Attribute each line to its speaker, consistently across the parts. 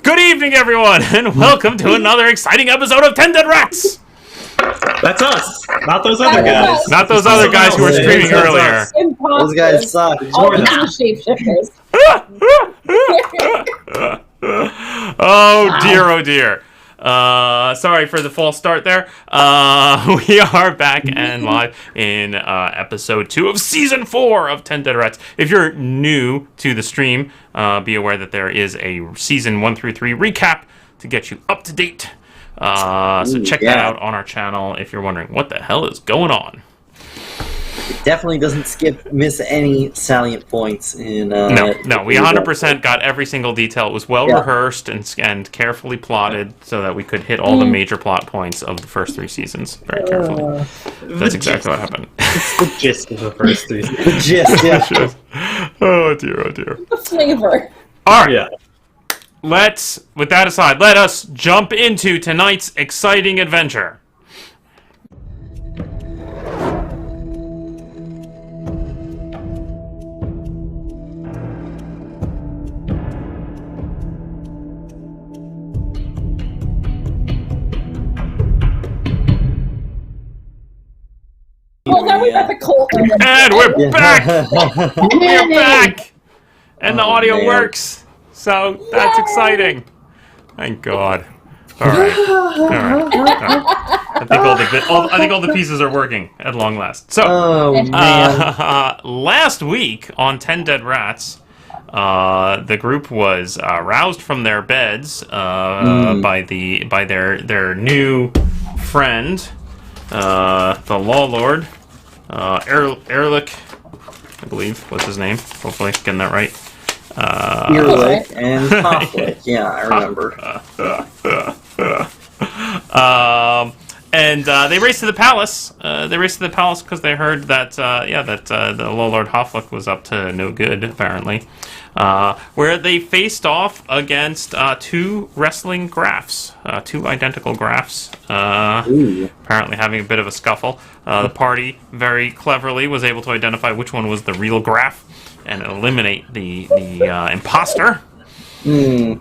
Speaker 1: Good evening, everyone, and welcome to another exciting episode of 10 Dead Rats!
Speaker 2: That's us, not those other guys.
Speaker 1: Not those other guys who were streaming earlier.
Speaker 3: Those guys suck.
Speaker 4: All the shapeshifters.
Speaker 1: Oh dear, oh dear. Sorry for the false start there. We are back and live in episode 2 of season 4 of 10 Dead Rats. If you're new to the stream, be aware that there is a season 1 through 3 recap to get you up to date. So check that out on our channel if you're wondering what the hell is going on.
Speaker 3: It definitely doesn't miss any salient points in.
Speaker 1: No, we 100% got every single detail. It was well rehearsed and carefully plotted so that we could hit all the major plot points of the first 3 seasons very carefully. That's exactly what happened.
Speaker 2: It's the gist of the first 3 seasons.
Speaker 3: The gist, yeah.
Speaker 1: Oh dear, oh dear.
Speaker 4: The flavor.
Speaker 1: All right. Yeah. With that aside, let us jump into tonight's exciting adventure.
Speaker 4: Well, then we got the cold.
Speaker 1: And we're back! We're back! And the audio works. So that's exciting. Thank God. All right. I think all the pieces are working at long last. So, last week on 10 Dead Rats, the group was roused from their beds by their new friend, the Law Lord, Erlich, I believe was his name. Hopefully, getting that right.
Speaker 3: Erlich and Conflict. Yeah, I remember.
Speaker 1: And they raced to the palace. Because they heard that the Low Lord Hofflick was up to no good, apparently. Where they faced off against 2 wrestling graphs, 2 identical graphs. Apparently having a bit of a scuffle. The party very cleverly was able to identify which one was the real graph and eliminate the imposter. And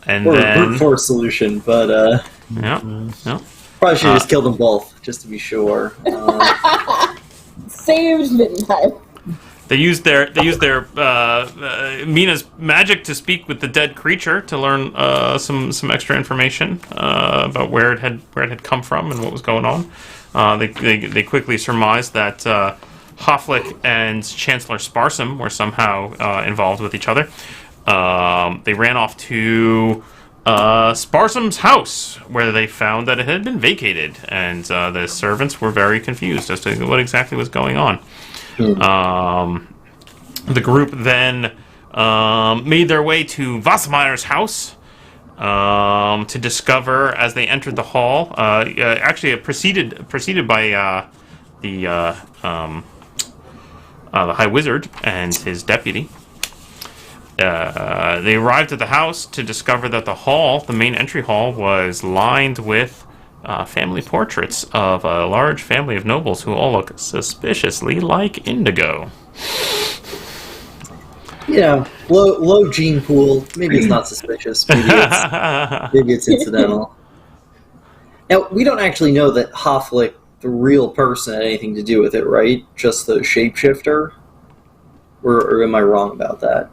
Speaker 1: then
Speaker 3: brute force solution, but probably should have just killed them both, just to be sure.
Speaker 4: Saved Middenheim.
Speaker 1: They used their Mina's magic to speak with the dead creature to learn some extra information about where it had come from and what was going on. They quickly surmised that Hofflick and Chancellor Sparsum were somehow involved with each other. They ran off to Sparsum's house, where they found that it had been vacated, and the servants were very confused as to what exactly was going on. The group then made their way to Wassermeyer's house to discover, as they entered the hall, preceded by the High Wizard and his deputy. They arrived at the house to discover that the main entry hall, was lined with family portraits of a large family of nobles who all look suspiciously like Indigo.
Speaker 3: Yeah, low gene pool. Maybe it's not suspicious. Maybe it's incidental. Now, we don't actually know that Hofflick, the real person, had anything to do with it, right? Just the shapeshifter? Or am I wrong about that?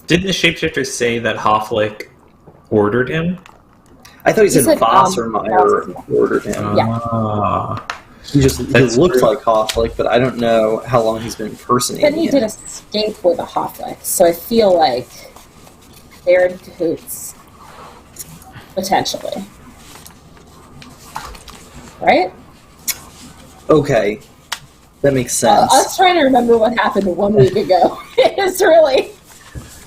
Speaker 2: Didn't the shapeshifter say that Hofflick ordered him?
Speaker 3: I thought he said Wassermeyer ordered him.
Speaker 4: Yeah.
Speaker 3: He looks like Hofflick, but I don't know how long he's been impersonating him.
Speaker 4: Then he did escape with a Hofflick, so I feel like they're in cahoots. Potentially. Right?
Speaker 3: Okay. That makes sense.
Speaker 4: I was trying to remember what happened 1 week ago. It's really...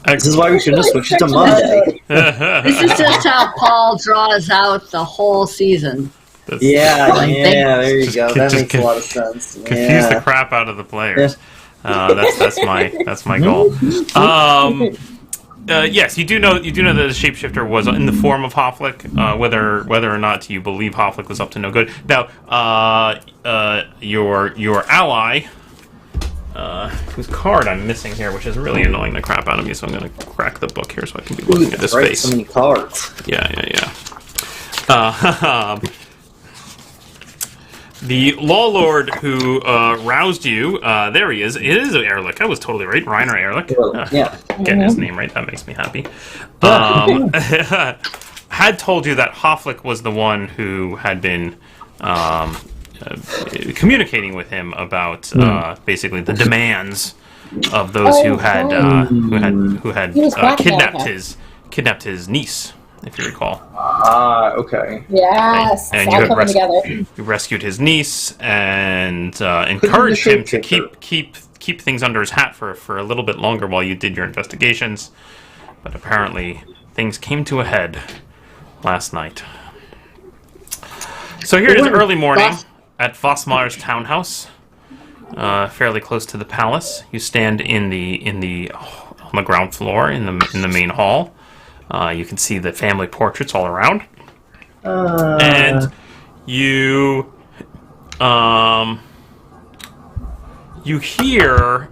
Speaker 3: This is why we should have switched to Monday.
Speaker 5: This is just how Paul draws out the whole season.
Speaker 3: There you go. That makes a lot of sense.
Speaker 1: Confuse the crap out of the players. That's my goal. Yes, you do know that the shapeshifter was in the form of Hofflick. Whether or not you believe Hofflick was up to no good. Now, your ally, whose card I'm missing here, which is really annoying the crap out of me. So I'm going to crack the book here so I can be looking at his face.
Speaker 3: So many cards.
Speaker 1: Yeah. The Law Lord who roused you, there he is. It is Ehrlich. I was totally right. Reiner Ehrlich.
Speaker 3: Yeah.
Speaker 1: Getting his name right, that makes me happy. Had told you that Hofflick was the one who had been communicating with him about basically the demands of those who had kidnapped his niece, if you recall.
Speaker 3: Okay.
Speaker 4: Yes,
Speaker 1: And
Speaker 4: it's all coming together.
Speaker 1: You rescued his niece and encouraged him to keep things under his hat for a little bit longer while you did your investigations. But apparently, things came to a head last night. So here it is, early morning at Vossmeyer's townhouse, fairly close to the palace. You stand on the ground floor in the main hall. You can see the family portraits all around, and you hear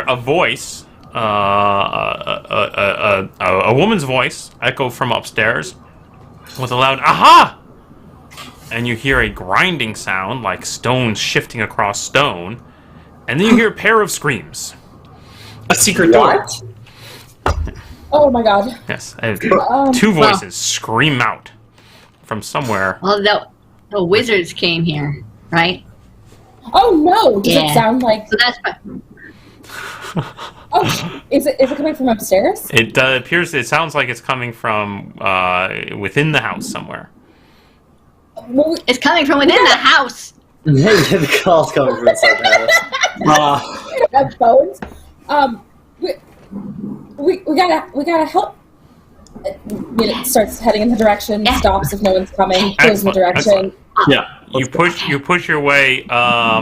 Speaker 1: a voice, a woman's voice, echo from upstairs, with a loud "Aha!" And you hear a grinding sound like stones shifting across stone, and then you hear a pair of screams.
Speaker 2: A secret door.
Speaker 4: Oh my god.
Speaker 1: Yes, two voices scream out from somewhere.
Speaker 5: Well, the wizards came here, right?
Speaker 4: Oh no! Does it sound like?
Speaker 5: So that's.
Speaker 4: Oh, is it coming from upstairs?
Speaker 1: It appears. It sounds like it's coming from within the house somewhere.
Speaker 4: Well,
Speaker 5: It's coming from within the house.
Speaker 3: Yeah, the call's coming from inside the house.
Speaker 4: we don't have phones. We gotta help. It starts heading in the direction.
Speaker 5: Yeah.
Speaker 4: Stops if no one's coming. Goes in the direction.
Speaker 2: Yeah.
Speaker 1: You push your way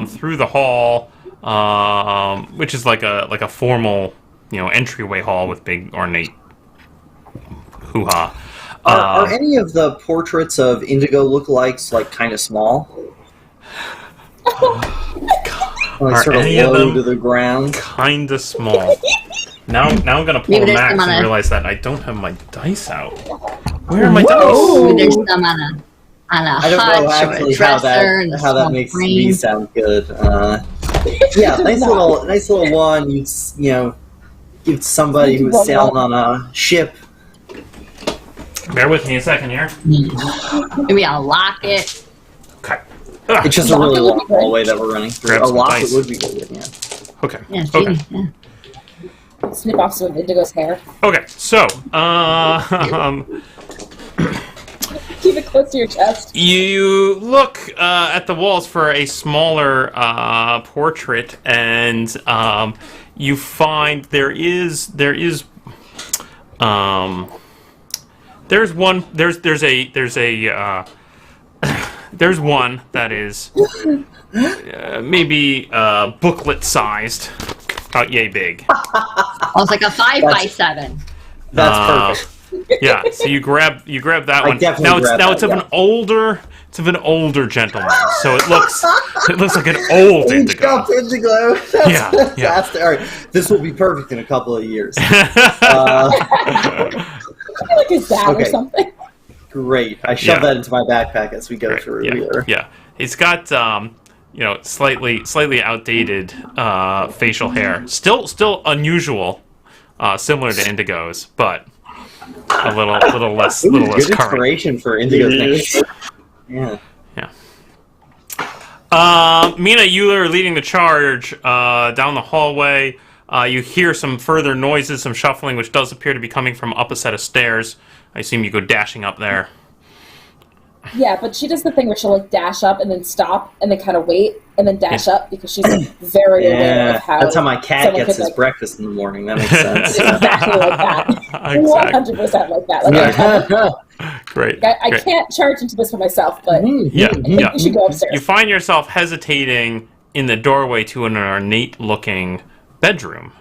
Speaker 1: through the hall, which is like a formal entryway hall with big ornate hoo-ha.
Speaker 3: Are any of the portraits of Indigo lookalikes like kind of small? Like
Speaker 1: Are
Speaker 3: sort of
Speaker 1: any of
Speaker 3: low
Speaker 1: them
Speaker 3: to the ground?
Speaker 1: Kind of small. Now I'm gonna pull
Speaker 5: Maybe
Speaker 1: a
Speaker 5: there's
Speaker 1: max
Speaker 5: some
Speaker 1: and
Speaker 5: on
Speaker 1: realize that I don't have my dice out. Where are my dice?
Speaker 5: Maybe there's some on a
Speaker 3: I don't know
Speaker 5: hutch or a
Speaker 3: actually how
Speaker 5: dresser and a
Speaker 3: that
Speaker 5: small
Speaker 3: makes
Speaker 5: frame.
Speaker 3: me sound good. Yeah, nice little one. You give somebody who was sailing on a ship.
Speaker 1: Bear with me a second here.
Speaker 5: Maybe I'll lock it.
Speaker 1: Okay.
Speaker 3: It's just a really long hallway that we're running through.
Speaker 1: Grab
Speaker 3: A
Speaker 1: some
Speaker 3: locket
Speaker 1: dice.
Speaker 3: would be good, yeah.
Speaker 1: Okay.
Speaker 5: Yeah,
Speaker 1: Okay.
Speaker 5: yeah.
Speaker 4: Snip off some of Indigo's hair.
Speaker 1: Okay. So,
Speaker 4: Keep it close to your chest.
Speaker 1: you look at the walls for a smaller portrait, and you find there's one that is maybe booklet sized, about yay big.
Speaker 5: Oh, it's like a 5x7.
Speaker 3: That's perfect.
Speaker 1: Yeah, so you grab that
Speaker 3: I
Speaker 1: one.
Speaker 3: definitely
Speaker 1: Now it's
Speaker 3: grab that,
Speaker 1: of
Speaker 3: yeah.
Speaker 1: an older gentleman, so it looks like an old
Speaker 3: Age
Speaker 1: Indigo.
Speaker 3: up Indigo. That's
Speaker 1: Yeah,
Speaker 3: fantastic. All right, this will be perfect in a couple of years.
Speaker 4: Like his dad or
Speaker 3: Okay.
Speaker 4: something.
Speaker 3: Great. I shove
Speaker 1: Yeah.
Speaker 3: that into my backpack as we go through here.
Speaker 1: Yeah. He's got slightly outdated facial hair. Still unusual, similar to Indigo's, but a little less
Speaker 3: Ooh,
Speaker 1: current.
Speaker 3: good inspiration for Indigo things. Yeah.
Speaker 1: Mina, you are leading the charge down the hallway. You hear some further noises, some shuffling, which does appear to be coming from up a set of stairs. I assume you go dashing up there.
Speaker 4: Yeah, but she does the thing where she'll like dash up and then stop and then kind of wait and then dash up because she's very aware
Speaker 3: Yeah.
Speaker 4: of how.
Speaker 3: That's how my cat
Speaker 4: someone
Speaker 3: gets
Speaker 4: could,
Speaker 3: his
Speaker 4: like,
Speaker 3: breakfast in the morning. That makes sense.
Speaker 4: Exactly like that. 100% like that. Like,
Speaker 1: Great.
Speaker 4: I
Speaker 1: great.
Speaker 4: can't charge into this for myself, but
Speaker 1: Yeah,
Speaker 4: I think we should go upstairs.
Speaker 1: You find yourself hesitating in the doorway to an ornate-looking bedroom.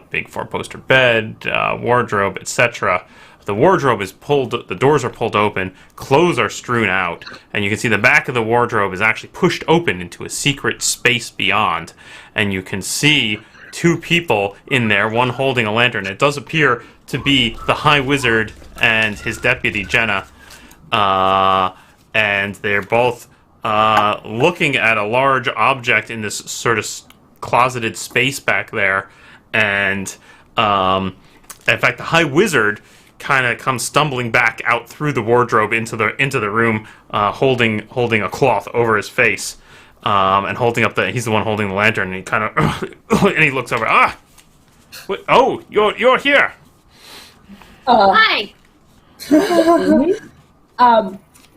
Speaker 1: Big four-poster bed, wardrobe, etc. The wardrobe is pulled, the doors are pulled open, clothes are strewn out, and you can see the back of the wardrobe is actually pushed open into a secret space beyond. And you can see two people in there, one holding a lantern. It does appear to be the High Wizard and his deputy, Jenna. And they're both looking at a large object in this sort of closeted space back there. And in fact, the High Wizard kind of comes stumbling back out through the wardrobe into the room, holding a cloth over his face, and holding up he's the one holding the lantern. And he kind of and he looks over. Oh, you're here.
Speaker 5: Hi.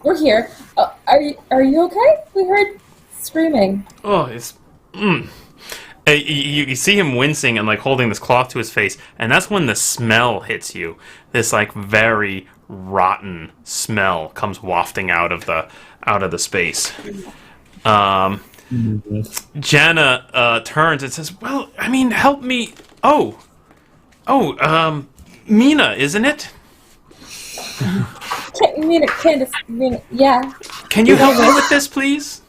Speaker 4: We're here. Are you okay? We heard screaming.
Speaker 1: Oh, it's. You see him wincing and like holding this cloth to his face, and that's when the smell hits you. This like very rotten smell comes wafting out of the space. Jenna turns and says, "Well, I mean, help me." Mina, isn't it?
Speaker 4: Candace, yeah.
Speaker 1: Can you help me with this, please?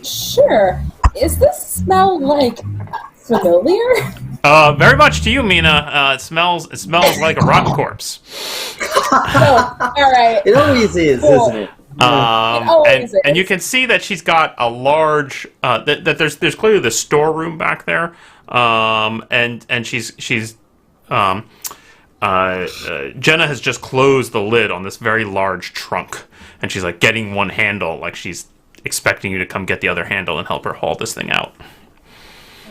Speaker 4: Sure. Is this smell, like, familiar?
Speaker 1: Very much to you, Mina. It smells like a rotten corpse.
Speaker 4: Oh, alright.
Speaker 3: It always is,
Speaker 4: Cool.
Speaker 3: isn't it?
Speaker 1: And you can see that she's got a large that there's clearly the storeroom back there, and she's Jenna has just closed the lid on this very large trunk, and she's like getting one handle, like she's expecting you to come get the other handle and help her haul this thing out.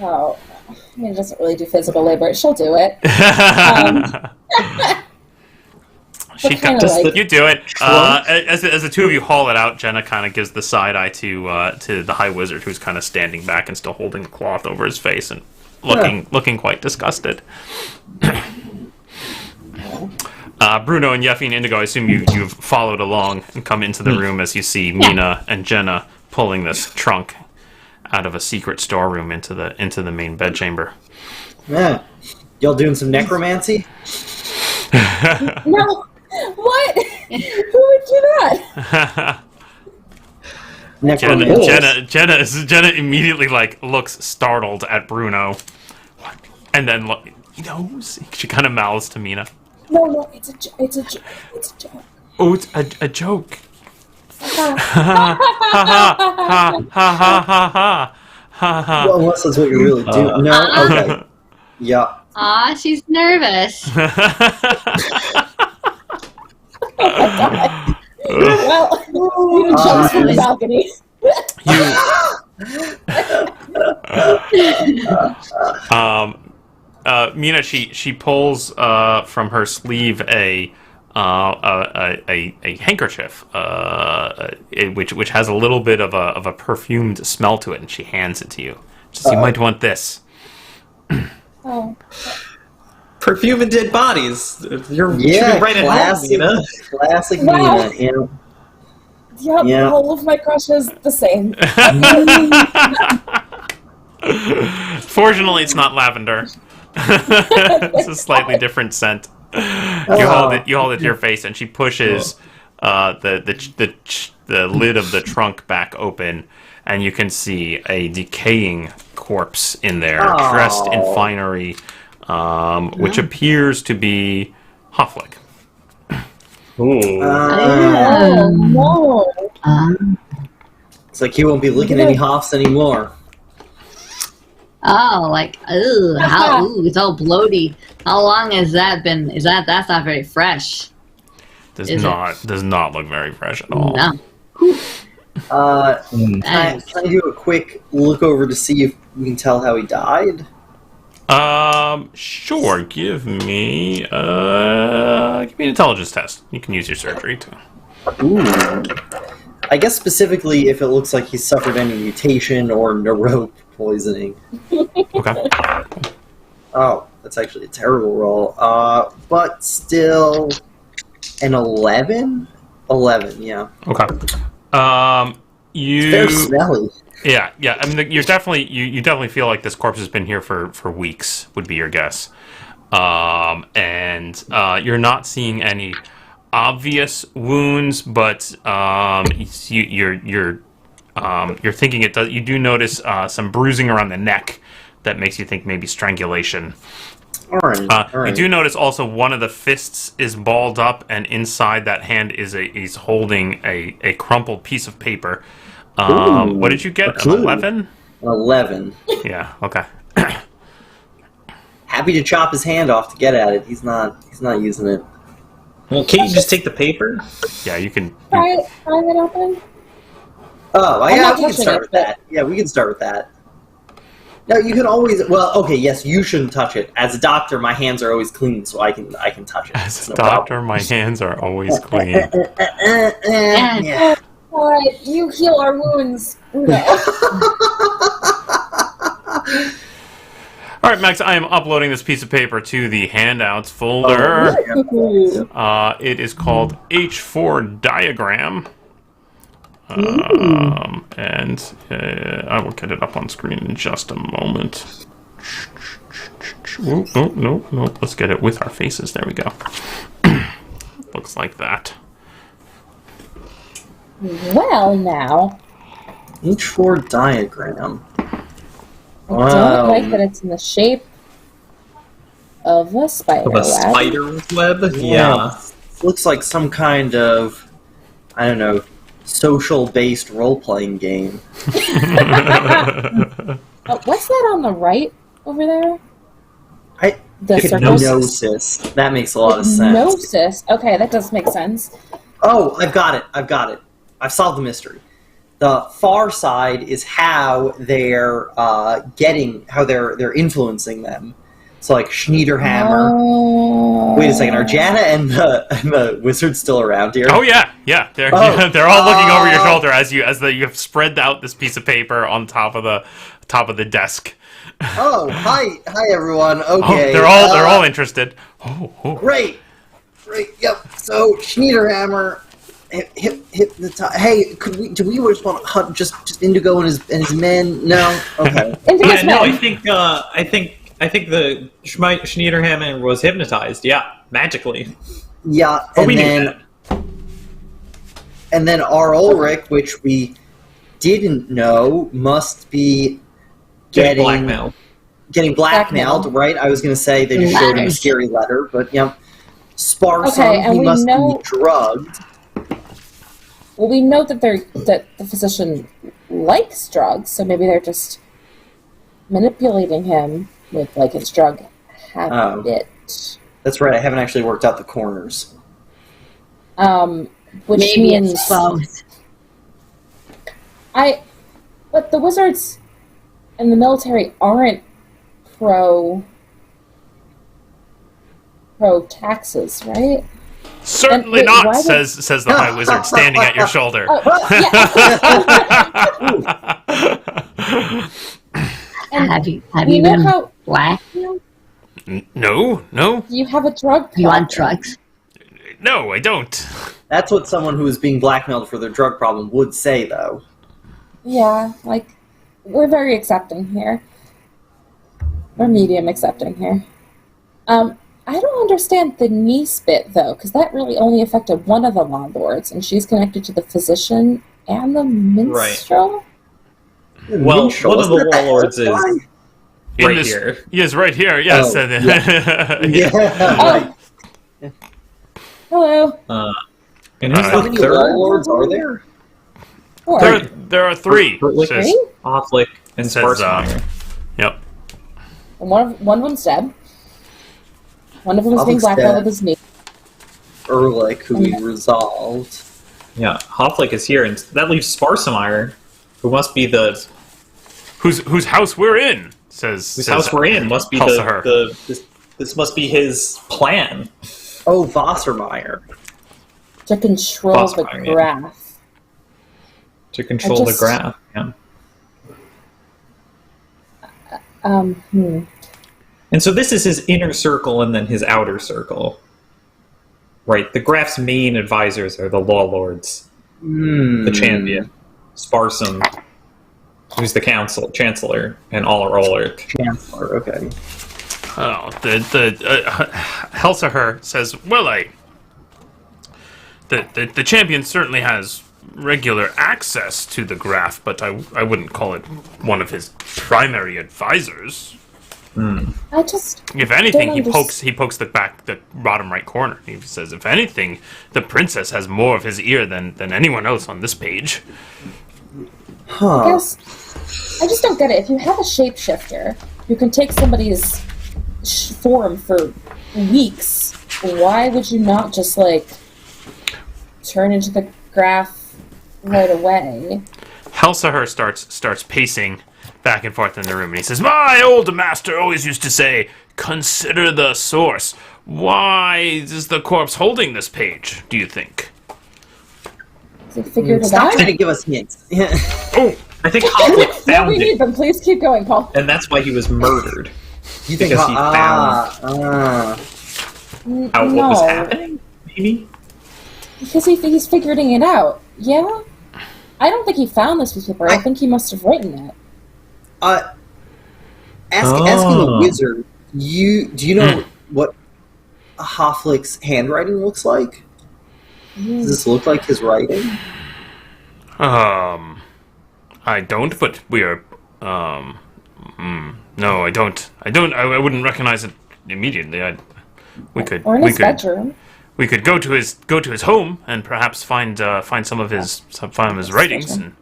Speaker 4: Oh, I mean, it doesn't really do physical labor. She'll do it.
Speaker 1: You do it. As the two of you haul it out, Jenna kind of gives the side eye to the High Wizard, who's kind of standing back and still holding the cloth over his face and looking quite disgusted. Bruno and Yeffy and Indigo, I assume you've followed along and come into the room as you see Mina and Jenna pulling this trunk out of a secret storeroom into the main bedchamber.
Speaker 3: Yeah. Y'all doing some necromancy?
Speaker 4: No. What? Who would do that?
Speaker 1: Jenna immediately like looks startled at Bruno, and then she kind of mouths to Mina.
Speaker 4: No, it's a joke.
Speaker 1: Oh, it's a joke.
Speaker 3: Well, unless that's what you really do. No? Okay. Yeah.
Speaker 5: Aw, she's nervous.
Speaker 4: Well, you jump from the balcony.
Speaker 1: Mina, she pulls from her sleeve a handkerchief, which has a little bit of a perfumed smell to it, and she hands it to you. She says, "You might want this."
Speaker 4: Oh.
Speaker 2: Perfume and dead bodies. You're right at home,
Speaker 3: classic,
Speaker 2: Mina.
Speaker 3: Classic
Speaker 4: Wow.
Speaker 3: Mina.
Speaker 4: Yep, all of my crushes the same.
Speaker 1: Fortunately, it's not lavender. It's a slightly different scent. You hold it to your face, and she pushes the lid of the trunk back open, and you can see a decaying corpse in there, dressed in finery, which appears to be Hofflick.
Speaker 4: Oh, no.
Speaker 3: It's like he won't be licking any Hoffs anymore.
Speaker 5: Oh, like, it's all bloaty. How long has that been? That's not very fresh.
Speaker 1: Does not look very fresh at all.
Speaker 5: No.
Speaker 3: Can I do a quick look over to see if we can tell how he died?
Speaker 1: Sure. Give me an intelligence test. You can use your surgery too.
Speaker 3: Ooh. I guess specifically if it looks like he suffered any mutation or neuro poisoning.
Speaker 1: Okay.
Speaker 3: Oh, that's actually a terrible roll. But still, an 11? 11, yeah.
Speaker 1: Okay.
Speaker 3: They're smelly.
Speaker 1: Yeah. I mean, you definitely feel like this corpse has been here for weeks. Would be your guess. and you're not seeing any obvious wounds, but you're thinking it does. You do notice some bruising around the neck that makes you think maybe strangulation.
Speaker 3: All right.
Speaker 1: You do notice also one of the fists is balled up, and inside that hand is holding a crumpled piece of paper. What did you get? An 11?
Speaker 3: 11.
Speaker 1: Yeah. Okay.
Speaker 3: Happy to chop his hand off to get at it. He's not using it.
Speaker 2: Well, can't you just take the paper?
Speaker 1: Yeah, you can.
Speaker 4: Try it open.
Speaker 3: Oh,
Speaker 4: I'm
Speaker 3: yeah,
Speaker 4: not
Speaker 3: we can
Speaker 4: touching
Speaker 3: start
Speaker 4: it,
Speaker 3: with that. Yeah, we can start with that. No, you can always. Well, okay, yes, you shouldn't touch it. As a doctor, my hands are always clean, so I can touch it.
Speaker 1: As a doctor, my hands are always clean.
Speaker 3: Yeah.
Speaker 4: All right, you heal our wounds.
Speaker 1: All right, Max, I am uploading this piece of paper to the handouts folder. It is called H4 diagram. And I will get it up on screen in just a moment. No. Let's get it with our faces. There we go. Looks like that.
Speaker 4: Well, now.
Speaker 3: H4 diagram.
Speaker 4: I don't like that it's in the shape of a spider
Speaker 2: Of a spider web? Yeah.
Speaker 3: Looks like some kind of, I don't know, social-based role-playing game.
Speaker 4: What's that on the right over there? The
Speaker 3: Hypnosis. That makes a lot of sense.
Speaker 4: Hypnosis. Okay, that does make sense.
Speaker 3: Oh, I've got it. I've solved the mystery. The far side is how they're they're influencing them. So like Schneiderhammer.
Speaker 4: Oh.
Speaker 3: Wait a second, are Jana and the wizard still around here?
Speaker 1: Oh yeah. They're all looking over your shoulder as you have spread out this piece of paper on top of the desk.
Speaker 3: Oh, hi everyone. Okay.
Speaker 1: Oh, they're all interested. Oh.
Speaker 3: Great. Yep. So Schneiderhammer. Hey, do we just want to hunt just Indigo and his men? No, okay.
Speaker 2: Yeah, no, I think the Schneiderhammer was hypnotized. Yeah, magically.
Speaker 3: Yeah, and then our Ulrich, which we didn't know, must be getting blackmailed. Right? I was going to say they just showed him a scary letter, but yeah, Sparsum. He must be drugged.
Speaker 4: Well, we know that the physician likes drugs, so maybe they're just manipulating him with like his drug habit.
Speaker 3: That's right. I haven't actually worked out the corners.
Speaker 4: Which
Speaker 5: maybe
Speaker 4: means
Speaker 5: it's both.
Speaker 4: But the wizards and the military aren't pro taxes, right?
Speaker 1: Certainly not, says the High Wizard, standing at your shoulder.
Speaker 5: Have you been black?
Speaker 1: No.
Speaker 4: Do you have a drug problem?
Speaker 5: You want drugs?
Speaker 1: No, I don't.
Speaker 3: That's what someone who is being blackmailed for their drug problem would say, though.
Speaker 4: Yeah, like, we're very accepting here. We're medium accepting here. I don't understand the niece bit, though, because that really only affected one of the landlords, and she's connected to the physician and the minstrel?
Speaker 2: Right. Well, one of the warlords is right here.
Speaker 1: Yes, right here, yes.
Speaker 3: Right.
Speaker 4: Hello.
Speaker 2: And who's
Speaker 3: How many warlords are there?
Speaker 4: Four.
Speaker 1: There are three.
Speaker 2: Hofflick and Sparsmeyer.
Speaker 1: Yep.
Speaker 4: And one of them's dead. One of them is being blackmailed with his knee.
Speaker 3: Erlich, who we resolved.
Speaker 2: Yeah, Hofflick is here, and that leaves Sparsmeyer, who must be the
Speaker 1: whose house we're in. Whose
Speaker 2: house we're in must be this must be his plan.
Speaker 3: Oh, Wassermeyer.
Speaker 4: To control the graph.
Speaker 2: To control the graph, yeah. And so this is his inner circle and then his outer circle. Right, the Graph's main advisors are the Law Lords, the Champion, Sparsum, who's the Chancellor, and Aller Ulrich.
Speaker 3: Chancellor, okay.
Speaker 1: Oh, Helsaher says, well, the champion certainly has regular access to the graph, but I wouldn't call it one of his primary advisors.
Speaker 4: I just
Speaker 1: If anything,
Speaker 4: don't
Speaker 1: he pokes the bottom right corner. He says, if anything, the princess has more of his ear than anyone else on this page.
Speaker 3: Huh.
Speaker 4: I just don't get it. If you have a shapeshifter who can take somebody's form for weeks, why would you not just, like, turn into the graph right away?
Speaker 1: Helsaher starts pacing back and forth in the room, and he says, my old master always used to say, consider the source. Why is the corpse holding this page, do you think?
Speaker 4: Has he figured it
Speaker 3: Stop
Speaker 4: out?
Speaker 3: trying to give us hints.
Speaker 1: Oh,
Speaker 2: I think Hoflick
Speaker 4: No,
Speaker 2: found
Speaker 4: we need
Speaker 2: it,
Speaker 4: them. Please keep going, Paul.
Speaker 2: and that's why he was murdered.
Speaker 3: You think
Speaker 2: Because he found out what was happening, maybe?
Speaker 4: Because he's figuring it out. Yeah? I don't think he found this piece of paper. I think he must have written it.
Speaker 3: Asking a wizard, do you know what Hoflick's handwriting looks like? Does this look like his writing?
Speaker 1: I don't, but we are, no, I don't. I wouldn't recognize it immediately. We could
Speaker 4: bedroom.
Speaker 1: We could go to his home and perhaps find some of his writings and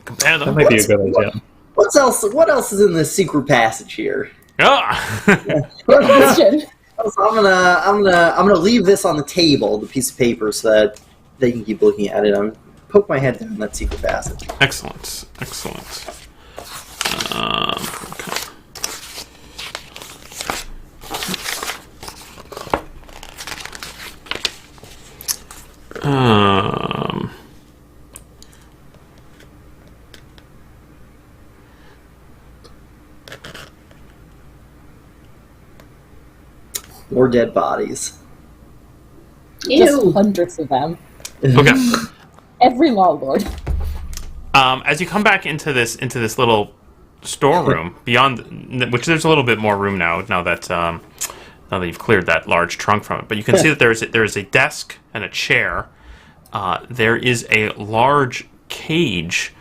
Speaker 1: compare them.
Speaker 2: That might be a good idea.
Speaker 3: What else is in this secret passage here?
Speaker 1: Ah!
Speaker 4: Good question.
Speaker 3: So I'm gonna leave this on the table, the piece of paper, so that they can keep looking at it. I'm gonna poke my head down that secret passage.
Speaker 1: Excellent.
Speaker 3: More dead bodies.
Speaker 4: Just hundreds of them.
Speaker 1: Okay.
Speaker 4: Every law lord.
Speaker 1: As you come back into this little storeroom, beyond which there's a little bit more room now that you've cleared that large trunk from it, but you can see that there is a desk and a chair. There is a large cage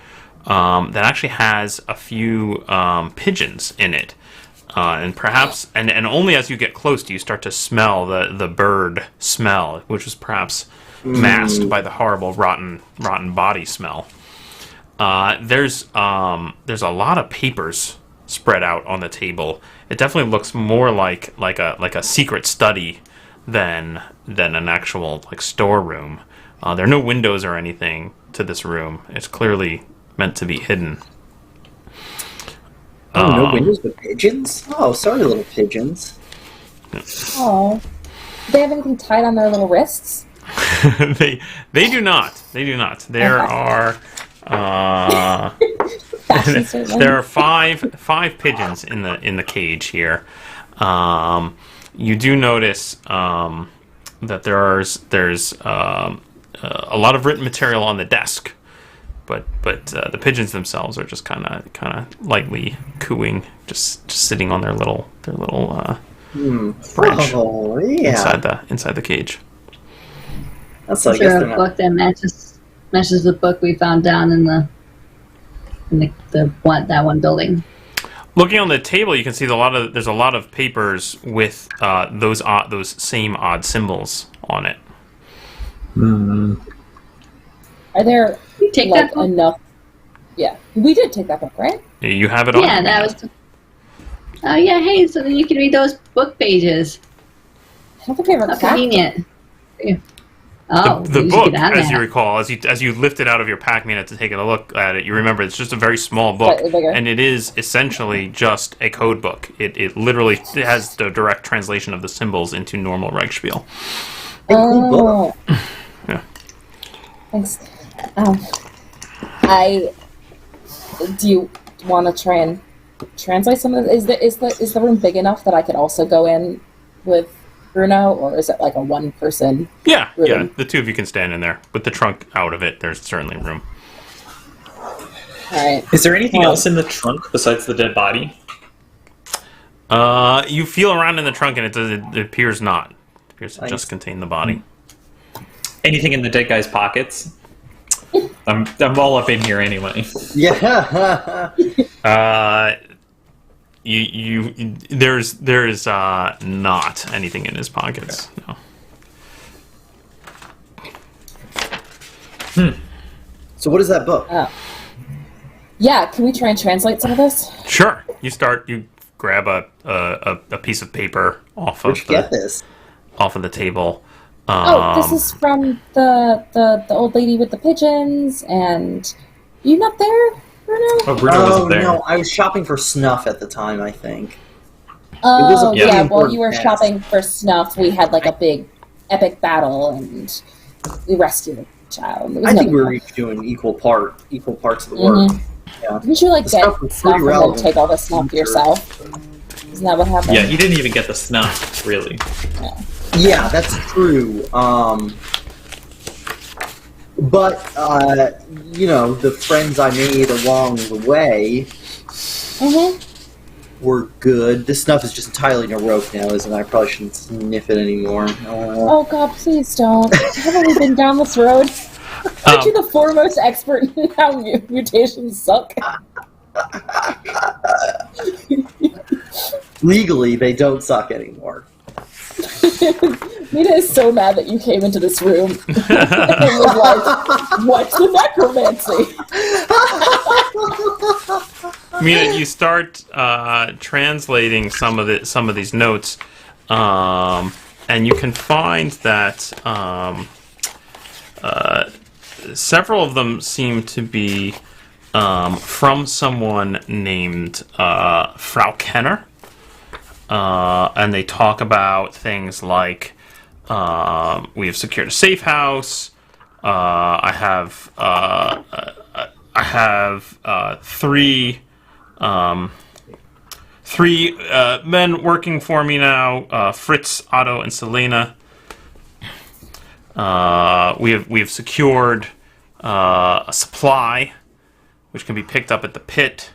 Speaker 1: that actually has a few pigeons in it. And perhaps, and only as you get close do you start to smell the bird smell, which is perhaps masked by the horrible rotten body smell. There's a lot of papers spread out on the table. It definitely looks more like a secret study than an actual storeroom. There are no windows or anything to this room. It's clearly meant to be hidden.
Speaker 3: Oh, no windows but pigeons? Oh, sorry, little pigeons.
Speaker 4: Oh. Do they have anything tied on their little wrists?
Speaker 1: They do not. There are there are five pigeons in the cage here. You do notice that there's a lot of written material on the desk. But the pigeons themselves are just kind of lightly cooing, just sitting on their little branch inside the cage.
Speaker 3: That's
Speaker 5: Is there a book that matches the book we found down in that one building?
Speaker 1: Looking on the table, you can see there's a lot of papers with those same odd symbols on it.
Speaker 4: Are there
Speaker 5: take that book?
Speaker 4: enough? Yeah, we did take that book, right?
Speaker 1: You have it on.
Speaker 5: Yeah, that was. Oh yeah, hey, so then you can read those book pages.
Speaker 4: I don't think we ever
Speaker 5: How
Speaker 4: got that.
Speaker 5: convenient. Yeah. Oh,
Speaker 1: the
Speaker 5: you should
Speaker 1: book,
Speaker 5: get on
Speaker 1: as
Speaker 5: that.
Speaker 1: you recall, as you lift it out of your pack-man to take a look at it, you remember it's just a very small book,
Speaker 4: Slightly bigger.
Speaker 1: and it is essentially just a code book. It literally has the direct translation of the symbols into normal Reichspiel.
Speaker 4: Oh.
Speaker 1: Yeah.
Speaker 4: Thanks. Do you want to try and translate some of this? Is the room big enough that I could also go in with Bruno, or is it like a one-person
Speaker 1: Yeah,
Speaker 4: room?
Speaker 1: yeah. The two of you can stand in there. With the trunk out of it, there's certainly room.
Speaker 4: All right.
Speaker 2: Is there anything else in the trunk besides the dead body?
Speaker 1: You feel around in the trunk, and it appears not. It appears to just contain the body.
Speaker 2: Anything in the dead guy's pockets? I'm all up in here anyway.
Speaker 3: Yeah.
Speaker 1: There is not anything in his pockets. No.
Speaker 3: So what is that book?
Speaker 4: Yeah, can we try and translate some of this?
Speaker 1: Sure. You grab a piece of paper off
Speaker 3: Where'd you get this?
Speaker 1: off of the table.
Speaker 4: This is from the old lady with the pigeons, and you not there, Bruno?
Speaker 2: Oh, Bruno wasn't there.
Speaker 3: No, I was shopping for snuff at the time, I think.
Speaker 4: Oh,
Speaker 3: Yeah.
Speaker 4: yeah, while you were
Speaker 3: Yes.
Speaker 4: shopping for snuff, we had like a big epic battle, and we rescued a child. It was
Speaker 3: I think
Speaker 4: nothing
Speaker 3: we were
Speaker 4: much.
Speaker 3: each doing equal parts of the work. Yeah.
Speaker 4: Didn't you like
Speaker 3: The
Speaker 4: get
Speaker 3: stuff was
Speaker 4: snuff
Speaker 3: pretty
Speaker 4: and then
Speaker 3: relevant.
Speaker 4: take all the snuff
Speaker 3: I'm sure.
Speaker 4: yourself? Isn't that what happened?
Speaker 2: Yeah, he didn't even get the snuff, really.
Speaker 3: Yeah, that's true. But the friends I made along the way were good. This snuff is just entirely neurotic now, isn't it? I probably shouldn't sniff it anymore.
Speaker 4: Oh God, please don't. Haven't we been down this road? Aren't you the foremost expert in how mutations suck?
Speaker 3: Legally, they don't suck anymore.
Speaker 4: Mina is so mad that you came into this room and was like, "What's the necromancy?"
Speaker 1: Mina, you start translating some of these notes, and you can find that several of them seem to be from someone named Frau Kenner. And they talk about things like, we have secured a safe house. I have three men working for me now: Fritz, Otto, and Selena. We have secured a supply, which can be picked up at the pit.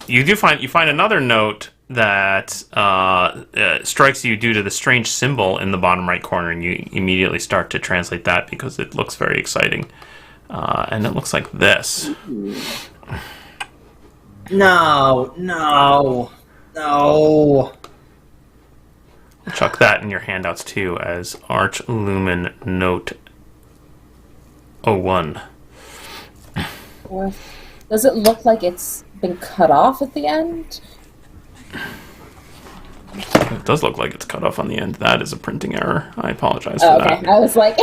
Speaker 1: You find another note that strikes you due to the strange symbol in the bottom right corner, and you immediately start to translate that because it looks very exciting. And it looks like this.
Speaker 3: No.
Speaker 1: Chuck that in your handouts too as Arch Lumen Note 01.
Speaker 4: Does it look like it's been cut off at the end?
Speaker 1: It does look like it's cut off on the end. That is a printing error. I apologize for
Speaker 4: Okay,
Speaker 1: that.
Speaker 4: I was like,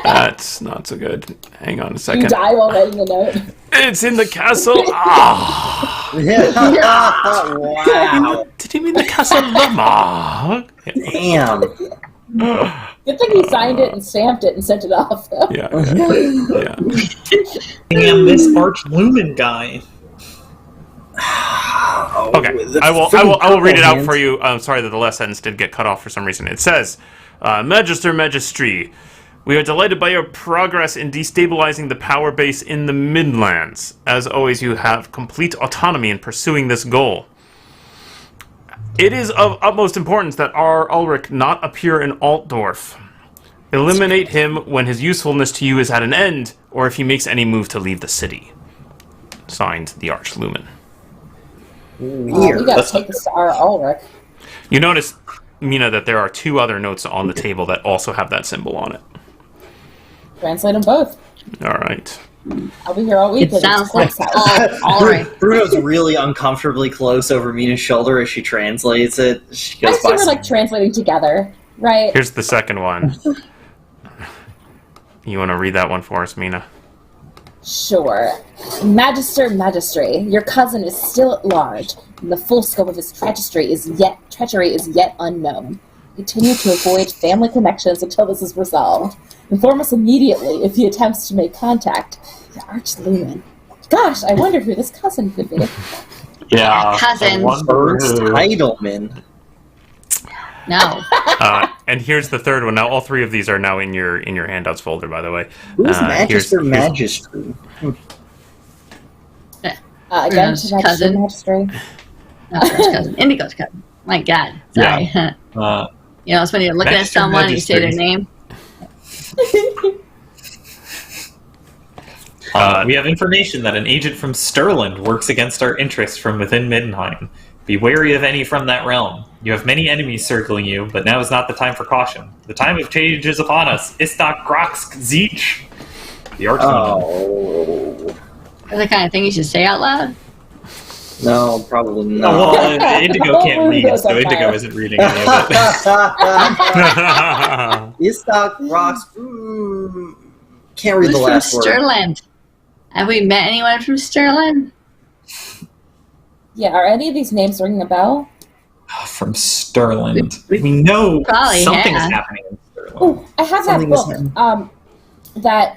Speaker 1: That's not so good. Hang on a
Speaker 4: you
Speaker 1: second.
Speaker 4: die while writing the note.
Speaker 1: It's in the castle. Ah!
Speaker 3: Wow.
Speaker 1: Did you mean the castle Lamar?
Speaker 3: Damn.
Speaker 4: Good thing he signed it and stamped it and sent it off. Though.
Speaker 1: Yeah.
Speaker 2: Damn, this Arch Lumen guy.
Speaker 1: Okay, I will read it out for you. I'm sorry that the last sentence did get cut off for some reason. It says, Magister Magistri, we are delighted by your progress in destabilizing the power base in the Midlands. As always, you have complete autonomy in pursuing this goal. It is of utmost importance that our Ulrich not appear in Altdorf. Eliminate him when his usefulness to you is at an end, or if he makes any move to leave the city. Signed, the Arch Lumen.
Speaker 4: We gotta take this to our Ulrich.
Speaker 1: You notice, Mina, that there are two other notes on the table that also have that symbol on it.
Speaker 4: Translate them both.
Speaker 1: All right.
Speaker 4: I'll be here all week.
Speaker 5: It sounds like all right.
Speaker 3: Bruno's really uncomfortably close over Mina's shoulder as she translates it. She
Speaker 4: I
Speaker 3: goes
Speaker 4: assume
Speaker 3: by.
Speaker 4: we're like translating together, right?
Speaker 1: Here's the second one. You want to read that one for us, Mina?
Speaker 4: Sure. Magister Magistri, your cousin is still at large, and the full scope of his treachery is yet unknown. Continue to avoid family connections until this is resolved. Inform us immediately if he attempts to make contact. The Arch Lumen. Gosh, I wonder who this cousin could be.
Speaker 5: Yeah, cousins.
Speaker 3: Ernst Heidelman.
Speaker 5: No.
Speaker 1: And here's the third one. Now, all three of these are now in your handouts folder, by the way.
Speaker 3: Who's Magister
Speaker 1: here's-
Speaker 3: Magistry?
Speaker 4: Again,
Speaker 5: Bruno's
Speaker 4: to register
Speaker 5: cousin.
Speaker 4: registry.
Speaker 5: Not Bruno's cousin. Indigo's cousin. My God. Sorry. You know, it's when you're looking at
Speaker 2: Register
Speaker 5: someone and you say their
Speaker 2: registry.
Speaker 5: name.
Speaker 2: We have information that an agent from Stirland works against our interests from within Middenheim. Be wary of any from that realm. You have many enemies circling you, but now is not the time for caution. The time of change is upon us. Istak Grox Zeech. The Archdemon.
Speaker 3: Oh.
Speaker 5: That's the kind of thing you should say out loud.
Speaker 3: No, probably
Speaker 2: Oh,
Speaker 3: not.
Speaker 2: well, Indigo can't read, so Indigo isn't reading any of it.
Speaker 3: Istok rocks. Can't read
Speaker 5: Who's
Speaker 3: the last
Speaker 5: from
Speaker 3: word.
Speaker 5: Stirland? Have we met anyone from Stirland?
Speaker 4: Yeah, are any of these names ringing a bell?
Speaker 2: From Stirland. We know
Speaker 5: Probably,
Speaker 2: something
Speaker 5: yeah.
Speaker 2: is happening in Stirland.
Speaker 4: Oh, I have that
Speaker 3: Something is
Speaker 4: book
Speaker 3: happening.
Speaker 4: that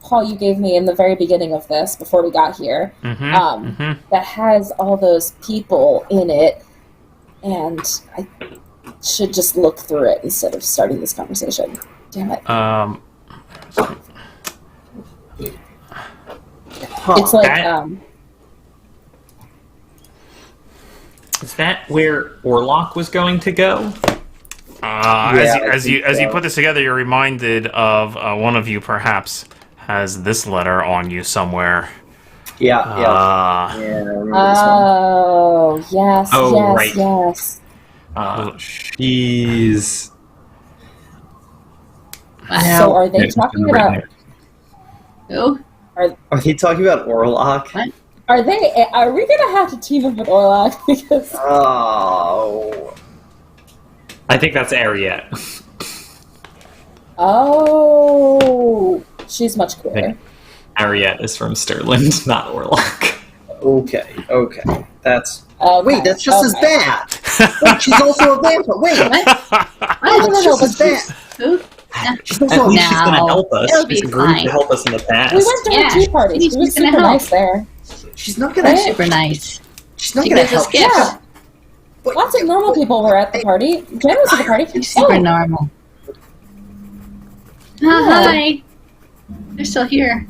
Speaker 4: Paul you gave me in the very beginning of this before we got here. That has all those people in it, and I should just look through it instead of starting this conversation. Damn it! It's like
Speaker 2: that- Is that where Orlok was going to go?
Speaker 1: As you
Speaker 3: so.
Speaker 1: put this together, you're reminded of one of you perhaps has this letter on you somewhere.
Speaker 3: Yeah, yeah.
Speaker 1: Uh,
Speaker 3: Yeah, I remember this one.
Speaker 4: oh yes,
Speaker 2: Oh,
Speaker 4: yes,
Speaker 2: right.
Speaker 4: yes.
Speaker 2: Jeez.
Speaker 4: So are they
Speaker 2: There's
Speaker 4: talking
Speaker 2: nothing written
Speaker 4: about?
Speaker 5: Who?
Speaker 3: Are they talking about Orlok?
Speaker 5: What?
Speaker 4: Are we gonna have to team up with Orlok because?
Speaker 3: Oh.
Speaker 2: I think that's Ariette.
Speaker 4: Oh, she's much cooler.
Speaker 2: Ariette is from Stirland, not Orlok.
Speaker 3: Okay. That's.
Speaker 4: Okay,
Speaker 3: Wait, that's just as
Speaker 4: okay.
Speaker 3: bad. Wait, she's also a vampire. Wait,
Speaker 5: What?
Speaker 3: that's just as bad.
Speaker 5: Who?
Speaker 3: She's
Speaker 2: At
Speaker 3: also
Speaker 2: least she's going to
Speaker 5: No.
Speaker 2: help us.
Speaker 5: It'll be
Speaker 2: She's agreed
Speaker 5: fine.
Speaker 2: to help us in the past.
Speaker 4: We went to
Speaker 5: Yeah,
Speaker 4: a tea party. She
Speaker 5: she's
Speaker 4: was
Speaker 5: gonna
Speaker 4: super
Speaker 5: help.
Speaker 4: nice there.
Speaker 3: She's not gonna.
Speaker 4: Right?
Speaker 5: Super nice.
Speaker 3: She's not
Speaker 5: She
Speaker 3: gonna
Speaker 5: gives us
Speaker 3: help.
Speaker 5: gifts.
Speaker 4: Yeah.
Speaker 3: But-
Speaker 4: Lots of normal people were at the party. Jen was at the party.
Speaker 5: She's super
Speaker 4: Oh,
Speaker 5: normal.
Speaker 4: Yeah.
Speaker 5: Hi. They're still here.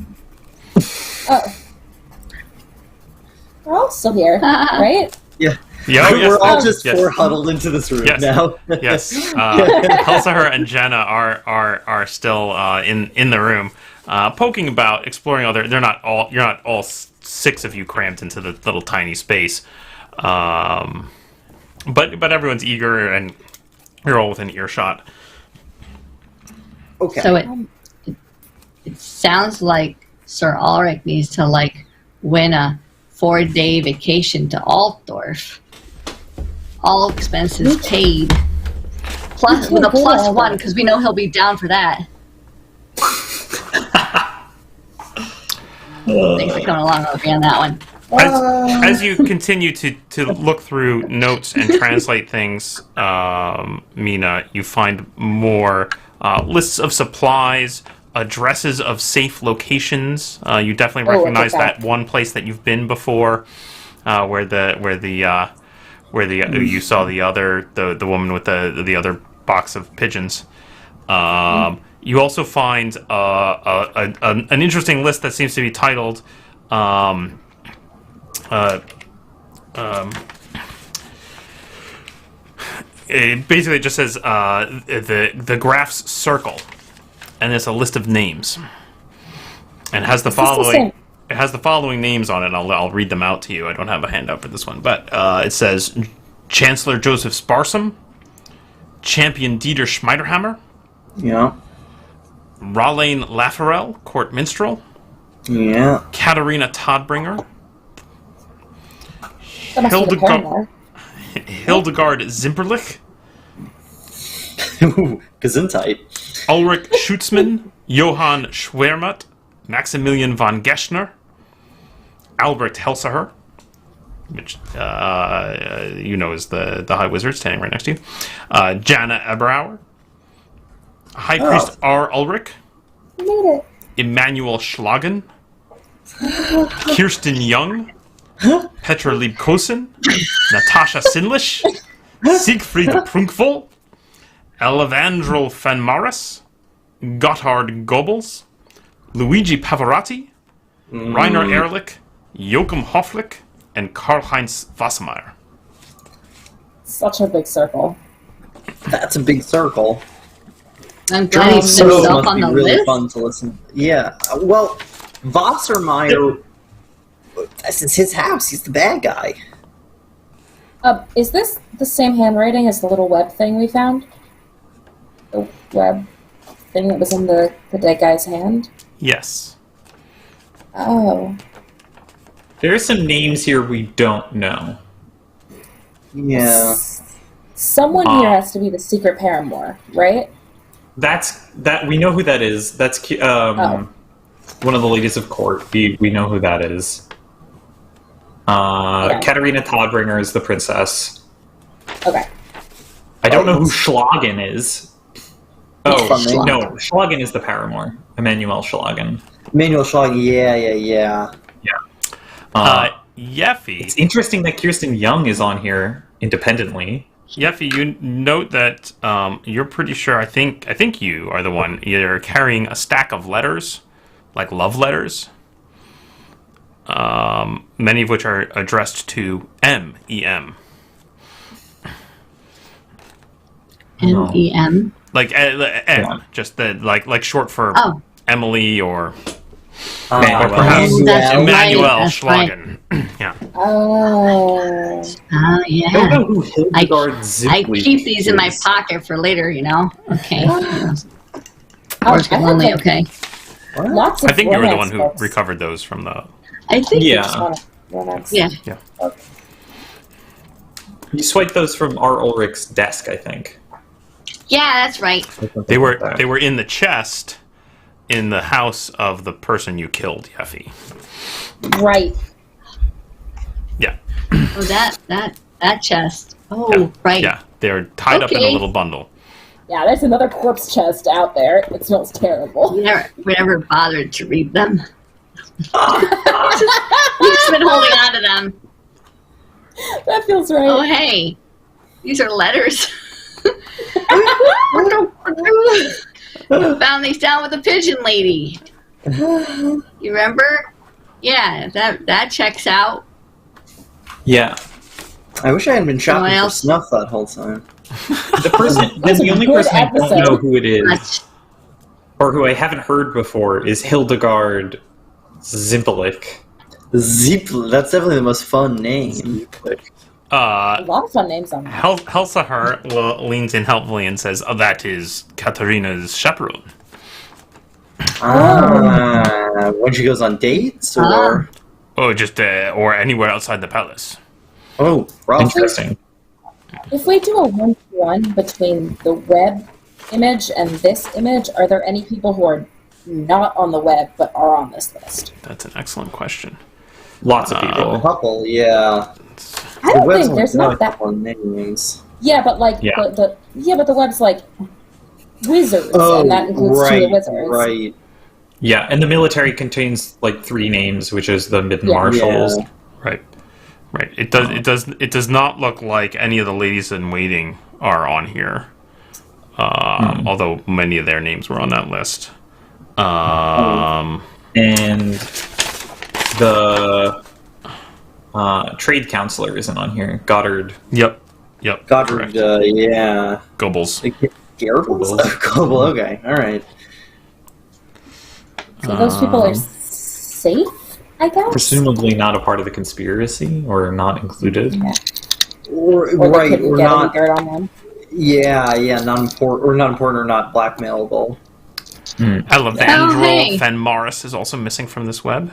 Speaker 4: oh. We're all still here, right?
Speaker 1: Yeah,
Speaker 3: We're all just
Speaker 1: yes.
Speaker 3: four huddled into this room
Speaker 1: Yes.
Speaker 3: now.
Speaker 1: Yes, Helsahar and Jenna are still in the room, poking about, exploring other. You're not all six of you crammed into the little tiny space, but everyone's eager and you're all within earshot.
Speaker 3: Okay.
Speaker 5: So it sounds like Sir Ulrich needs to win a 4-day vacation to Altdorf. All expenses paid. Plus with a
Speaker 4: Okay,
Speaker 5: plus
Speaker 4: good.
Speaker 5: 1 because we know he'll be down for that. Thanks for coming along with me on that one.
Speaker 1: As you continue to look through notes and translate things, Mina, you find more lists of supplies, addresses of safe locations. You definitely
Speaker 4: Oh,
Speaker 1: recognize
Speaker 4: look at
Speaker 1: that one place that you've been before, where you saw the woman with the other box of pigeons. You also find an interesting list that seems to be titled. It basically just says the Graph's Circle, and there's a list of names, and has the
Speaker 4: Is this the
Speaker 1: following.
Speaker 4: same?
Speaker 1: It has the following names on it. I'll read them out to you. I don't have a handout for this one, but it says Chancellor Joseph Sparsum, Champion Dieter Schmeiderhammer,
Speaker 3: Yeah.
Speaker 1: Raleigh Laffarel, Court Minstrel,
Speaker 3: Yeah.
Speaker 1: Katarina Todbringer,
Speaker 4: That must be the
Speaker 1: Hildegard,
Speaker 4: paramour.
Speaker 1: Hildegard Zimperlich,
Speaker 3: Gesundheit.
Speaker 1: Ulrich Schutzmann, Johann Schwermuth, Maximilian von Geschner, Albrecht Helsahar, which is the High Wizard standing right next to you, Jana Eberauer, High Priest R. Ulrich,
Speaker 4: Made it.
Speaker 1: Emanuel Schlagen, Kirsten Young, Petra Liebkosen, Natasha Sinlish, Siegfried Prunkvoll, Elevandro van Maris, Gotthard Goebbels, Luigi Pavarotti, Rainer Ehrlich, Joachim Hofflich, and Karl-Heinz Wassermeier.
Speaker 4: Such a big circle.
Speaker 3: That's a big circle.
Speaker 5: I'm glad he put
Speaker 3: So
Speaker 5: himself
Speaker 3: must
Speaker 5: on
Speaker 3: be
Speaker 5: the
Speaker 3: really
Speaker 5: list.
Speaker 3: fun to listen. Yeah. Well, Wassermeier, this is his house. He's the bad guy.
Speaker 4: Is this the same handwriting as the little web thing we found? The web thing that was in the dead guy's hand?
Speaker 1: Yes.
Speaker 4: Oh.
Speaker 2: There are some names here we don't know.
Speaker 3: Yeah.
Speaker 4: Someone here has to be the secret paramour, right?
Speaker 2: That we know who that is. That's one of the ladies of court. We know who that is.
Speaker 4: Okay.
Speaker 2: Katarina Todbringer is the princess.
Speaker 4: Okay.
Speaker 2: I don't know who Schlagen is. Oh,
Speaker 3: Fun name.
Speaker 2: no. Schlagen is the paramour. Emmanuel Schlagen.
Speaker 3: Manuel Shaw, yeah.
Speaker 1: Yeffy.
Speaker 2: It's interesting that Kirsten Young is on here independently.
Speaker 1: Yeffy, you note that you're pretty sure. I think you are the one either carrying a stack of letters, like love letters. Many of which are addressed to M.E.M.
Speaker 5: M-E-M.
Speaker 1: Like M,
Speaker 2: Yeah.
Speaker 1: just the like short for
Speaker 5: Oh.
Speaker 1: Emily or
Speaker 2: Manuel.
Speaker 1: perhaps
Speaker 5: That's
Speaker 1: Emmanuel
Speaker 5: right, that's right.
Speaker 1: Schlagen. Yeah.
Speaker 4: Oh.
Speaker 5: Oh,
Speaker 2: I don't
Speaker 5: yeah.
Speaker 2: know who Hildegard
Speaker 5: I
Speaker 2: Zipley
Speaker 5: keep these in my
Speaker 2: is.
Speaker 5: pocket for later, you know? Okay.
Speaker 4: Oh,
Speaker 5: Words get
Speaker 4: I
Speaker 5: lonely,
Speaker 4: have,
Speaker 5: okay.
Speaker 4: Lots of
Speaker 1: I think you were the one
Speaker 4: romance
Speaker 1: who
Speaker 4: books.
Speaker 1: recovered those from the.
Speaker 5: I think
Speaker 2: Yeah.
Speaker 4: Just want to romance.
Speaker 5: Yeah.
Speaker 4: Okay.
Speaker 2: You swiped those from R. Ulrich's desk, I think.
Speaker 5: Yeah, that's right.
Speaker 1: They were in the chest in the house of the person you killed, Yeffy.
Speaker 4: Right.
Speaker 1: Yeah.
Speaker 5: Oh, that chest. Oh,
Speaker 1: Yeah.
Speaker 5: right.
Speaker 1: Yeah. They're tied up in a
Speaker 5: Okay.
Speaker 1: little bundle.
Speaker 4: Yeah, there's another corpse chest out there. It smells terrible.
Speaker 5: We never bothered to read them. We've just been holding on to them.
Speaker 4: That feels right.
Speaker 5: Oh, hey. These are letters. Found these down with the pigeon lady. You remember? Yeah, that checks out.
Speaker 2: Yeah.
Speaker 3: I wish I had been shopping for
Speaker 5: else?
Speaker 3: snuff that whole time.
Speaker 2: The only
Speaker 4: good
Speaker 2: person I don't
Speaker 4: episode.
Speaker 2: know who it is,
Speaker 5: Much.
Speaker 2: or who I haven't heard before, is Hildegard Zimpelik.
Speaker 3: Zip. That's definitely the most fun name.
Speaker 4: A lot of fun names on that.
Speaker 1: Helsahar leans in helpfully and says, "Oh, that is Katarina's chaperone."
Speaker 3: When she goes on dates,
Speaker 5: Ah.
Speaker 3: or
Speaker 1: Oh, just or anywhere outside the palace.
Speaker 3: oh, rough.
Speaker 2: Interesting.
Speaker 4: If we do a 1-to-1 between the web image and this image, are there any people who are not on the web but are on this list?
Speaker 1: That's an excellent question.
Speaker 2: Lots of
Speaker 3: A
Speaker 2: people.
Speaker 3: couple, yeah.
Speaker 4: I don't
Speaker 3: web's
Speaker 4: think
Speaker 3: only
Speaker 4: there's not that.
Speaker 3: fun names.
Speaker 4: Yeah, but like
Speaker 2: Yeah.
Speaker 4: but the web's like wizards, and that includes two of the wizards.
Speaker 3: right.
Speaker 2: Yeah, and the military contains like 3 names, which is the Midden
Speaker 4: Yeah.
Speaker 2: Marshals.
Speaker 3: Yeah.
Speaker 1: Right. It does not look like any of the ladies in waiting are on here. Although many of their names were on that list.
Speaker 2: And the trade counselor isn't on here. Goddard.
Speaker 1: Yep.
Speaker 3: Goddard,
Speaker 1: Correct.
Speaker 3: yeah.
Speaker 1: Goebbels.
Speaker 3: Garbles? Gobble, okay, alright.
Speaker 4: So those people are safe, I guess.
Speaker 2: Presumably not a part of the conspiracy or not included.
Speaker 3: Or
Speaker 4: Or they
Speaker 3: right,
Speaker 4: couldn't
Speaker 3: or
Speaker 4: get any
Speaker 3: not.
Speaker 4: dirt on them.
Speaker 3: Yeah, not important, or not blackmailable.
Speaker 1: Elavandrel
Speaker 5: hey.
Speaker 1: Fen Morris is also missing from this web.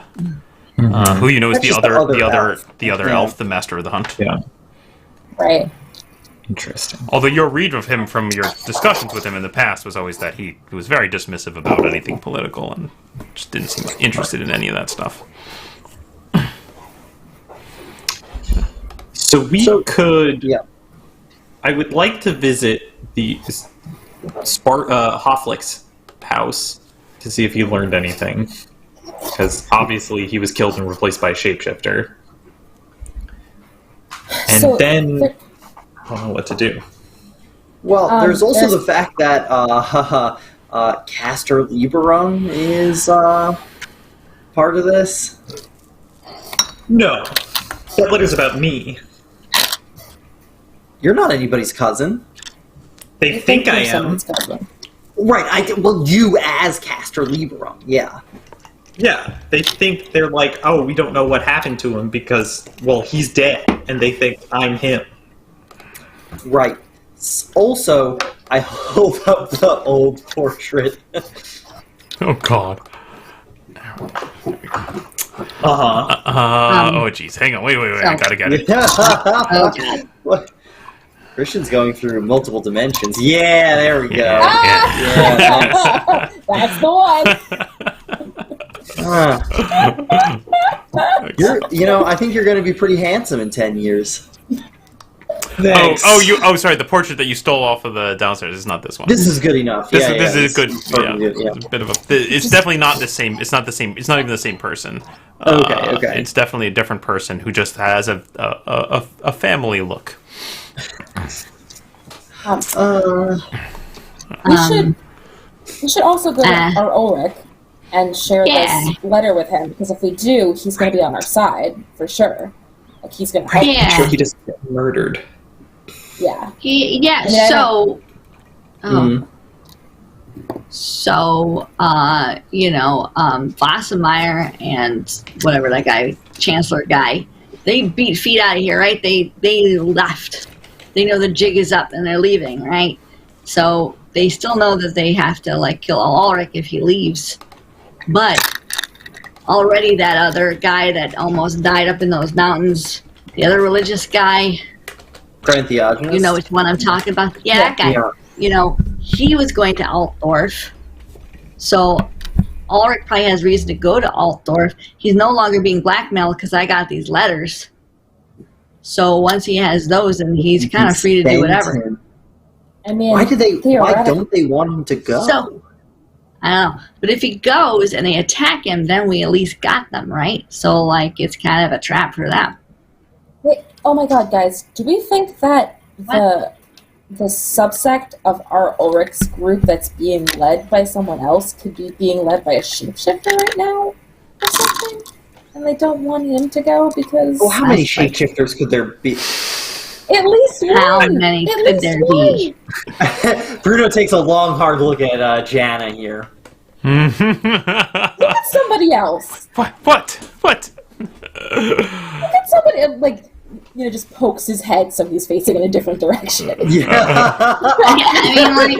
Speaker 1: Who you know is
Speaker 3: That's
Speaker 1: the
Speaker 3: just the
Speaker 1: other
Speaker 3: other elf.
Speaker 1: the other
Speaker 3: Yeah.
Speaker 1: elf, the master of the hunt.
Speaker 2: Yeah,
Speaker 4: Right.
Speaker 2: interesting.
Speaker 1: Although your read of him from your discussions with him in the past was always that he was very dismissive about anything political and just didn't seem interested in any of that stuff.
Speaker 2: So we could.
Speaker 3: Yeah.
Speaker 2: I would like to visit the Hofflick's house to see if he learned anything, because obviously he was killed and replaced by a shapeshifter. And
Speaker 4: So,
Speaker 2: then
Speaker 4: there-
Speaker 2: I don't know what to do.
Speaker 3: Well, there's also
Speaker 4: there's-
Speaker 3: the fact that Castor Liberum is part of this.
Speaker 2: No. That letter's about me.
Speaker 3: You're not anybody's cousin.
Speaker 2: They think I
Speaker 4: you're
Speaker 2: am.
Speaker 4: someone's cousin.
Speaker 3: Right, well, you as Castor Lieberum, yeah.
Speaker 2: Yeah, they think they're like, oh, we don't know what happened to him because, well, he's dead, and they think I'm him.
Speaker 3: Right. Also, I hold up the old portrait.
Speaker 1: Oh God.
Speaker 2: Uh-huh.
Speaker 1: Oh jeez, hang on, wait,
Speaker 5: so-
Speaker 1: I gotta get it.
Speaker 5: Oh god.
Speaker 3: What? Christian's going through multiple dimensions. Yeah, there we go.
Speaker 1: Yeah.
Speaker 3: Yeah,
Speaker 4: That's the one.
Speaker 3: I think you're going to be pretty handsome in 10 years.
Speaker 2: Thanks.
Speaker 1: Sorry, the portrait that you stole off of the downstairs is not this one.
Speaker 3: This is good enough.
Speaker 1: This
Speaker 3: Yeah,
Speaker 1: is a good.
Speaker 3: totally
Speaker 1: Yeah,
Speaker 3: good, yeah.
Speaker 1: it's a bit of a. It's definitely not the same. It's not the same. It's not even the same person.
Speaker 3: Okay.
Speaker 1: It's definitely a different person who just has a family look.
Speaker 4: We should also go to our Ulrich and share
Speaker 5: Yeah.
Speaker 4: this letter with him, because if we do, he's going to be on our side for sure. Like, he's going to help.
Speaker 5: Yeah.
Speaker 2: Sure he doesn't get murdered.
Speaker 4: Yeah.
Speaker 5: Yeah,
Speaker 4: I mean,
Speaker 5: so...
Speaker 3: Mhm.
Speaker 5: So, Wassemeyer and whatever that guy, Chancellor guy, they beat feet out of here, right? They left. They know the jig is up and they're leaving, right? So they still know that they have to kill Ulrich if he leaves. But already that other guy that almost died up in those mountains, the other religious guy,
Speaker 3: Granthiogenus?
Speaker 5: you know which one I'm talking about? Yeah, that guy.
Speaker 3: Yeah.
Speaker 5: He was going to Altdorf. So Ulrich probably has reason to go to Altdorf. He's no longer being blackmailed because I got these letters. So once he has those, then he's kind of free to do whatever.
Speaker 3: Him.
Speaker 4: I mean,
Speaker 3: Why
Speaker 4: theoretically-
Speaker 3: don't they want him to go?
Speaker 5: So, I don't know. But if he goes and they attack him, then we at least got them, right? So, it's kind of a trap for them.
Speaker 4: Wait, oh my god, guys, do we think that the subsect of our Ulrich's group that's being led by someone else could be being led by a shapeshifter right now or something? And they don't want him to go because...
Speaker 3: Oh, how many shapeshifters could there be?
Speaker 4: At least one!
Speaker 5: How many
Speaker 4: At
Speaker 5: could
Speaker 4: least
Speaker 5: there
Speaker 4: one.
Speaker 5: be?
Speaker 3: Bruno takes a long, hard look at Jana here.
Speaker 4: Look at somebody else!
Speaker 1: What?
Speaker 4: Look at somebody, just pokes his head so he's facing in a different direction.
Speaker 3: Yeah.
Speaker 5: I mean,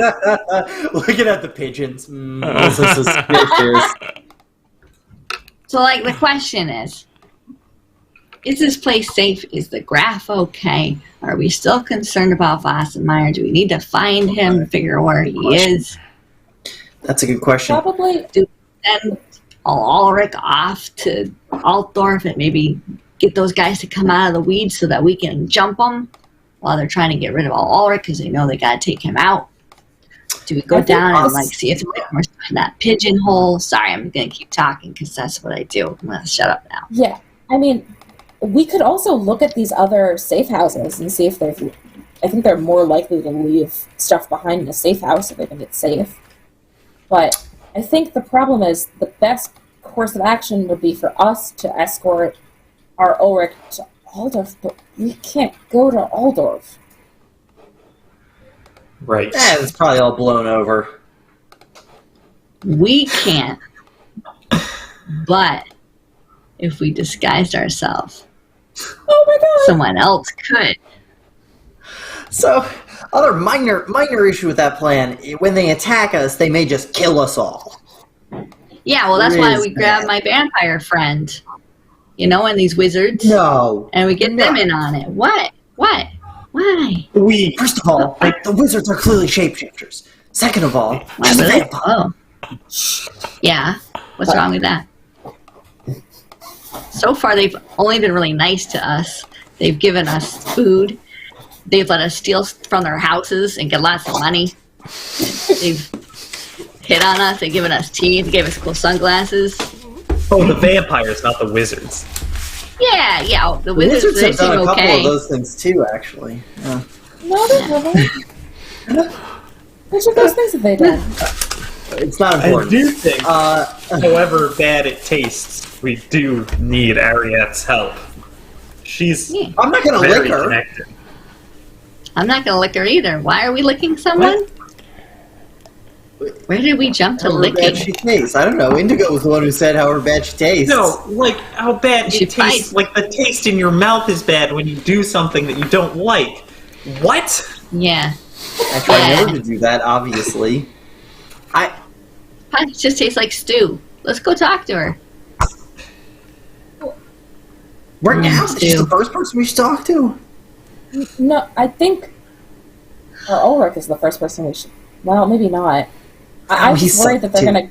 Speaker 3: Looking at the pigeons. This is suspicious.
Speaker 5: so, the question is this place safe? Is the graph okay? Are we still concerned about Wassemeyer? Do we need to find him and figure where he is?
Speaker 3: That's a good question.
Speaker 4: Probably...
Speaker 5: Send Ulrich off to Altdorf and maybe get those guys to come out of the weeds so that we can jump them while they're trying to get rid of Ulrich because they know they got to take him out. Do we go down and see if we're in that pigeonhole? Sorry, I'm going to keep talking because that's what I do. I'm going to shut up now.
Speaker 4: Yeah, I mean, we could also look at these other safe houses and see if they've... I think they're more likely to leave stuff behind in a safe house if they think it's safe. But I think the problem is the best course of action would be for us to escort our Ulrich to Altdorf, but we can't go to Altdorf.
Speaker 2: Right.
Speaker 3: It's probably all blown over.
Speaker 5: We can't. But if we disguised ourselves,
Speaker 4: Oh my god!
Speaker 5: someone else could.
Speaker 3: So, other minor issue with that plan, when they attack us, they may just kill us all.
Speaker 5: Yeah, well, that's why
Speaker 3: Is
Speaker 5: we grabbed my vampire friend. And these wizards.
Speaker 3: No.
Speaker 5: And we get them in on it. What? Why?
Speaker 3: First of all, the wizards are clearly shapeshifters. Second of all, she's a
Speaker 5: Really?
Speaker 3: vampire.
Speaker 5: Oh. Yeah. What's wrong with that? So far, they've only been really nice to us. They've given us food. They've let us steal from their houses and get lots of money. They've hit on us. They've given us tea. They gave us cool sunglasses.
Speaker 2: Oh, the vampires, not the wizards.
Speaker 5: Yeah. The
Speaker 3: The
Speaker 5: wizards,
Speaker 3: wizards
Speaker 5: they
Speaker 3: have done
Speaker 5: seem
Speaker 3: a couple
Speaker 5: okay.
Speaker 3: of those things too, actually. Yeah.
Speaker 4: No, they haven't. Which of those things have they done?
Speaker 3: It's not
Speaker 2: I
Speaker 3: important.
Speaker 2: do think, however bad it tastes, we do need Ariette's help. She's
Speaker 5: Yeah.
Speaker 3: I'm not gonna
Speaker 2: very
Speaker 3: lick her.
Speaker 2: connected.
Speaker 5: I'm not gonna lick her either. Why are we licking someone? Where did we jump to
Speaker 3: How bad
Speaker 5: licking?
Speaker 3: she tastes. I don't know. Indigo was the one who said how bad she tastes.
Speaker 2: No, like how bad
Speaker 5: She
Speaker 2: it tastes.
Speaker 5: bites.
Speaker 2: Like the taste in your mouth is bad when you do something that you don't like. What?
Speaker 5: Yeah.
Speaker 3: I try
Speaker 5: Yeah.
Speaker 3: never to do that, obviously.
Speaker 5: It just tastes like stew. Let's go talk to her.
Speaker 3: Right now,
Speaker 5: Stu.
Speaker 3: she's the first person we should talk to.
Speaker 4: No, I think. Or Ulrich is the first person we should. Well, maybe not. I'm
Speaker 3: he
Speaker 4: just worried that
Speaker 3: sucked,
Speaker 4: they're
Speaker 3: too.
Speaker 4: gonna.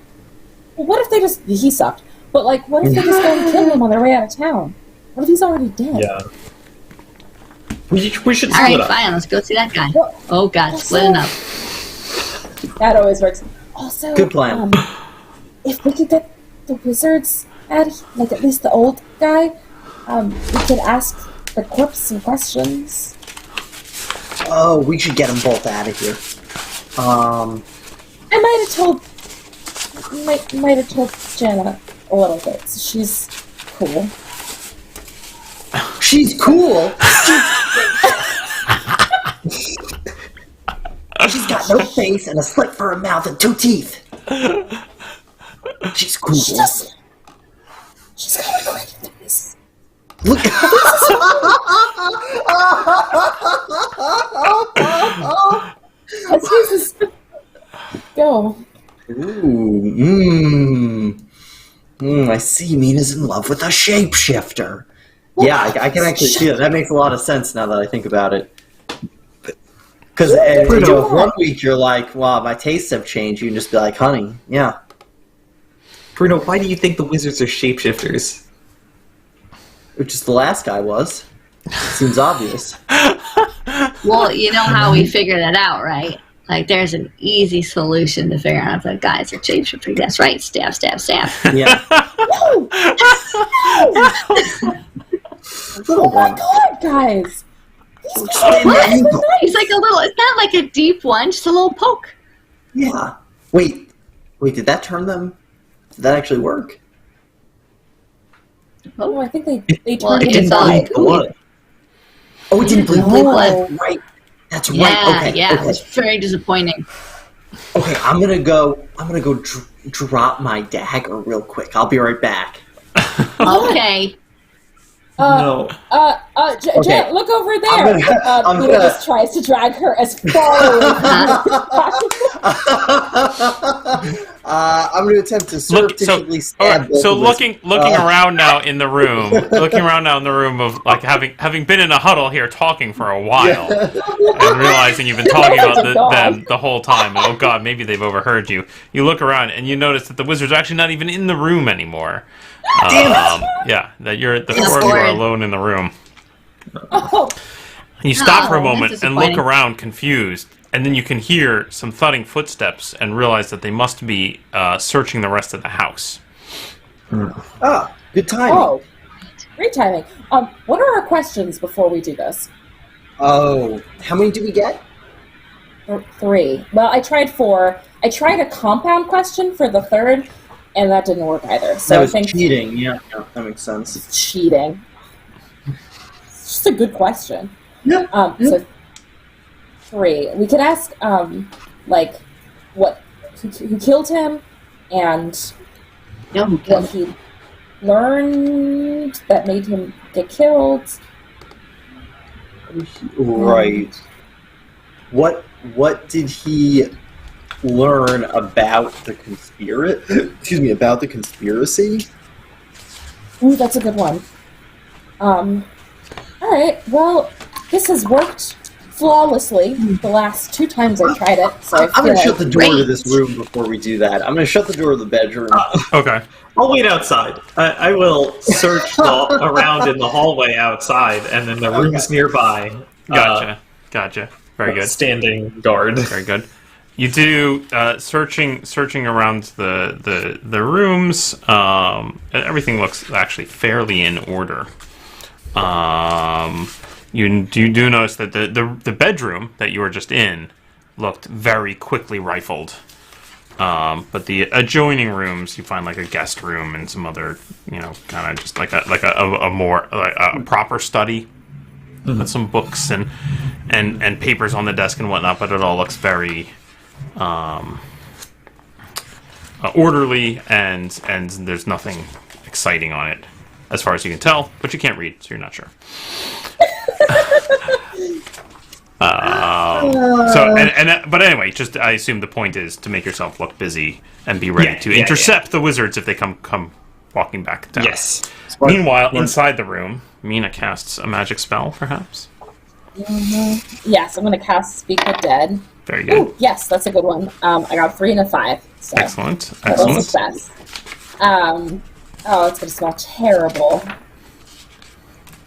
Speaker 4: Well, what if they just. He sucked. But, like, what if they just go and kill him on their way out of town? What if he's already dead?
Speaker 2: Yeah. We should
Speaker 5: All
Speaker 2: split
Speaker 5: right,
Speaker 2: up.
Speaker 5: fine. Let's go see that guy.
Speaker 4: Well,
Speaker 5: Oh God, splitting up.
Speaker 4: That always works. Also,
Speaker 3: Good plan.
Speaker 4: If we could get the wizards out of like at least the old guy, we could ask the corpse some questions.
Speaker 3: Oh, we should get them both out of here.
Speaker 4: I might have told Jenna a little bit. So she's cool.
Speaker 3: She's cool. She's got no face and a slit for her mouth and 2 teeth. She's cool.
Speaker 4: She's got a great face.
Speaker 3: Look.
Speaker 4: Let's use this. Go.
Speaker 3: Ooh, I see Mina's in love with a shapeshifter. Yeah, I can actually see it. That makes a lot of sense now that I think about it. Because if 1 week you're like, wow, my tastes have changed, you can just be like, honey, yeah.
Speaker 2: Bruno, why do you think the wizards are shapeshifters?
Speaker 3: Which is the last guy was. Seems obvious.
Speaker 5: Well, you know how we figure that out, right? Like, there's an easy solution to figure out if the guys are shapeshifters. That's right. Stab, stab, stab.
Speaker 3: Yeah.
Speaker 4: No!
Speaker 3: Little
Speaker 4: Oh my
Speaker 3: one.
Speaker 4: god, guys!
Speaker 5: It's like a little. It's not like a deep one, just a little poke.
Speaker 3: Yeah. Wait, did that turn them? Did that actually work?
Speaker 4: Oh, I think they
Speaker 5: Well,
Speaker 4: turned
Speaker 5: it's
Speaker 4: into
Speaker 5: all
Speaker 4: blood.
Speaker 5: good.
Speaker 3: Oh, it didn't bleed
Speaker 4: No.
Speaker 3: blood. Right. That's
Speaker 5: Yeah,
Speaker 3: right. Okay.
Speaker 5: yeah.
Speaker 3: Okay.
Speaker 5: It's very disappointing.
Speaker 3: Okay. I'm gonna go drop my dagger real quick. I'll be right back.
Speaker 5: Okay.
Speaker 2: No.
Speaker 3: Okay.
Speaker 4: Jen, look over there.
Speaker 3: I'm
Speaker 4: Peter
Speaker 3: gonna-
Speaker 4: just tries to drag her as far away from
Speaker 3: I'm gonna attempt to surreptitiously stab both
Speaker 1: So
Speaker 3: of us.
Speaker 1: looking around now in the room, of like having been in a huddle here talking for a while, and realizing you've been talking about them the whole time. And, oh God, maybe they've overheard you. You look around and you notice that the wizard's actually not even in the room anymore. Yeah, that the
Speaker 5: Yeah,
Speaker 1: four of you are
Speaker 5: bored.
Speaker 1: alone in the room.
Speaker 4: Oh,
Speaker 1: You stop for a
Speaker 5: Oh,
Speaker 1: moment
Speaker 5: that's
Speaker 1: and look
Speaker 5: disappointing.
Speaker 1: around confused, and then you can hear some thudding footsteps and realize that they must be searching the rest of the house.
Speaker 3: Ah, good timing.
Speaker 4: oh, great timing. What are our questions before we do this?
Speaker 3: Oh, how many do we get?
Speaker 4: 3. Well, I tried 4. I tried a compound question for the 3rd, and that didn't work either. So
Speaker 3: That
Speaker 4: I
Speaker 3: was
Speaker 4: think
Speaker 3: cheating. Yeah, that makes sense.
Speaker 4: it's cheating. It's just a good question.
Speaker 3: Yeah.
Speaker 4: So 3. We could ask, like, who killed him, and
Speaker 5: No, who
Speaker 4: what
Speaker 5: killed
Speaker 4: he learned that made him get killed.
Speaker 3: Right. What did he learn about the about the conspiracy?
Speaker 4: Ooh, that's a good one. All right. Well, this has worked flawlessly the last 2 times I tried it. So I
Speaker 3: I'm
Speaker 4: feel
Speaker 3: gonna
Speaker 4: like
Speaker 3: shut the door to
Speaker 5: Great.
Speaker 3: this room before we do that. I'm gonna shut the door to the bedroom.
Speaker 1: Okay.
Speaker 2: I'll wait outside. I will search around in the hallway outside, and then the rooms nearby.
Speaker 1: Gotcha. Very good.
Speaker 2: Standing guard.
Speaker 1: Very good. You do searching around the rooms. Everything looks actually fairly in order. You do notice that the bedroom that you were just in looked very quickly rifled. But the adjoining rooms, you find like a guest room and some other, kind of just like a more like a proper study with some books and papers on the desk and whatnot. But it all looks very orderly, and there's nothing exciting on it as far as you can tell. But you can't read, so you're not sure. But anyway, just I assume the point is to make yourself look busy and be ready to intercept the wizards if they come walking back down.
Speaker 2: Yes.
Speaker 1: Meanwhile, inside the room, Mina casts a magic spell, perhaps.
Speaker 4: Mm-hmm. Yes, I'm going to cast Speak with Dead.
Speaker 1: Very good.
Speaker 4: Ooh, yes, that's a good one. I got 3 and a 5. So
Speaker 1: Excellent.
Speaker 4: Success. Oh, it's going to smell terrible.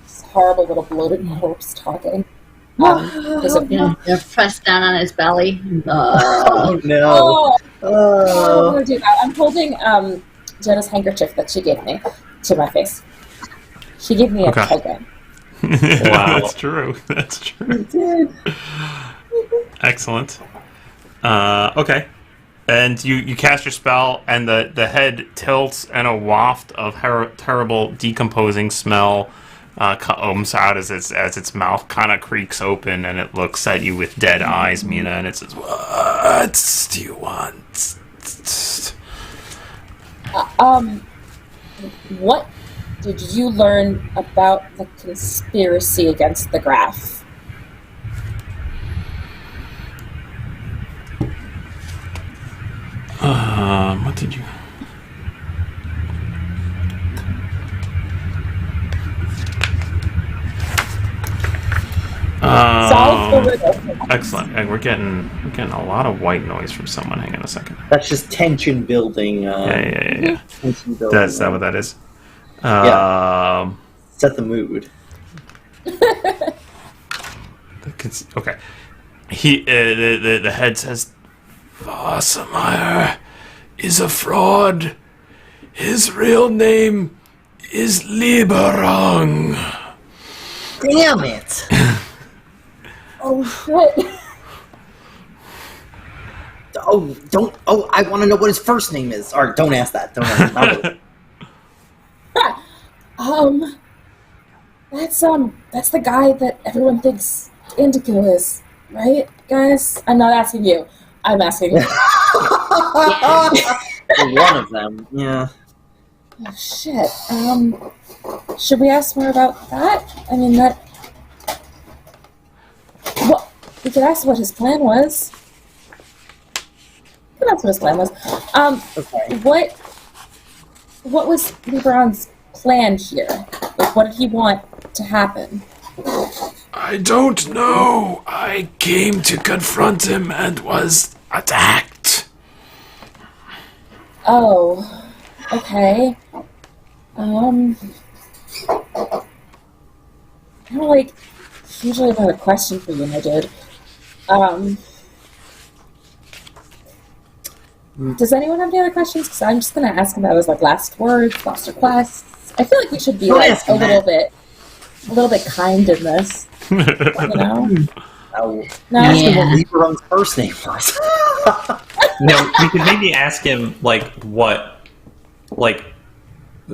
Speaker 4: This horrible little bloated corpse talking.
Speaker 5: They're pressed down on his belly.
Speaker 3: Oh no!
Speaker 4: I'm gonna do that. I'm holding Jenna's handkerchief that she gave me to my face. She gave me a token.
Speaker 1: Wow, that's true. That's true.
Speaker 3: You did.
Speaker 1: Excellent. Okay, and you cast your spell, and the head tilts, and a waft of terrible decomposing smell comes out as its mouth kind of creaks open, and it looks at you with dead eyes, Mina, and it says, "What do you want?"
Speaker 4: What did you learn about the conspiracy against the Graph?
Speaker 1: What did you...
Speaker 4: Solve the riddle.
Speaker 1: Excellent. And we're getting a lot of white noise from someone. Hang on a second.
Speaker 3: That's just tension building.
Speaker 1: Yeah.
Speaker 3: Tension building.
Speaker 1: That's that what that is?
Speaker 3: Set the mood.
Speaker 1: Okay. The head says, Wassermeyer is a fraud. His real name is Lieberung.
Speaker 3: Damn it!
Speaker 4: Oh shit!
Speaker 3: Oh, I want to know what his first name is. Or don't ask that. Don't ask that.
Speaker 4: That's the guy that everyone thinks Indigo is, right, guys? I'm not asking you. I'm asking you.
Speaker 3: One of them, yeah.
Speaker 4: Oh shit. Should we ask more about that? I mean, well, we could ask what his plan was.
Speaker 3: Okay.
Speaker 4: What was Lieberong's plan here? Like, what did he want to happen?
Speaker 1: I don't know. I came to confront him and was attacked.
Speaker 4: Oh, okay. Usually I've got a question for you, my dude. Does anyone have any other questions? Because I'm just going to ask him about his last words, last requests. I feel like we should be a little bit kind in this. You know?
Speaker 3: No.
Speaker 5: Yeah.
Speaker 3: Ask him what Lieberung's first name was.
Speaker 2: No, we could maybe ask him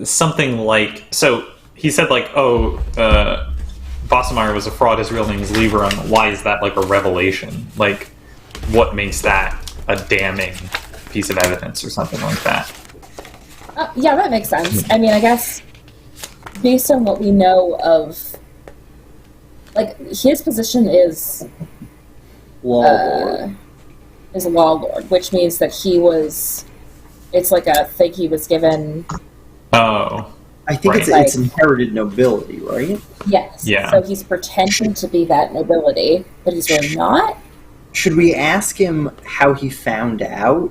Speaker 2: something like. So he said Bossemeyer was a fraud. His real name is Lieberung. Why is that a revelation? What makes that a damning piece of evidence or something like that?
Speaker 4: Yeah, that makes sense. I mean, I guess based on what we know of, his position is
Speaker 3: Law
Speaker 4: Lord, which means that he was. It's like a thing he was given.
Speaker 2: Oh.
Speaker 3: I think
Speaker 2: Right.
Speaker 3: it's inherited nobility, right?
Speaker 4: Yes.
Speaker 2: Yeah.
Speaker 4: So he's pretending to be that nobility, but he's really not.
Speaker 3: Should we ask him how he found out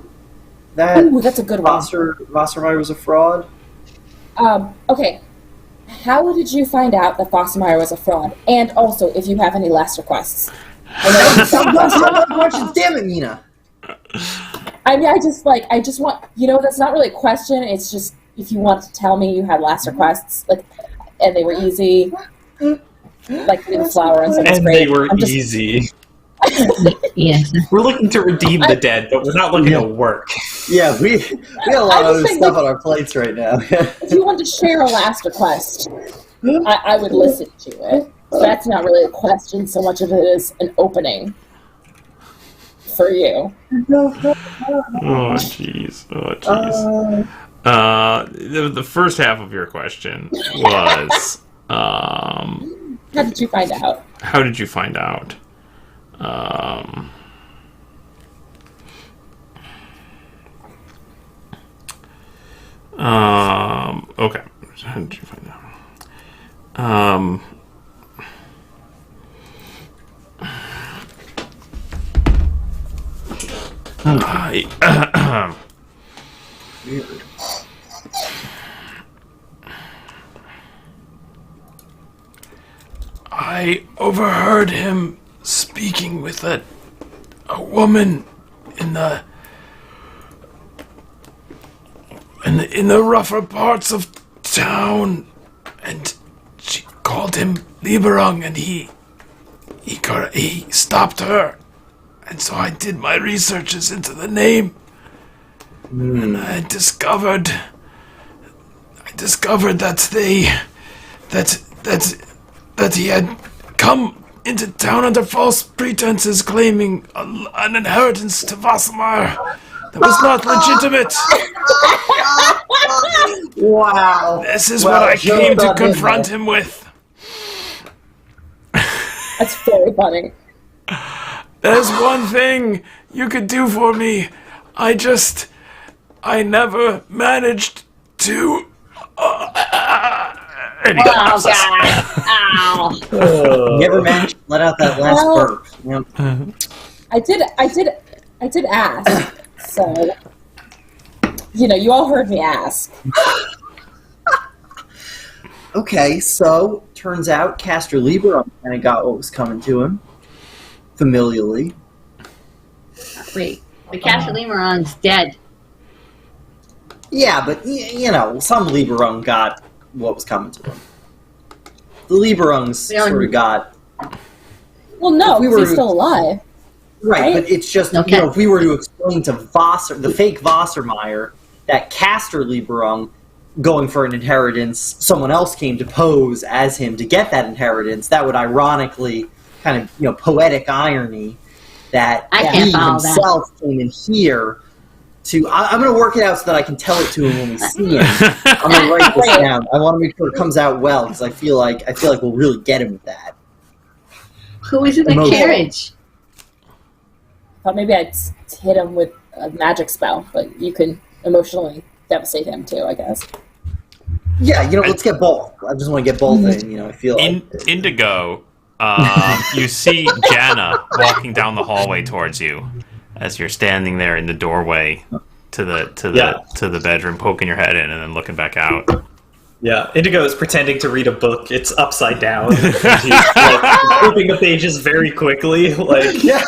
Speaker 3: that
Speaker 4: Ooh, that's a good one.
Speaker 3: Wassermeyer was a fraud?
Speaker 4: Okay. How did you find out that Bossemeyer was a fraud? And also, if you have any last requests.
Speaker 3: Stop questions, damn it, Mina!
Speaker 4: I mean, I just want, that's not really a question, it's just, if you want to tell me you had last requests, and they were easy, like in flower and something's
Speaker 2: And
Speaker 4: great.
Speaker 2: they were easy.
Speaker 5: Yes.
Speaker 2: We're looking to redeem the dead, but we're not looking to work.
Speaker 3: Yeah, we got a lot of other stuff on our plates right now.
Speaker 4: If you want to share a last request, I would listen to it. So that's not really a question so much of it is an opening for you.
Speaker 1: Oh, jeez. Oh, jeez. The first half of your question was,
Speaker 4: How did you find out?
Speaker 1: how did you find out? Okay. How did you find out?
Speaker 3: Weird.
Speaker 1: I overheard him speaking with a woman in the rougher parts of town, and she called him Lieberung, and he stopped her, and so I did my researches into the name, and I discovered that he had come into town under false pretenses, claiming an inheritance to Wassermeyer that was not legitimate.
Speaker 3: Wow.
Speaker 1: This is what I came to confront him with.
Speaker 4: That's very funny.
Speaker 1: There's one thing you could do for me. I never managed to. And he got
Speaker 5: Oh, God. Ow.
Speaker 3: Never managed to let out that last burp. You know?
Speaker 4: I did ask. So, you all heard me ask.
Speaker 3: Okay, so turns out Castor Lieber kind of got what was coming to him, familially.
Speaker 5: Wait, the Castellimeron's dead.
Speaker 3: Yeah, but some Lieberung got what was coming to him. The Lieberungs sort of got.
Speaker 4: Well, no,
Speaker 3: If we
Speaker 4: because
Speaker 3: were-
Speaker 4: he's still alive.
Speaker 3: Right,
Speaker 4: Right?
Speaker 3: but it's just,
Speaker 5: Okay.
Speaker 3: if we were to explain to the fake Wassermeyer, that Castor Lieberung going for an inheritance, someone else came to pose as him to get that inheritance, that would ironically, kind of, poetic irony, that
Speaker 5: I
Speaker 3: he
Speaker 5: can't follow that.
Speaker 3: himself came in here to... I'm going to work it out so that I can tell it to him when we see him. I'm going to write this down. I want to make sure it comes out well, because I feel like we'll really get him with that.
Speaker 5: Who is in the
Speaker 3: Emotional.
Speaker 5: carriage?
Speaker 4: Thought maybe I'd hit him with a magic spell, but you can emotionally devastate him too, I guess.
Speaker 3: Yeah, let's get both. I just want to get both in, I feel like...
Speaker 1: Indigo, you see Jana walking down the hallway towards you as you're standing there in the doorway to the bedroom, poking your head in and then looking back out.
Speaker 2: Yeah, Indigo is pretending to read a book. It's upside down. And he's flipping the pages very quickly,
Speaker 3: Yeah.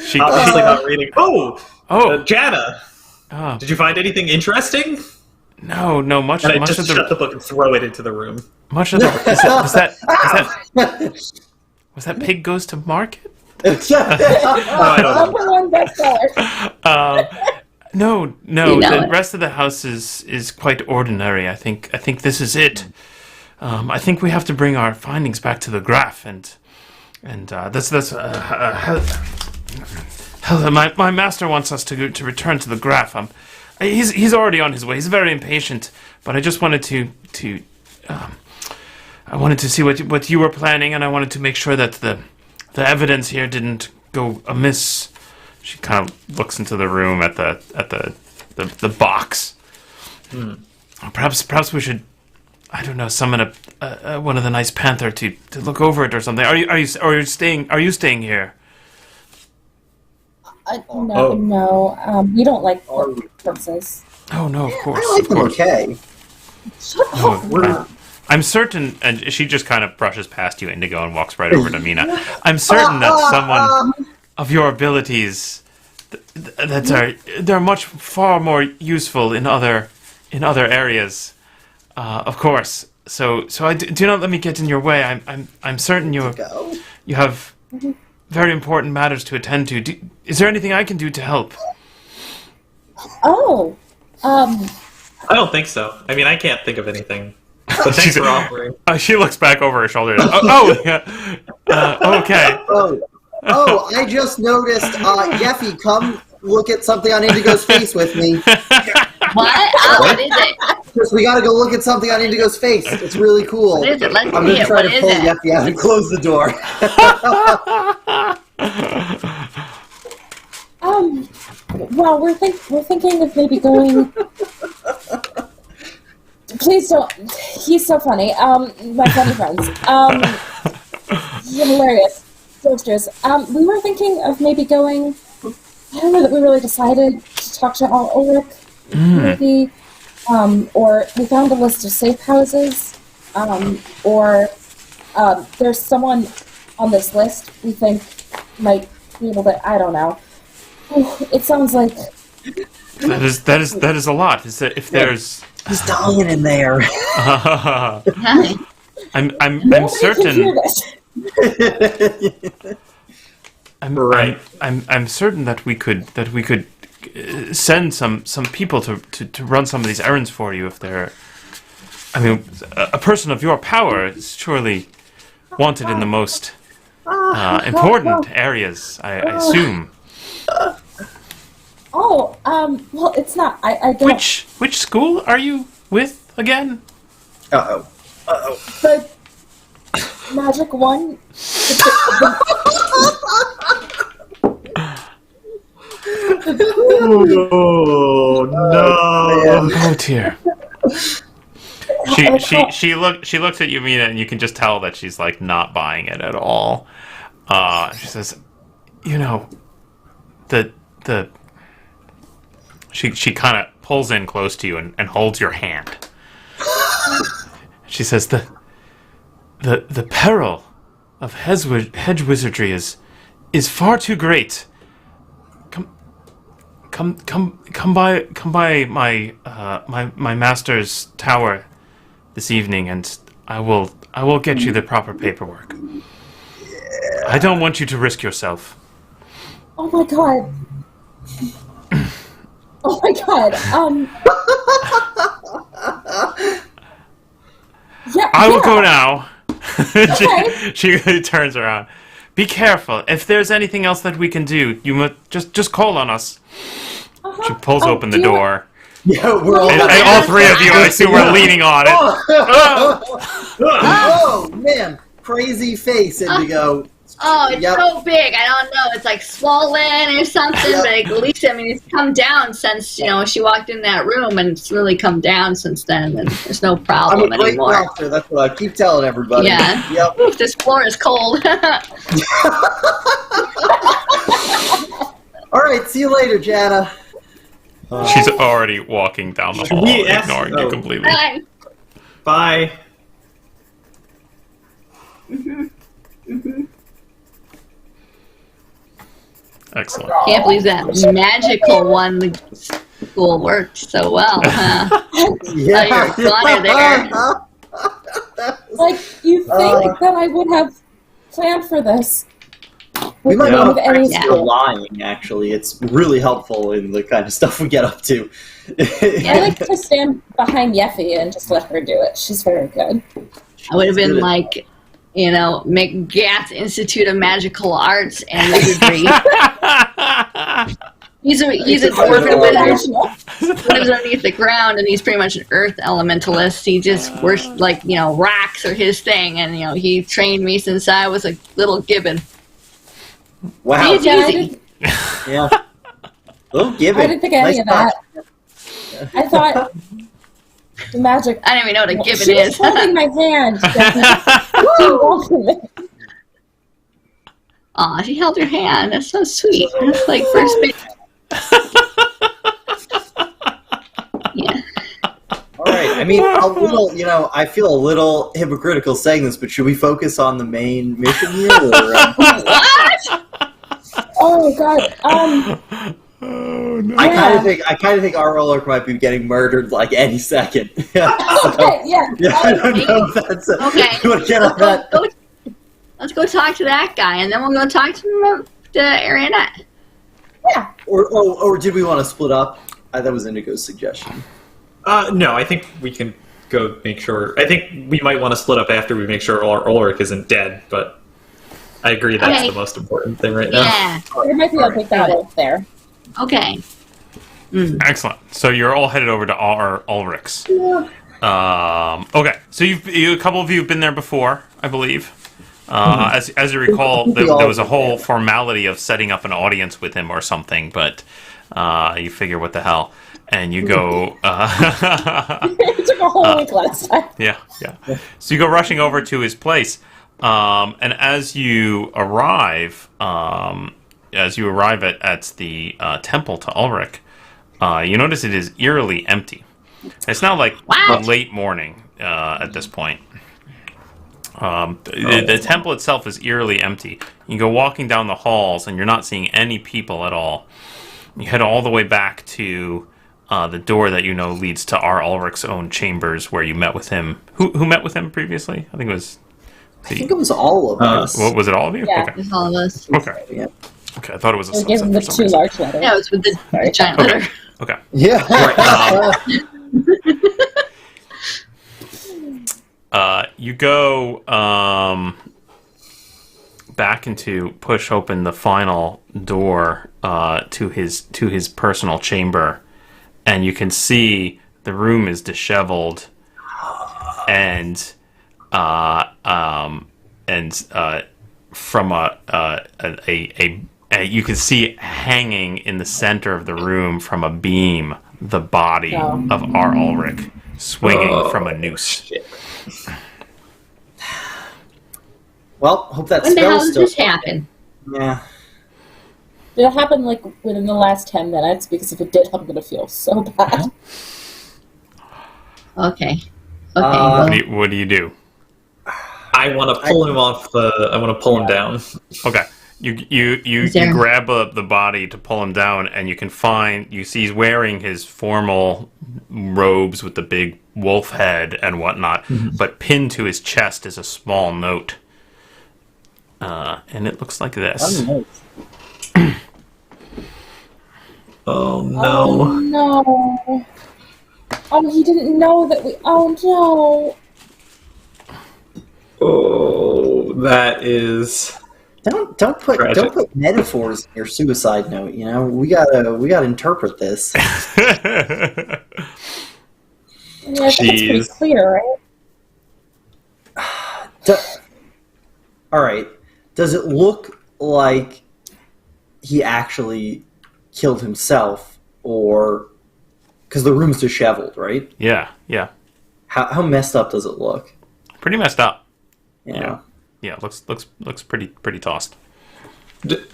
Speaker 1: She,
Speaker 2: obviously not reading.
Speaker 1: oh,
Speaker 2: Jana,
Speaker 1: oh,
Speaker 2: did you find anything interesting?
Speaker 1: no, much
Speaker 2: And I
Speaker 1: of
Speaker 2: just shut the book and throw it into the room.
Speaker 1: was that Pig Goes to Market?
Speaker 2: I don't know.
Speaker 4: Number one bestseller.
Speaker 1: No,
Speaker 5: You know
Speaker 1: the
Speaker 5: it.
Speaker 1: rest of the house is quite ordinary. I think this is it. I think we have to bring our findings back to the Graph, and my master wants us to return to the Graph. He's already on his way. He's very impatient, but I just wanted to I wanted to see what you were planning, and I wanted to make sure that the evidence here didn't go amiss. She kind of looks into the room at the box. Perhaps we should, I don't know, summon one of the Nice Panther to look over it or something. Are you staying here?
Speaker 4: No. We don't like corpses.
Speaker 1: Oh no, of course.
Speaker 3: I like
Speaker 1: of
Speaker 3: them
Speaker 1: course.
Speaker 3: okay.
Speaker 1: Oh, I'm certain, and she just kind of brushes past you, Indigo, and walks right over to Mina. I'm certain that someone of your abilities they're much far more useful in other areas, of course. So I do not let me get in your way. I'm certain you
Speaker 3: Go.
Speaker 1: have very important matters to attend to. Is there anything I can do to help?
Speaker 4: Oh,
Speaker 2: I don't think so. I mean, I can't think of anything. But thanks for offering.
Speaker 1: She looks back over her shoulder. Yeah. Okay.
Speaker 3: Oh, I just noticed, Yeffy, come look at something on Indigo's face with me.
Speaker 5: What? Oh, what is it?
Speaker 3: Just, we gotta go look at something on Indigo's face. It's really cool.
Speaker 5: What is it? Let's
Speaker 3: I'm
Speaker 5: see
Speaker 3: gonna
Speaker 5: it.
Speaker 3: try
Speaker 5: What
Speaker 3: to
Speaker 5: is
Speaker 3: pull
Speaker 5: it?
Speaker 3: Yeffy out and close the door.
Speaker 4: Well, we're thinking of maybe going. Please don't. He's so funny. My funny friends. You're hilarious. Jokesters. We were thinking of maybe going. I don't know that we really decided to talk to Ulrich, maybe. Or we found a list of safe houses. Or there's someone on this list we think might be able to. I don't know. It sounds like
Speaker 1: that is a lot. Is that if there's
Speaker 3: He's dying in there.
Speaker 1: I'm
Speaker 4: nobody
Speaker 1: certain.
Speaker 4: can hear this.
Speaker 1: I'm certain that we could send some people to run some of these errands for you if they're. I mean, a person of your power is surely wanted in the most important areas, I assume.
Speaker 4: Oh, well, it's not. I don't.
Speaker 1: Which school are you with again?
Speaker 3: Uh-oh.
Speaker 4: The magic one.
Speaker 2: Oh no!
Speaker 1: Oh dear. She looks at you, Mina, and you can just tell that she's like not buying it at all. She says, "You know, She kind of pulls in close to you and holds your hand. She says, "The peril of hedge wizardry is far too great. Come by my master's tower this evening, and I will get you the proper paperwork. I don't want you to risk yourself."
Speaker 4: Oh my god. Oh my god. Yeah.
Speaker 1: I will go now.
Speaker 4: Okay.
Speaker 1: she turns around. Be careful. If there's anything else that we can do, you must just call on us.
Speaker 4: Uh-huh.
Speaker 1: She pulls open the door.
Speaker 3: Yeah, we're all.
Speaker 1: And all three of you, I assume, we're leaning on it.
Speaker 3: Oh man, crazy face, Indigo.
Speaker 5: Oh, it's
Speaker 3: Yep.
Speaker 5: so big. I don't know. It's like swollen or something.
Speaker 3: Yep.
Speaker 5: But at least, I mean, it's come down since, she walked in that room, and it's really come down since then. And there's no
Speaker 3: I'm
Speaker 5: problem
Speaker 3: a great
Speaker 5: anymore.
Speaker 3: doctor. That's what I keep telling everybody.
Speaker 5: Yeah.
Speaker 3: Yep.
Speaker 5: Oof, this floor is cold.
Speaker 3: All right. See you later, Jana.
Speaker 1: She's already walking down the
Speaker 2: Should
Speaker 1: hall,
Speaker 2: we ask-
Speaker 1: ignoring you completely.
Speaker 5: Bye.
Speaker 2: Bye.
Speaker 1: Excellent.
Speaker 5: Can't believe that magical one the school worked so well, huh?
Speaker 3: Yeah.
Speaker 5: you're got her there.
Speaker 4: Like, you think that I would have planned for this.
Speaker 3: We might
Speaker 1: Yeah.
Speaker 3: not
Speaker 4: With
Speaker 3: have
Speaker 4: any
Speaker 3: practiced
Speaker 5: Yeah.
Speaker 3: for lying, actually. It's really helpful in the kind of stuff we get up to.
Speaker 4: I like to stand behind Yeffy and just let her do it. She's very good.
Speaker 5: I would have been
Speaker 3: Good.
Speaker 5: like, McGath Institute of Magical Arts and Wizardry. He's a dwarven wizard.
Speaker 4: Original.
Speaker 5: He lives underneath the ground, and he's pretty much an earth elementalist. He just works rocks are his thing, and he trained me since I was a little gibbon.
Speaker 3: Wow.
Speaker 5: He's
Speaker 4: Yeah, I
Speaker 5: easy.
Speaker 4: didn't,
Speaker 3: Yeah. Little gibbon.
Speaker 4: I didn't think any
Speaker 3: Nice
Speaker 4: of that.
Speaker 3: touch.
Speaker 4: I thought the magic.
Speaker 5: I don't even know what a gibbon
Speaker 4: She was
Speaker 5: is.
Speaker 4: holding my hand. Yeffy. She welcomed me.
Speaker 5: Aw, she held your hand. That's so sweet. That's like first base. Yeah.
Speaker 3: All right. I mean, a little, I feel a little hypocritical saying this, but should we focus on the main mission here? Or,
Speaker 5: What?
Speaker 4: Oh god.
Speaker 1: Oh no.
Speaker 3: I kind of think our roller might be getting murdered like any second. So,
Speaker 4: Okay, yeah.
Speaker 3: yeah, I don't know if that's.
Speaker 5: Okay.
Speaker 3: You want to get on that?
Speaker 5: Let's go talk to that guy, and then we'll go talk to Arianette.
Speaker 4: Yeah.
Speaker 3: Or did we want to split up? That was Indigo's suggestion.
Speaker 2: No, I think we can go make sure. I think we might want to split up after we make sure Ulrich isn't dead, but I agree that's the most important thing right now.
Speaker 5: Yeah.
Speaker 4: There might be a big battle there.
Speaker 5: Okay.
Speaker 1: Excellent. So you're all headed over to Ulrich's.
Speaker 3: Yeah.
Speaker 1: Okay. So a couple of you have been there before, I believe. As you recall, there was a whole formality of setting up an audience with him or something, but you figure, what the hell? And you go...
Speaker 4: It took a whole week last time.
Speaker 1: Yeah. So you go rushing over to his place, and as you arrive at the temple to Ulrich, you notice it is eerily empty. It's now like late morning at this point. The temple itself is eerily empty. You go walking down the halls, and you're not seeing any people at all. You head all the way back to the door that you know leads to our Ulrich's own chambers, where you met with him. Who met with him previously? I think it was
Speaker 3: all of us.
Speaker 1: What was it? All of you?
Speaker 4: Yeah.
Speaker 1: Okay.
Speaker 5: It's all of us.
Speaker 1: Okay.
Speaker 3: Yeah.
Speaker 1: Okay. I thought it was a
Speaker 4: We gave him
Speaker 1: subset
Speaker 4: the
Speaker 1: for some
Speaker 4: two
Speaker 1: reason.
Speaker 4: large letters.
Speaker 5: Yeah, it was with the giant letter.
Speaker 1: Okay.
Speaker 3: Yeah.
Speaker 1: You go back into push open the final door to his personal chamber, and you can see the room is disheveled, and from you can see hanging in the center of the room from a beam the body of our Ulrich swinging from a noose.
Speaker 3: Well, hope that
Speaker 5: When the hell
Speaker 3: spell's
Speaker 5: did
Speaker 3: still.
Speaker 5: this happen?
Speaker 3: Yeah.
Speaker 4: Did it happen like within the last 10 minutes? Because if it did, I'm gonna feel so bad.
Speaker 5: Okay.
Speaker 1: What do you do?
Speaker 2: I want to pull him off the. I want to pull him down.
Speaker 1: Okay. You grab the body to pull him down, and you see he's wearing his formal robes with the big wolf head and whatnot, but pinned to his chest is a small note. And it looks like this.
Speaker 2: Oh no!
Speaker 4: Oh no! Oh, he didn't know that we. Oh no!
Speaker 2: Oh, that is.
Speaker 3: Don't put metaphors in your suicide note. You know, we gotta interpret this.
Speaker 4: Yeah, I think it's pretty clear, right?
Speaker 3: All right. Does it look like he actually killed himself, or because the room's disheveled, right?
Speaker 1: Yeah.
Speaker 3: How messed up does it look?
Speaker 1: Pretty messed up.
Speaker 3: Yeah.
Speaker 1: Yeah, looks pretty tossed.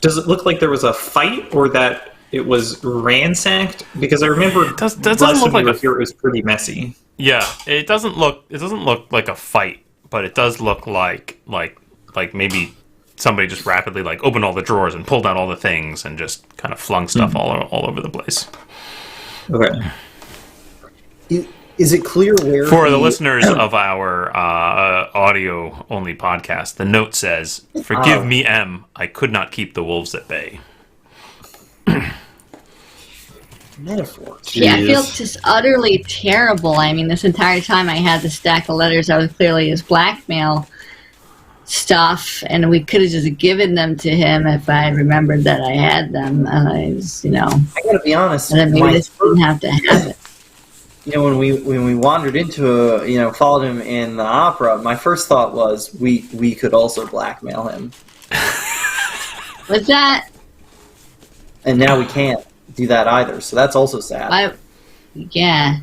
Speaker 2: Does it look like there was a fight, or that it was ransacked? Because I remember
Speaker 1: It doesn't look like
Speaker 2: it was pretty messy.
Speaker 1: Yeah, it doesn't look like a fight, but it does look like maybe somebody just rapidly opened all the drawers and pulled out all the things and just kind of flung stuff all over the place.
Speaker 2: Okay.
Speaker 3: Is it clear where?
Speaker 1: For the listeners of our audio-only podcast, the note says, "Forgive me, M. I could not keep the wolves at bay."
Speaker 3: Metaphor.
Speaker 5: Yeah, I feel just utterly terrible. I mean, this entire time I had the stack of letters that was clearly his blackmail stuff, and we could have just given them to him if I remembered that I had them. And I was,
Speaker 3: I gotta be honest.
Speaker 5: and then maybe this didn't have to happen.
Speaker 3: When we wandered into followed him in the opera, my first thought was we could also blackmail him.
Speaker 5: What's that?
Speaker 3: And now we can't do that either, so that's also sad.
Speaker 5: Yeah.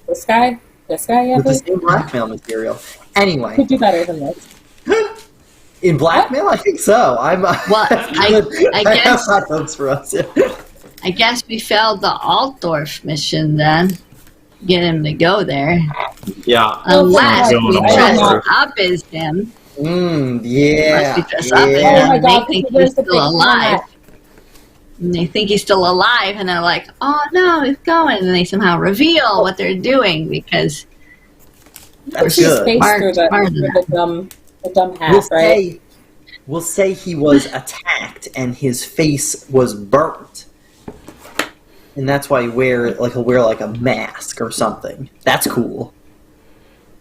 Speaker 4: This guy, yeah,
Speaker 3: With the same blackmail material. Anyway,
Speaker 4: could do better than this.
Speaker 3: in blackmail, I think so.
Speaker 5: Well, I
Speaker 3: I
Speaker 5: guess
Speaker 3: have hot hopes for us. Yeah.
Speaker 5: I guess we failed the Altdorf mission then. Get him to go there.
Speaker 2: Yeah.
Speaker 5: Unless
Speaker 2: Oh,
Speaker 5: we
Speaker 2: no.
Speaker 5: dress up as him.
Speaker 3: Yeah.
Speaker 5: Unless we dress up as
Speaker 3: Yeah.
Speaker 5: him
Speaker 4: Oh my
Speaker 5: and
Speaker 4: God,
Speaker 5: they think
Speaker 4: there's
Speaker 5: he's
Speaker 4: the
Speaker 5: still
Speaker 4: big
Speaker 5: alive.
Speaker 4: flag.
Speaker 5: And they think he's still alive, and they're like, oh no, he's going. And they somehow reveal what they're doing because
Speaker 3: That's
Speaker 4: Push his
Speaker 3: good.
Speaker 4: face
Speaker 5: Mark-
Speaker 4: through
Speaker 5: Mark-
Speaker 4: the dumb hat,
Speaker 3: We'll
Speaker 4: right?
Speaker 3: say we'll say he was attacked and his face was burnt. And that's why he'll wear like a mask or something. That's cool.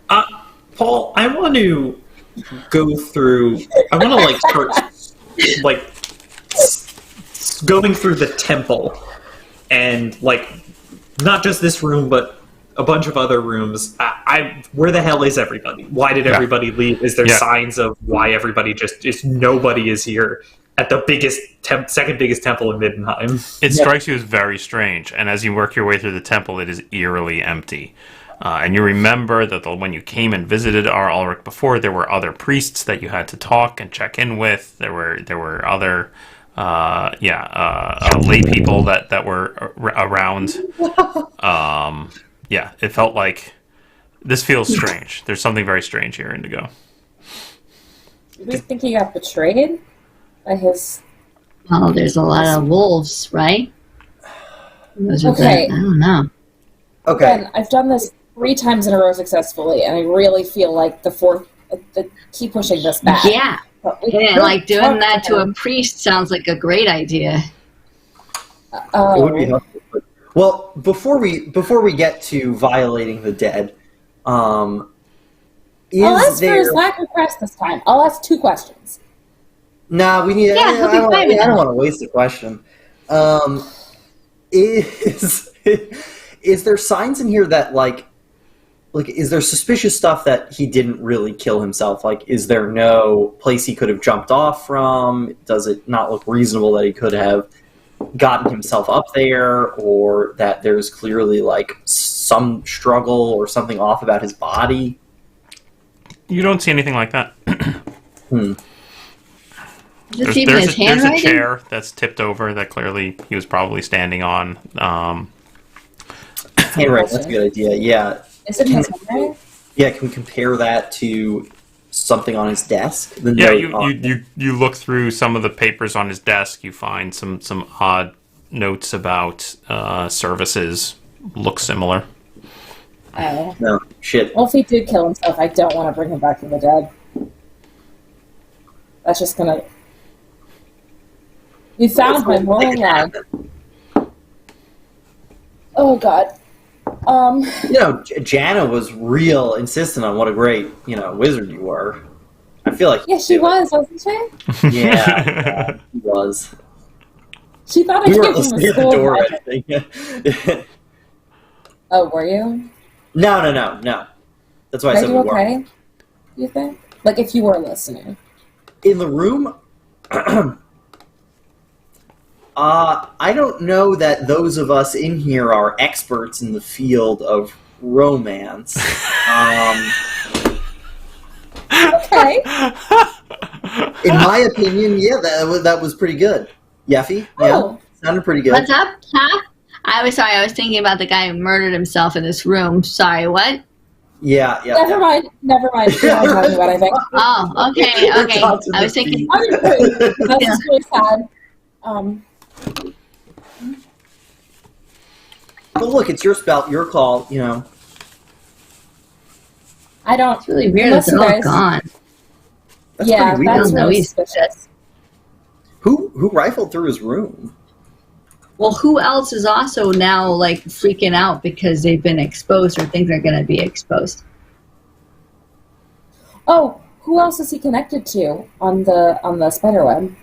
Speaker 2: Paul, I want to go through. I want to start going through the temple, and not just this room, but a bunch of other rooms. Where the hell is everybody? Why did everybody leave? Is there signs of why everybody nobody is here at the second biggest temple in Middenheim?
Speaker 1: It strikes you as very strange, and as you work your way through the temple, it is eerily empty. And you remember that when you came and visited our Ulrich before, there were other priests that you had to talk and check in with. There were other lay people that were around. It felt like this feels strange. There's something very strange here, Indigo.
Speaker 4: Do you think he got betrayed by his...
Speaker 5: Well, there's a lot of wolves, right?
Speaker 4: Okay.
Speaker 5: I don't know.
Speaker 3: Okay.
Speaker 4: Again, I've done this 3 times in a row successfully, and I really feel like the 4th... keep pushing this back.
Speaker 5: Yeah. Doing that to a priest sounds like a great idea.
Speaker 3: It would be helpful. Well, before we get to violating the dead,
Speaker 4: I'll ask for his lack of crest this time. I'll ask 2 questions.
Speaker 3: Nah, we need.
Speaker 5: Yeah,
Speaker 3: I don't want to waste a question. Is there signs in here that is there suspicious stuff that he didn't really kill himself? Is there no place he could have jumped off from? Does it not look reasonable that he could have gotten himself up there, or that there's clearly some struggle or something off about his body?
Speaker 1: You don't see anything like that.
Speaker 5: Is even his
Speaker 1: there's a
Speaker 5: handwriting?
Speaker 1: chair that's tipped over that clearly he was probably standing on.
Speaker 3: Handwriting, that's a good idea. Yeah.
Speaker 4: Is it his handwriting?
Speaker 3: Yeah, can we compare that to something on his desk?
Speaker 1: You look through some of the papers on his desk. You find some odd notes about services. Look similar.
Speaker 4: Oh.
Speaker 3: No, shit.
Speaker 4: Well, if he did kill himself, I don't want to bring him back from the dead. That's just gonna... You found my moral line. Oh, God.
Speaker 3: Jana was real insistent on what a great, wizard you were. I feel like...
Speaker 4: Yeah, she was, wasn't she?
Speaker 3: Yeah, she was.
Speaker 4: She thought I
Speaker 3: We
Speaker 4: came
Speaker 3: weren't
Speaker 4: from
Speaker 3: listening
Speaker 4: a
Speaker 3: at the
Speaker 4: school.
Speaker 3: door or anything.
Speaker 4: Oh, were you?
Speaker 3: No. That's why I
Speaker 4: Are
Speaker 3: said
Speaker 4: you
Speaker 3: we weren't.
Speaker 4: okay? You think? If you were listening.
Speaker 3: In the room... I don't know that those of us in here are experts in the field of romance.
Speaker 4: Okay.
Speaker 3: In my opinion, yeah, that was pretty good. Yeffy? Yeah,
Speaker 4: Oh.
Speaker 3: sounded pretty good.
Speaker 5: What's up? Huh? I was thinking about the guy who murdered himself in this room. Sorry, what?
Speaker 3: Yeah.
Speaker 4: Never mind. You know what I'm talking about, I think.
Speaker 5: Oh, okay. I was thinking...
Speaker 4: That's really sad.
Speaker 3: But look, it's your spell, your call,
Speaker 4: I don't...
Speaker 5: It's really weird
Speaker 4: Unless
Speaker 5: that they're
Speaker 4: you
Speaker 5: all
Speaker 4: guys-
Speaker 5: gone.
Speaker 3: That's
Speaker 4: Yeah,
Speaker 3: pretty weird.
Speaker 4: that's
Speaker 5: No,
Speaker 4: really
Speaker 5: he's-
Speaker 4: suspicious.
Speaker 3: Who rifled through his room?
Speaker 5: Well, who else is also now freaking out because they've been exposed or think they're going to be exposed?
Speaker 4: Oh, who else is he connected to on the spider web?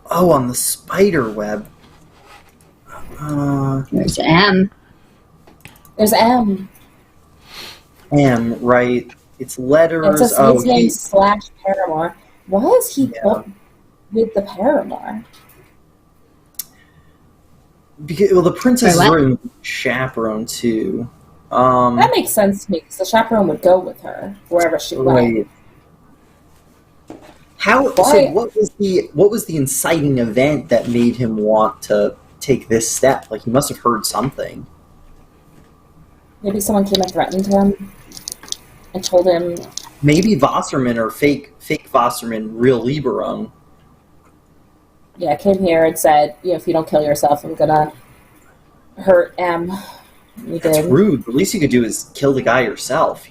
Speaker 3: Oh, on the spider web.
Speaker 5: There's M.
Speaker 4: There's M.
Speaker 3: M, right? It's letters.
Speaker 4: It says his name / Paramore. Why is he with the Paramore?
Speaker 3: Because, the princess
Speaker 5: Sorry, what?
Speaker 3: were in chaperone too.
Speaker 4: That makes sense to me because the chaperone would go with her wherever she went.
Speaker 3: Right. So what was the inciting event that made him want to take this step? He must have heard something.
Speaker 4: Maybe someone came and threatened him and told him.
Speaker 3: Maybe Wasserman or fake Wasserman, real Lieberone.
Speaker 4: Yeah, came here and said, if you don't kill yourself, I'm gonna hurt M. You
Speaker 3: That's
Speaker 4: did.
Speaker 3: rude. The least you could do is kill the guy yourself,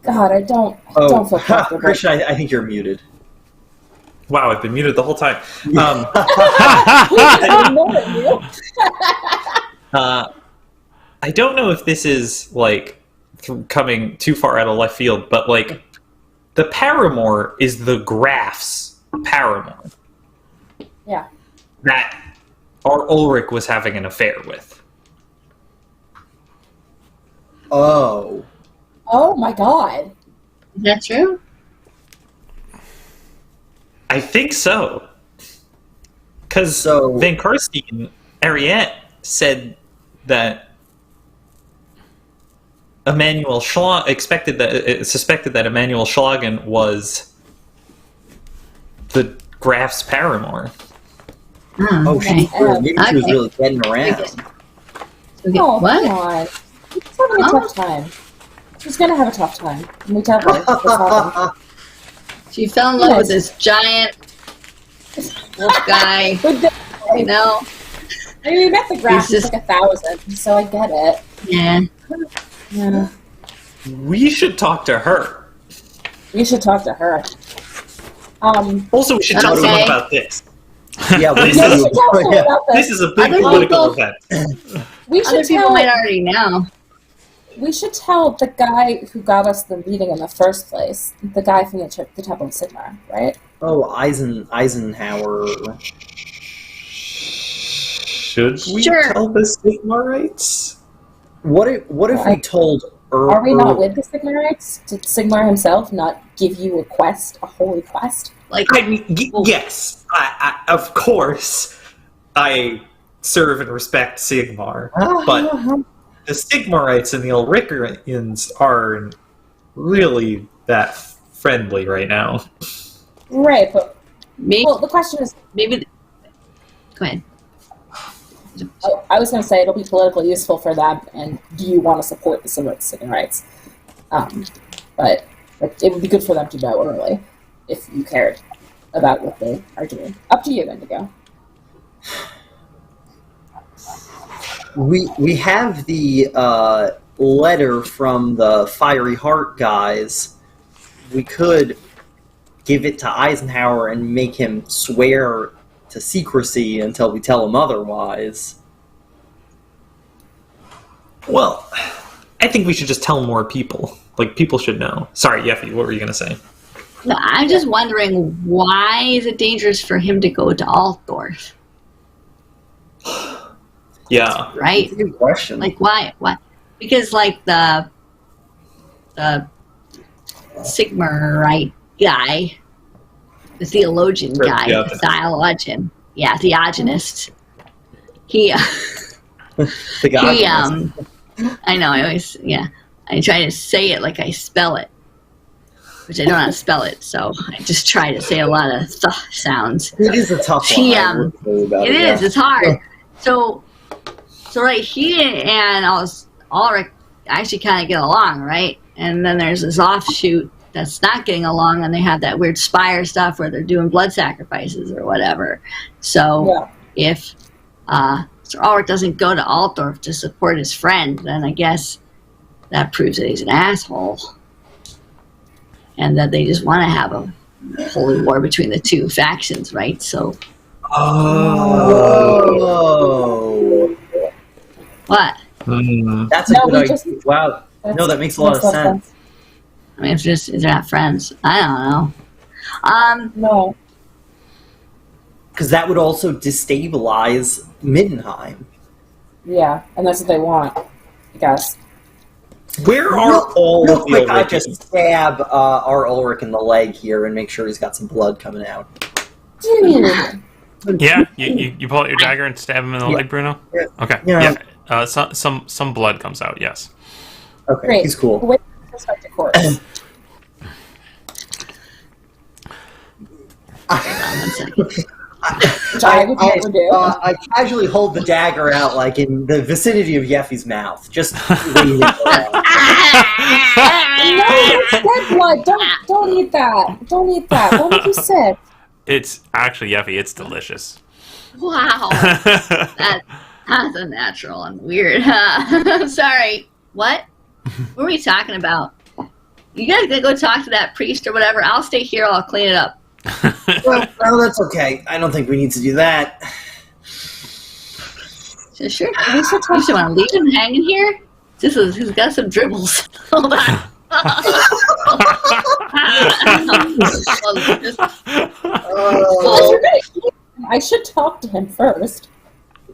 Speaker 4: God, I don't feel comfortable.
Speaker 3: Christian, I think you're muted.
Speaker 2: Wow, I've been muted the whole time. I don't know if this is like coming too far out of left field, but like the paramour is the Graf's paramour.
Speaker 4: Yeah.
Speaker 2: That our Ulrich was having an affair with.
Speaker 3: Oh.
Speaker 4: Oh my God.
Speaker 5: Is that true?
Speaker 2: I think so. Because Van Karstein, Ariette, said that Emanuel suspected that Emanuel Schlagen was the Graf's paramour.
Speaker 3: Oh,
Speaker 5: okay.
Speaker 3: maybe she was really getting around.
Speaker 4: Oh,
Speaker 5: What?
Speaker 4: come on. She's having a tough time. She's gonna have a tough time. Can we tell her what's happening?
Speaker 5: She fell in love with this giant wolf guy. You know?
Speaker 4: I mean, we met the grass
Speaker 5: He's
Speaker 4: was like 1,000, so I get it.
Speaker 5: Yeah.
Speaker 4: Yeah.
Speaker 2: We should talk to her.
Speaker 4: We should talk to her.
Speaker 2: Also, we should tell
Speaker 5: Okay.
Speaker 2: someone about this.
Speaker 3: Yeah,
Speaker 4: Yeah, we should tell someone about
Speaker 2: This
Speaker 4: this.
Speaker 2: is a big
Speaker 5: Other
Speaker 2: political
Speaker 5: people-
Speaker 2: event.
Speaker 4: We
Speaker 5: Other
Speaker 4: should
Speaker 5: people
Speaker 4: tell.
Speaker 5: might already know.
Speaker 4: We should tell the guy who got us the meeting in the first place. The guy from the Temple of Sigmar, right?
Speaker 3: Oh, Eisenhower.
Speaker 2: Should we
Speaker 5: Sure.
Speaker 2: tell the Sigmarites?
Speaker 3: What if we told
Speaker 4: Are we not with the Sigmarites? Did Sigmar himself not give you a quest, a holy quest?
Speaker 5: Like,
Speaker 2: I mean, yes, I, of course, I serve and respect Sigmar, but the Sigmarites and the Ulrichians aren't really that friendly right now.
Speaker 4: Right, but
Speaker 5: maybe,
Speaker 4: well, the question is,
Speaker 5: maybe. Go ahead.
Speaker 4: I was going to say it'll be politically useful for them, and do you want to support the Sigmarites? But it would be good for them to know early if you cared about what they are doing. Up to you, Indigo.
Speaker 3: We have the letter from the Fiery Heart guys. We could give it to Eisenhower and make him swear to secrecy until we tell him otherwise.
Speaker 2: Well, I think we should just tell more people. Like, people should know. Sorry, Yeffy, what were you going to say?
Speaker 5: No, I'm just wondering, why is it dangerous for him to go to Altdorf?
Speaker 2: Yeah.
Speaker 5: Right?
Speaker 3: That's a good question.
Speaker 5: Like, why? Why? Because, like, the Sigmarite guy, the theologian
Speaker 2: Or
Speaker 5: guy, the theogenist, he,
Speaker 3: the guy.
Speaker 5: he, I know, I try to say it like I spell it, which I don't know how to spell it, so I just try to say a lot of sounds.
Speaker 3: It is a tough one.
Speaker 5: He,
Speaker 3: I will say about
Speaker 5: It is.
Speaker 3: yeah.
Speaker 5: It's hard. So right, he and Ulrich actually kind of get along, right? And then there's this offshoot that's not getting along, and they have that weird spire stuff where they're doing blood sacrifices or whatever. So if Sir Ulrich doesn't go to Altdorf to support his friend, then I guess that proves that he's an asshole, and that they just want to have a holy war between the two factions, right? So.
Speaker 3: Oh.
Speaker 5: What?
Speaker 3: That's a good idea. Wow. No, that makes a lot of sense.
Speaker 5: I mean, if they're not friends, I don't know.
Speaker 4: No.
Speaker 3: Because that would also destabilize Middenheim.
Speaker 4: Yeah, and that's what they want, I guess.
Speaker 2: Where are all
Speaker 3: Real
Speaker 2: of the
Speaker 3: quick, I
Speaker 2: Ulrichians?
Speaker 3: just stab our Ulrich in the leg here and make sure he's got some blood coming out.
Speaker 4: Dude.
Speaker 1: Yeah, you pull out your dagger and stab him in the
Speaker 3: Yeah.
Speaker 1: leg, Bruno.
Speaker 3: Yeah.
Speaker 1: Okay.
Speaker 3: Yeah.
Speaker 1: Yeah. Some blood comes out. Yes.
Speaker 3: Okay,
Speaker 4: Great.
Speaker 3: he's cool.
Speaker 4: With respect to corpse. Which I would never do.
Speaker 3: I casually hold the dagger out, like in the vicinity of Yeffy's mouth, just waiting for that.
Speaker 4: No, that's dead blood. Don't eat that. Don't eat that. Don't make you sick.
Speaker 1: It's actually Yeffy. It's delicious.
Speaker 5: Wow, that's unnatural and weird. I'm sorry. What were we talking about? You guys gonna go talk to that priest or whatever? I'll stay here. I'll clean it up.
Speaker 3: Well, that's okay. I don't think we need to do that.
Speaker 5: So sure. You just want to leave him hanging here? He's got some dribbles. Hold on.
Speaker 4: I should talk to him first.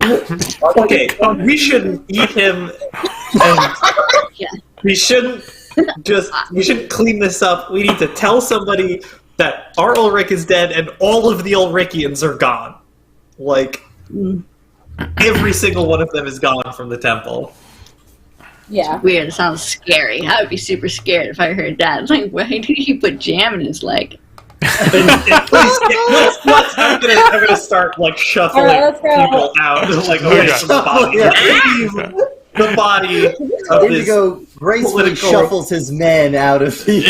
Speaker 2: Okay, we shouldn't eat him, and we shouldn't clean this up. We need to tell somebody that our Ulrich is dead and all of the Ulrichians are gone. Like, every single one of them is gone from the temple.
Speaker 4: Yeah.
Speaker 5: Weird. It sounds scary. I would be super scared if I heard that. Like, why did he put jam in his leg?
Speaker 2: I'm gonna start like shuffling people out, like away from the body. The body of this
Speaker 3: Indigo gracefully shuffles his men out of the.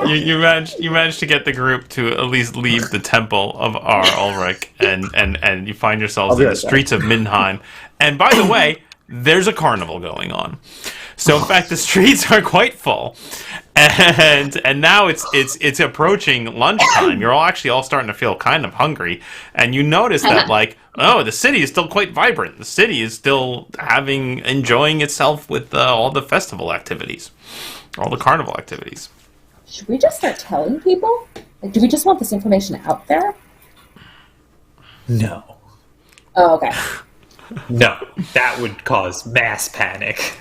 Speaker 1: You managed to get the group to at least leave the temple of our Ulrich, and you find yourselves in the streets of Middenheim. And by the way, there's a carnival going on. So in fact, the streets are quite full, and now it's approaching lunchtime. You're all starting to feel kind of hungry, and you notice that the city is still quite vibrant. The city is still enjoying itself with all the festival activities, all the carnival activities.
Speaker 4: Should we just start telling people? Like, do we just want this information out there?
Speaker 2: No.
Speaker 4: Oh, okay.
Speaker 2: No, that would cause mass panic.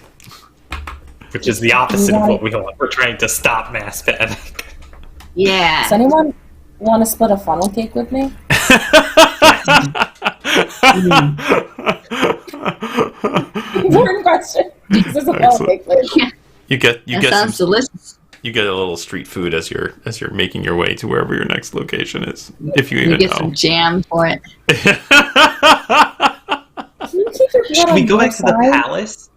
Speaker 2: Which is the opposite of what we want. We're trying to stop mass panic.
Speaker 5: Yeah.
Speaker 4: Does anyone want to split a funnel cake with me? Important question. This is a funnel cake, please.
Speaker 5: Yeah.
Speaker 1: You get
Speaker 5: sounds delicious.
Speaker 1: You get a little street food as you're making your way to wherever your next location is, if you even
Speaker 5: get
Speaker 1: know.
Speaker 5: some jam for it.
Speaker 4: Can you keep your blood
Speaker 2: Should
Speaker 4: on
Speaker 2: we go
Speaker 4: your
Speaker 2: back to the
Speaker 4: side
Speaker 2: palace?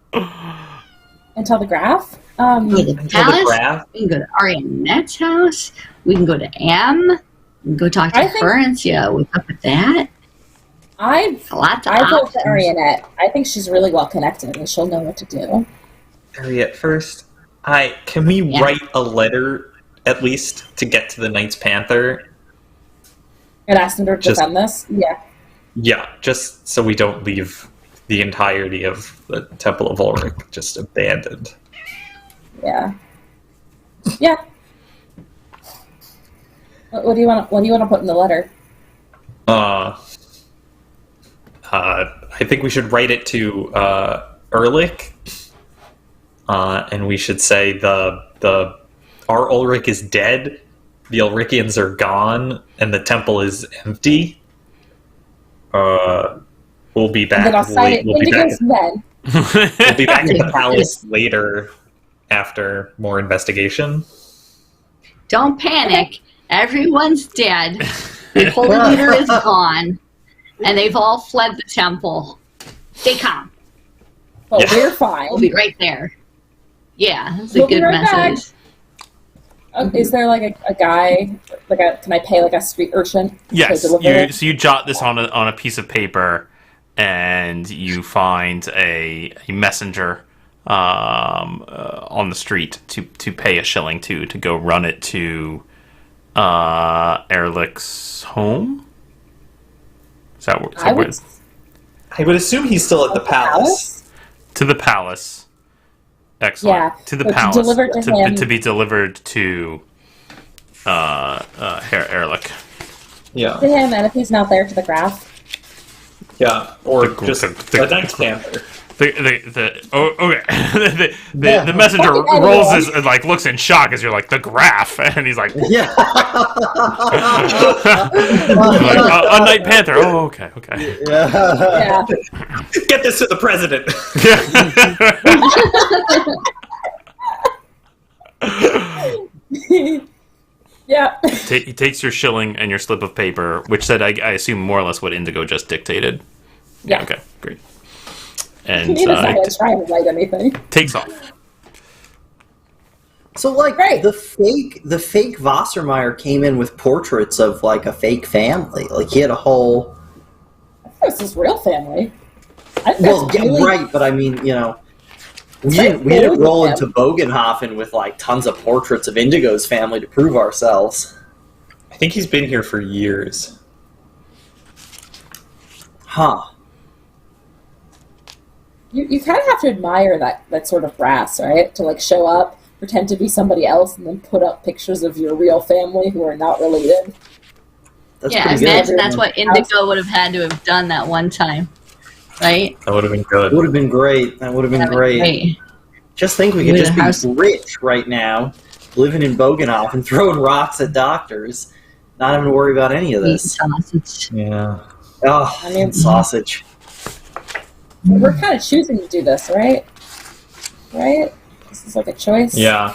Speaker 4: and tell the graph?
Speaker 5: The palace.
Speaker 2: graph?
Speaker 5: We can go to Arianette's house. We can go to Am. We can go talk to Ferencia. What's up with that?
Speaker 4: I
Speaker 5: Lots of
Speaker 4: vote for
Speaker 5: options.
Speaker 4: Arianette. I think she's really well connected and she'll know what to do.
Speaker 2: Ariette first. Can we write a letter, at least, to get to the Knights Panther?
Speaker 4: And ask them to defend this? Yeah.
Speaker 2: Yeah, just so we don't leave the entirety of the Temple of Ulrich just abandoned.
Speaker 4: Yeah. Yeah. What do you want to put in the letter?
Speaker 2: I think we should write it to Ehrlich, and we should say our Ulrich is dead, the Ulrichians are gone, and the temple is empty. We'll be back.
Speaker 4: And then I'll sign it Indigo's men.
Speaker 2: We'll be back at the palace later after more investigation.
Speaker 5: Don't panic. Everyone's dead. The holy leader is gone. And they've all fled the temple. Stay calm.
Speaker 4: But we're fine.
Speaker 5: We'll be right there. Yeah, that's a
Speaker 4: We'll be
Speaker 5: good
Speaker 4: right
Speaker 5: message.
Speaker 4: Is there like a guy? Can I pay like a street urchin?
Speaker 1: Yes.
Speaker 4: To deliver it?
Speaker 1: So you jot this on a piece of paper, and you find a messenger on the street to pay a shilling to go run it to Ehrlich's home. Is that
Speaker 4: I
Speaker 2: would assume he's still at the palace.
Speaker 1: To the palace. Excellent.
Speaker 4: Yeah.
Speaker 1: To the
Speaker 4: So
Speaker 1: palace.
Speaker 4: deliver to him.
Speaker 1: To be delivered to Herr Ehrlich.
Speaker 2: Yeah.
Speaker 4: To him, and if he's not there, to the graph.
Speaker 2: Yeah. Or
Speaker 1: The-
Speaker 2: just
Speaker 1: the-
Speaker 2: a Knights Panther.
Speaker 1: The messenger
Speaker 4: Fucking
Speaker 1: rolls
Speaker 4: anyone.
Speaker 1: his looks in shock as you're like the graph, and he's like,
Speaker 3: Yeah.
Speaker 1: a Night Panther. Oh, okay.
Speaker 4: Yeah.
Speaker 2: Get this to the president.
Speaker 4: Yeah.
Speaker 1: He takes your shilling and your slip of paper, which said, I assume, more or less what Indigo just dictated.
Speaker 4: Yeah.
Speaker 1: Okay, great.
Speaker 4: He
Speaker 1: And
Speaker 4: doesn't have to try to write anything.
Speaker 1: takes off.
Speaker 3: So, like,
Speaker 4: Right.
Speaker 3: the fake Wassermeyer came in with portraits of, like, a fake family. Like, he had a whole...
Speaker 4: This is real family. I think
Speaker 3: Well,
Speaker 4: that's
Speaker 3: yeah,
Speaker 4: really,
Speaker 3: right, but I mean, you know... We
Speaker 4: like
Speaker 3: didn't roll
Speaker 4: old
Speaker 3: into Bogenhofen with like tons of portraits of Indigo's family to prove ourselves.
Speaker 2: I think he's been here for years.
Speaker 3: Huh.
Speaker 4: You kind of have to admire that sort of brass, right? To like show up, pretend to be somebody else, and then put up pictures of your real family who are not related.
Speaker 3: That's
Speaker 5: Yeah,
Speaker 3: pretty good.
Speaker 5: imagine that's what Indigo would have had to have done that one time, right?
Speaker 2: That would have been good.
Speaker 3: Would have been great. That would have been
Speaker 5: That'd
Speaker 3: great. Just think we could
Speaker 5: With a
Speaker 3: just be rich right now, living in Bogenhofen, throwing rocks at doctors, not having to worry about any of
Speaker 5: Eating
Speaker 3: this.
Speaker 5: sausage.
Speaker 2: Yeah.
Speaker 3: Oh,
Speaker 4: I mean-
Speaker 3: sausage.
Speaker 4: We're kind of choosing to do this, right? Right? This is like a choice.
Speaker 2: Yeah.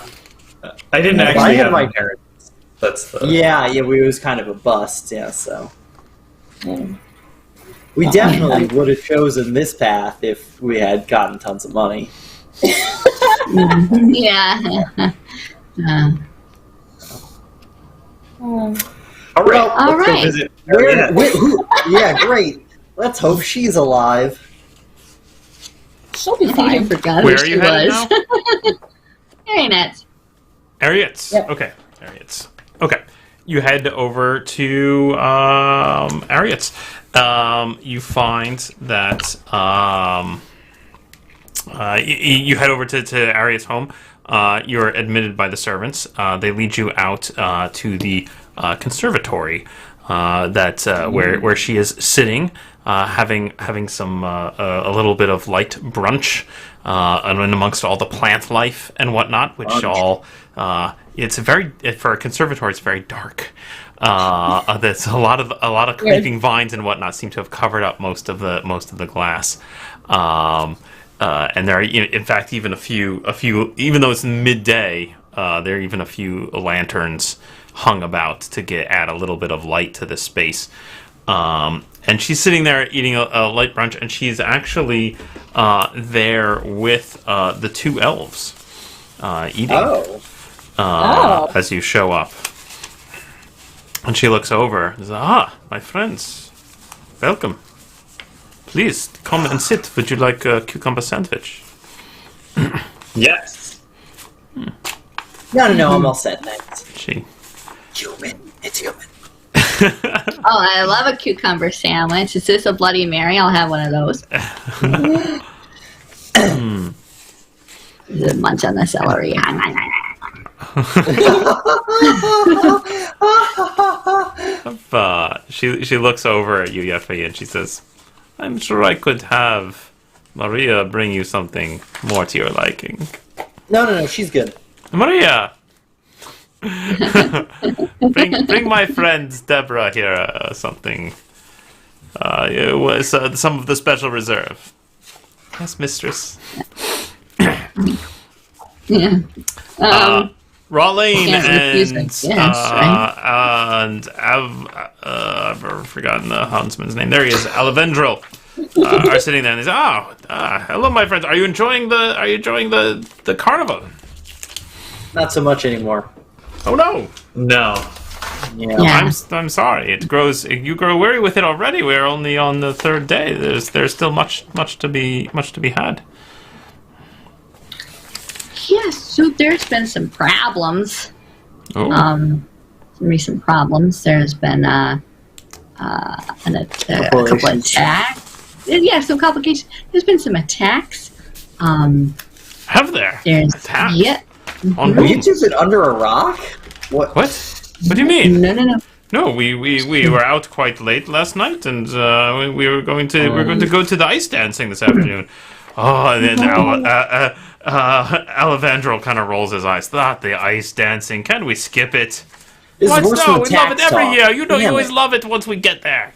Speaker 2: I didn't
Speaker 3: Yeah,
Speaker 2: actually
Speaker 3: I had
Speaker 2: have
Speaker 3: my-
Speaker 2: inheritance. That's the...
Speaker 3: Yeah, we was kind of a bust, yeah, so.
Speaker 4: Yeah.
Speaker 3: We
Speaker 4: Oh,
Speaker 3: definitely would have chosen this path if we had gotten tons of money.
Speaker 5: Yeah.
Speaker 4: Um,
Speaker 2: All right.
Speaker 5: All
Speaker 2: let's go
Speaker 5: right.
Speaker 2: visit
Speaker 3: Where,
Speaker 2: Ariette.
Speaker 3: yeah, great. Let's hope she's alive.
Speaker 4: she'll be
Speaker 5: I
Speaker 4: fine.
Speaker 5: forgot
Speaker 1: Where
Speaker 5: who
Speaker 1: are
Speaker 5: she
Speaker 1: you headed
Speaker 5: was. Ariette.
Speaker 1: Ariets.
Speaker 4: Yep.
Speaker 1: Okay. Ariets. Okay. You head over to Ariets. You find that you head over to Ariet's home. You're admitted by the servants. They lead you out to the conservatory where she is sitting, having some a little bit of light brunch, and amongst all the plant life and whatnot, which all it's very for a conservatory. It's very dark. There's a lot of creeping vines and whatnot seem to have covered up most of the glass. And there are, in fact, even a few, even though it's midday, there are even a few lanterns hung about to add a little bit of light to this space. And she's sitting there eating a light brunch, and she's actually there with the two elves eating as you show up. And she looks over and says, my friends, welcome. Please, come and sit. Would you like a cucumber sandwich?
Speaker 2: Yes.
Speaker 3: No, I'm all set, thanks.
Speaker 1: She.
Speaker 3: Human. It's human.
Speaker 5: Oh, I love a cucumber sandwich. Is this a Bloody Mary? I'll have one of those. Munch on the celery.
Speaker 1: She looks over at you, Yefei, and she says, I'm sure I could have Maria bring you something more to your liking.
Speaker 3: No, she's good.
Speaker 1: Maria! bring my friend Deborah here something. It was some of the special reserve. Yes, mistress.
Speaker 5: Yeah.
Speaker 1: Rawlene
Speaker 5: right?
Speaker 1: and I've forgotten the huntsman's name. There he is. Alevendril are sitting there and they say, hello, my friends. Are you enjoying the carnival?
Speaker 3: Not so much anymore.
Speaker 1: Oh no.
Speaker 2: No.
Speaker 3: Yeah.
Speaker 1: I'm sorry. You grow weary with it already. We're only on the third day. There's still much to be had.
Speaker 5: Yes, so there's been some problems.
Speaker 1: Oh.
Speaker 5: Some recent problems. There's been a couple of attacks. Yeah, some complications. There's been some attacks.
Speaker 1: Have there?
Speaker 5: There's
Speaker 1: attacks?
Speaker 5: Yeah.
Speaker 1: On
Speaker 3: Were
Speaker 1: whom?
Speaker 3: you two been under a rock? What?
Speaker 1: What do you mean?
Speaker 5: No.
Speaker 1: No, we were out quite late last night, and we were going to go to the ice dancing this afternoon. Oh, and then Alevandro kind of rolls his eyes. Not the ice dancing. Can we skip it?
Speaker 3: This
Speaker 1: What?
Speaker 3: is worse
Speaker 1: No,
Speaker 3: than
Speaker 1: we love it
Speaker 3: tax
Speaker 1: every
Speaker 3: talk.
Speaker 1: year. You know, you
Speaker 3: Damn
Speaker 1: always
Speaker 3: it.
Speaker 1: love it once we get there.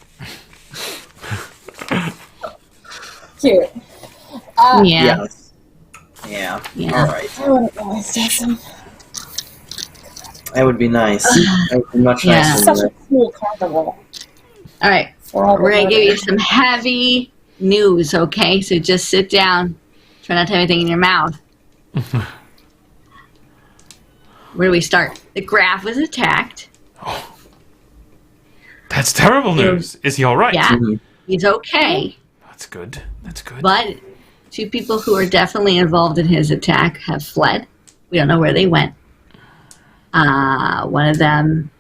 Speaker 4: Cute.
Speaker 5: Yeah.
Speaker 3: Yes. Yeah.
Speaker 5: Yeah.
Speaker 3: All right.
Speaker 4: I wouldn't know it's dancing.
Speaker 3: That would be nice. That would be much
Speaker 5: Yeah.
Speaker 3: nicer.
Speaker 4: Such
Speaker 3: than
Speaker 4: a cool carnival.
Speaker 5: All right.
Speaker 4: For all the
Speaker 5: We're going to give you
Speaker 4: murder.
Speaker 5: some heavy news, okay? So just sit down. Try not to have anything in your mouth. Where do we start? The Graf was attacked.
Speaker 1: That's terrible news. Is he all right?
Speaker 5: Yeah.
Speaker 3: Mhm.
Speaker 5: He's okay.
Speaker 1: That's good.
Speaker 5: But Two people who are definitely involved in his attack have fled. We don't know where they went. One of them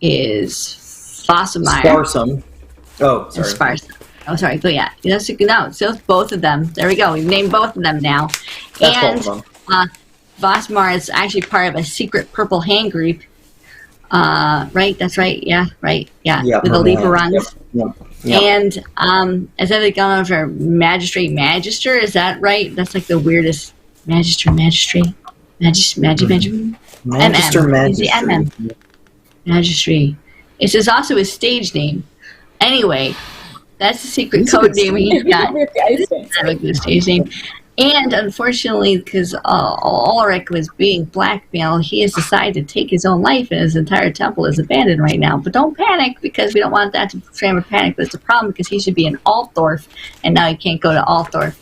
Speaker 5: is Fossemeyer.
Speaker 3: Sparsome. Oh, sorry.
Speaker 5: Sparse. Oh, sorry. But yeah, no, so both of them. There we go. We've named both of them now.
Speaker 3: That's
Speaker 5: And
Speaker 3: both of them.
Speaker 5: Vosmar is actually part of a secret purple hand group. Right? That's right. Yeah, right. Yeah, with the leaper runs.
Speaker 3: Yep.
Speaker 5: And as they've gone over magister, is that right? That's like the weirdest magister.
Speaker 3: Magister.
Speaker 5: Is the MM. Magistry. It's also his stage name. Anyway, that's the secret code name he's got. The stage name. And unfortunately, because Ulrich was being blackmailed, he has decided to take his own life, and his entire temple is abandoned right now. But don't panic, because we don't want that to frame a panic. But it's a problem because he should be in Altdorf, and now he can't go to Altdorf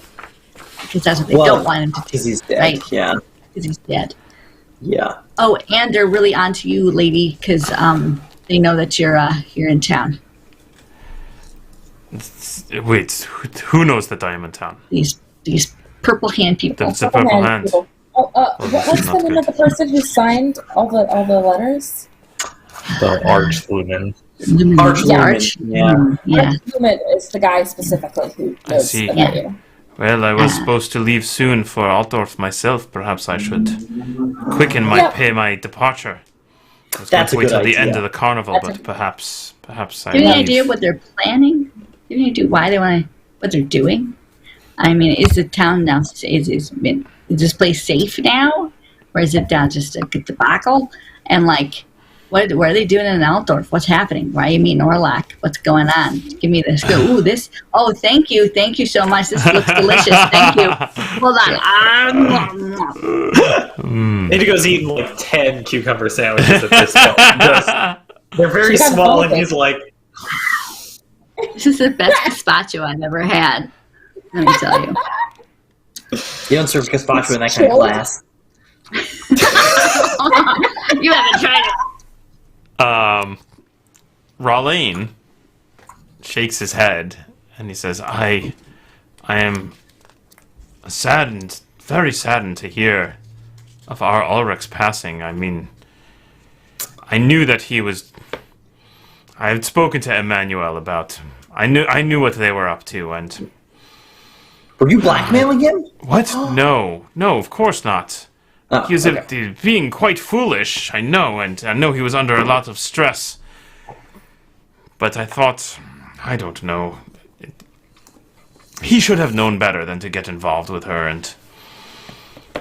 Speaker 5: because that's what they don't want him to do.
Speaker 3: Because he's dead.
Speaker 5: Right?
Speaker 3: Yeah.
Speaker 5: Because he's dead.
Speaker 3: Yeah.
Speaker 5: Oh, and they're really onto you, lady, because they know that you're in town.
Speaker 1: Wait, who knows that I am in town?
Speaker 5: These purple hand people.
Speaker 1: That's the purple hand.
Speaker 4: What's the name of the person who signed all the letters?
Speaker 2: The Archlumen.
Speaker 3: Archlumen.
Speaker 5: Yeah.
Speaker 4: Archlumen is the guy specifically who knows
Speaker 1: see.
Speaker 4: about you.
Speaker 1: Well, I was supposed to leave soon for Altdorf myself. Perhaps I should quicken my departure. I was going to wait till the end of the carnival, but perhaps I.
Speaker 5: Do you have any idea what they're planning? Do you have any idea why they want to? What they're doing? I mean, is the town now? Is this place safe now, or is it down just a debacle? And like, what are they doing in Altdorf? What's happening? Why are you meeting Orlac? What's going on? Give me this. Ooh, this. Oh, thank you so much. This looks delicious. Thank you. Hold on.
Speaker 2: Indigo's eating like 10 cucumber sandwiches at this point. They're very small, and he's like,
Speaker 5: "This is the best gazpacho I've ever had." Let me tell you.
Speaker 3: You don't serve gazpacho in that kind of glass.
Speaker 5: You haven't tried it.
Speaker 1: Raleigh shakes his head and he says, I am saddened, very saddened to hear of our Ulrich's passing. I mean, I knew that he was... I had spoken to Emmanuel about... I knew what they were up to, and...
Speaker 3: Were you blackmailing him?
Speaker 1: What? No, of course not.
Speaker 3: Oh,
Speaker 1: He was
Speaker 3: okay.
Speaker 1: being quite foolish, I know, and I know he was under a lot of stress. But I thought, I don't know. He should have known better than to get involved with her, and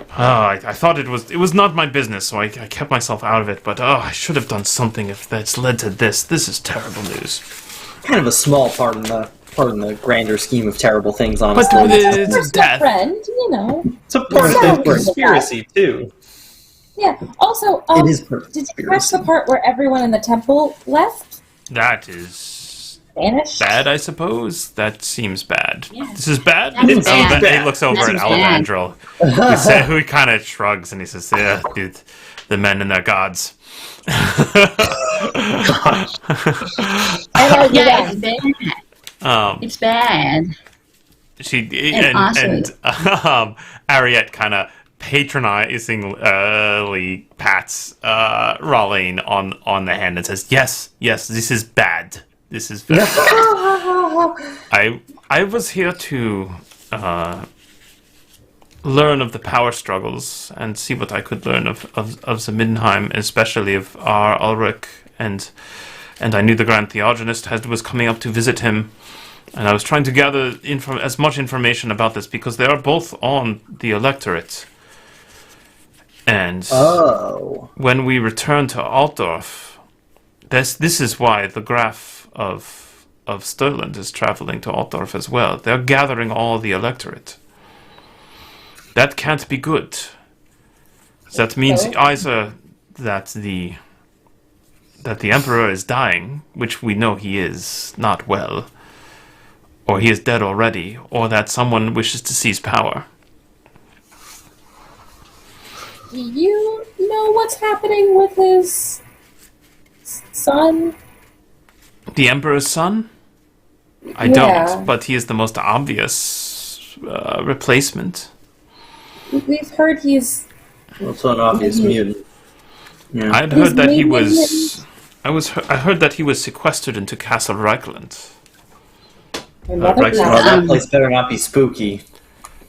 Speaker 1: I thought it was not my business, so I kept myself out of it. But I should have done something if that's led to this. This is terrible news.
Speaker 3: Kind of a small part in the grander scheme of terrible things, honestly.
Speaker 1: But it's death.
Speaker 4: Friend, you know.
Speaker 2: it's a part of the conspiracy, too.
Speaker 4: Yeah. Also,
Speaker 3: It is part of the
Speaker 4: did you catch
Speaker 3: conspiracy.
Speaker 4: the part where everyone in the temple left?
Speaker 1: That is
Speaker 4: Vanished?
Speaker 1: bad, I suppose. That seems bad.
Speaker 5: Yeah.
Speaker 1: This is bad.
Speaker 5: That's bad.
Speaker 1: He looks over
Speaker 5: That
Speaker 1: at
Speaker 5: seems bad.
Speaker 1: Alvandril, who kind of shrugs and he says, "Yeah, dude, the men and their gods."
Speaker 5: Yeah, it's bad. It's bad.
Speaker 1: Ariette kind of patronizingly pats Raleigh on the hand and says, yes, this is bad. This is bad. I was here to learn of the power struggles and see what I could learn of the Middenheim, especially of our Ulrich, and I knew the Grand Theogenist was coming up to visit him, and I was trying to gather as much information about this because they are both on the electorate. And when we return to Altdorf, this is why the Graf of Stirland is traveling to Altdorf as well. They're gathering all the electorate. That can't be good. That means either that the Emperor is dying, which we know he is not well, or he is dead already, or that someone wishes to seize power.
Speaker 4: Do you know what's happening with his son?
Speaker 1: The Emperor's son? I
Speaker 4: Yeah.
Speaker 1: don't, but he is the most obvious replacement.
Speaker 4: We've heard he's...
Speaker 3: Also an obvious mutant. Yeah.
Speaker 1: I'd heard that he was. I heard that he was sequestered into Castle Reichland.
Speaker 4: Another
Speaker 1: Right.
Speaker 3: Well,
Speaker 4: class.
Speaker 3: that place better not be spooky.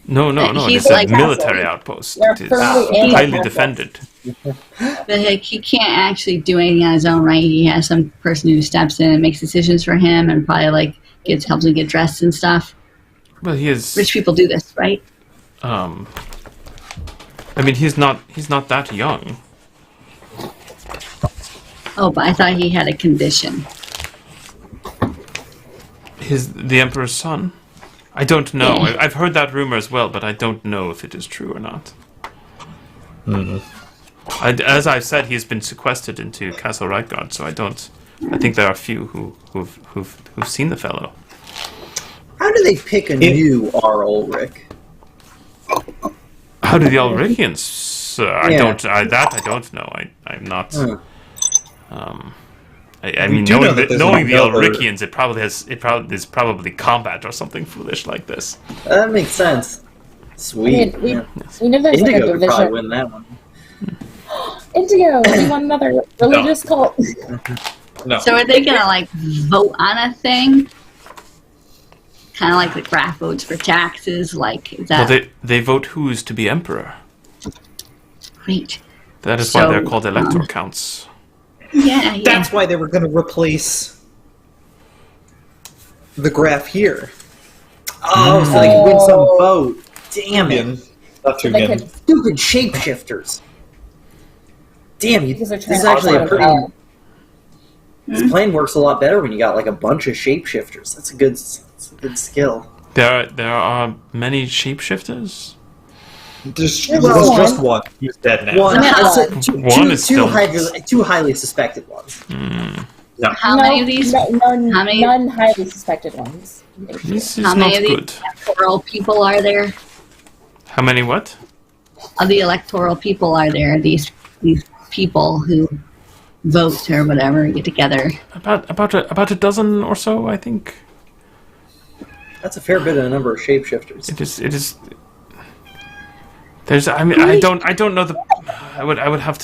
Speaker 1: No.
Speaker 5: He's
Speaker 1: It's
Speaker 5: like
Speaker 1: a military outpost.
Speaker 4: They're
Speaker 1: It is
Speaker 4: firmly in
Speaker 1: highly
Speaker 4: the
Speaker 1: defended.
Speaker 5: But like, he can't actually do anything on his own, right? He has some person who steps in and makes decisions for him, and probably like helps him get dressed and stuff.
Speaker 1: Well, he is.
Speaker 5: Rich people do this, right?
Speaker 1: I mean, he's not that young.
Speaker 5: Oh, but I thought he had a condition.
Speaker 1: The Emperor's son. I don't know.
Speaker 5: Yeah.
Speaker 1: I've heard that rumor as well, but I don't know if it is true or not. As I've said, he's been sequestered into Castle Reichardt, so I don't. I think there are few who've seen the fellow.
Speaker 3: How do they pick a new R. Ulrich?
Speaker 1: How do the Ulrichians? I
Speaker 3: Yeah.
Speaker 1: don't know. I'm not. I mean,
Speaker 2: do know
Speaker 1: knowing
Speaker 2: that there's
Speaker 1: knowing the
Speaker 2: another-
Speaker 1: Ulrichians, is probably combat or something foolish like this.
Speaker 3: That makes sense. Sweet.
Speaker 4: I mean,
Speaker 3: yeah.
Speaker 4: we know there's like a
Speaker 3: Indigo could probably
Speaker 4: division.
Speaker 3: win that one.
Speaker 4: Indigo, we want another religious cult.
Speaker 2: No.
Speaker 5: So are they gonna like vote on a thing? Kind of like the graph votes for taxes, like is
Speaker 1: Well,
Speaker 5: that
Speaker 1: they vote who's to be emperor.
Speaker 5: great?
Speaker 1: That is why they're
Speaker 5: So,
Speaker 1: called elector counts.
Speaker 5: Yeah, yeah.
Speaker 3: That's why they were going to replace the graph here. Oh, so they could win some vote. Damn it.
Speaker 2: Not too
Speaker 4: They
Speaker 2: good.
Speaker 4: could,
Speaker 3: Stupid shapeshifters. Damn, you.
Speaker 4: because they're
Speaker 3: This
Speaker 4: trying
Speaker 3: is
Speaker 4: to
Speaker 3: actually a
Speaker 4: outvote
Speaker 3: pretty.
Speaker 4: power.
Speaker 3: This plan works a lot better when you got like a bunch of shapeshifters. That's a good skill.
Speaker 1: There are many shapeshifters.
Speaker 2: There's
Speaker 3: Well,
Speaker 2: just one. He's dead now.
Speaker 3: One,
Speaker 5: Yeah.
Speaker 1: One is still-
Speaker 3: two highly suspected ones.
Speaker 5: How many of these?
Speaker 4: No, none,
Speaker 5: how many-
Speaker 4: none highly suspected ones.
Speaker 1: This is
Speaker 5: How many
Speaker 1: not
Speaker 5: of these
Speaker 1: good.
Speaker 5: electoral people are there?
Speaker 1: How many what?
Speaker 5: Of the electoral people are there? These people who vote or whatever get together.
Speaker 1: About a dozen or so, I think.
Speaker 3: That's a fair bit of a number of shapeshifters.
Speaker 1: It is. There's. I mean, I don't know the. I would have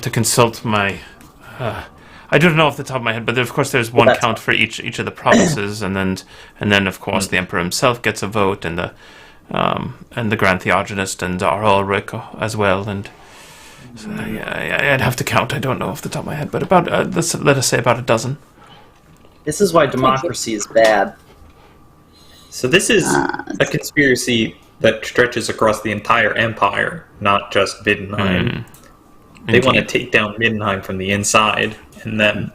Speaker 1: to consult my. I don't know off the top of my head, but of course there's one
Speaker 3: That's
Speaker 1: count for each of the provinces, and then of course the emperor himself gets a vote, and the Grand Theogenist and our Ulrich as well, and so, yeah, I'd have to count. I don't know off the top of my head, but about let us say about a dozen.
Speaker 3: This is why democracy is bad.
Speaker 2: So this is a conspiracy that stretches across the entire empire, not just Middenheim. They want to take down Middenheim from the inside, and then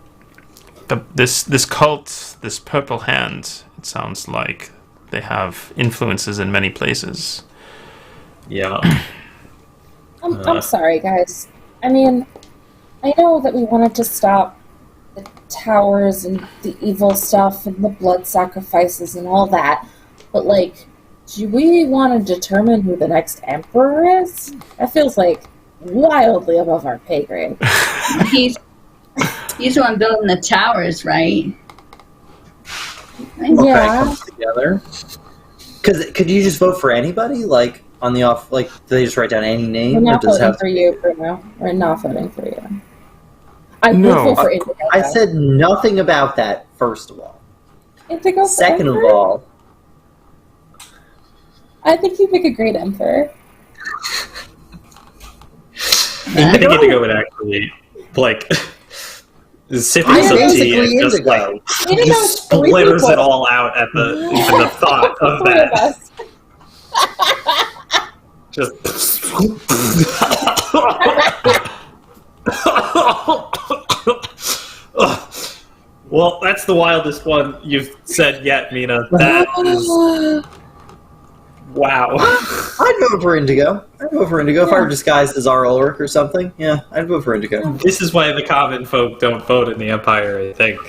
Speaker 1: This cult, this purple hand. It sounds like they have influences in many places.
Speaker 2: yeah.
Speaker 4: I'm sorry, guys. I mean, I know that we wanted to stop the towers and the evil stuff and the blood sacrifices and all that, but like, do we want to determine who the next emperor is? That feels like wildly above our pay grade.
Speaker 5: He's the one building the towers, right?
Speaker 4: Yeah.
Speaker 3: Comes together. Could you just vote for anybody? Like on the off, like do they just write down any
Speaker 4: We're
Speaker 3: name? Or
Speaker 4: not
Speaker 3: does it
Speaker 4: voting
Speaker 3: have
Speaker 4: for you, Bruno. We're not voting for you. I
Speaker 1: No.
Speaker 4: would vote for Indigo.
Speaker 3: I
Speaker 4: though.
Speaker 3: said nothing about that. First of all.
Speaker 4: Indigo for
Speaker 3: Second of
Speaker 4: emperor?
Speaker 3: all,
Speaker 4: I think you'd make a great emperor.
Speaker 2: I think Indigo would actually, like, sip
Speaker 3: I'm
Speaker 2: some tea
Speaker 3: basically
Speaker 2: and just,
Speaker 3: Indigo.
Speaker 2: like,
Speaker 4: Indigo's
Speaker 2: just
Speaker 4: three
Speaker 2: splitters
Speaker 4: people.
Speaker 2: it all out at the thought of
Speaker 4: Three of
Speaker 2: that.
Speaker 4: us.
Speaker 2: Just. Well, that's the wildest one you've said yet, Mina. That is. Wow.
Speaker 3: I'd vote for Indigo. I'd vote for Indigo if I were disguised as R. Ulrich or something. Yeah, I'd vote for Indigo.
Speaker 2: This is why the common folk don't vote in the Empire, I think.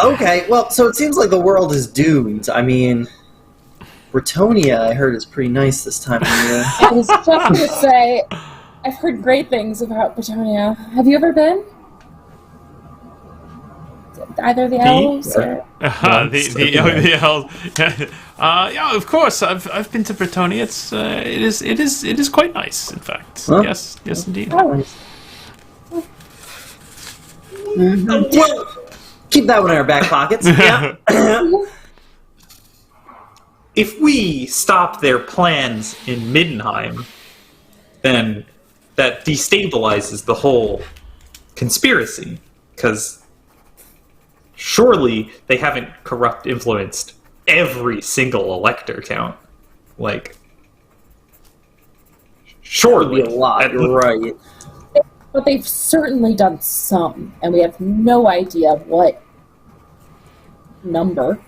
Speaker 3: Okay. Well, so it seems like the world is doomed. I mean, Bretonia, I heard, is pretty nice this time of year.
Speaker 4: I was just going to say, I've heard great things about Bretonia. Have you ever been? either the elves or...
Speaker 1: The elves. Yeah, of course. I've been to Bretonia. It is quite nice. In fact,
Speaker 3: Huh?
Speaker 1: yes, indeed.
Speaker 4: Oh,
Speaker 3: Well, keep that one in our back pockets. Yeah.
Speaker 2: If we stop their plans in Middenheim, then that destabilizes the whole conspiracy, because surely they haven't influenced every single elector count. Like, surely
Speaker 3: Be a lot. You're right.
Speaker 4: but they've certainly done some, and we have no idea what number.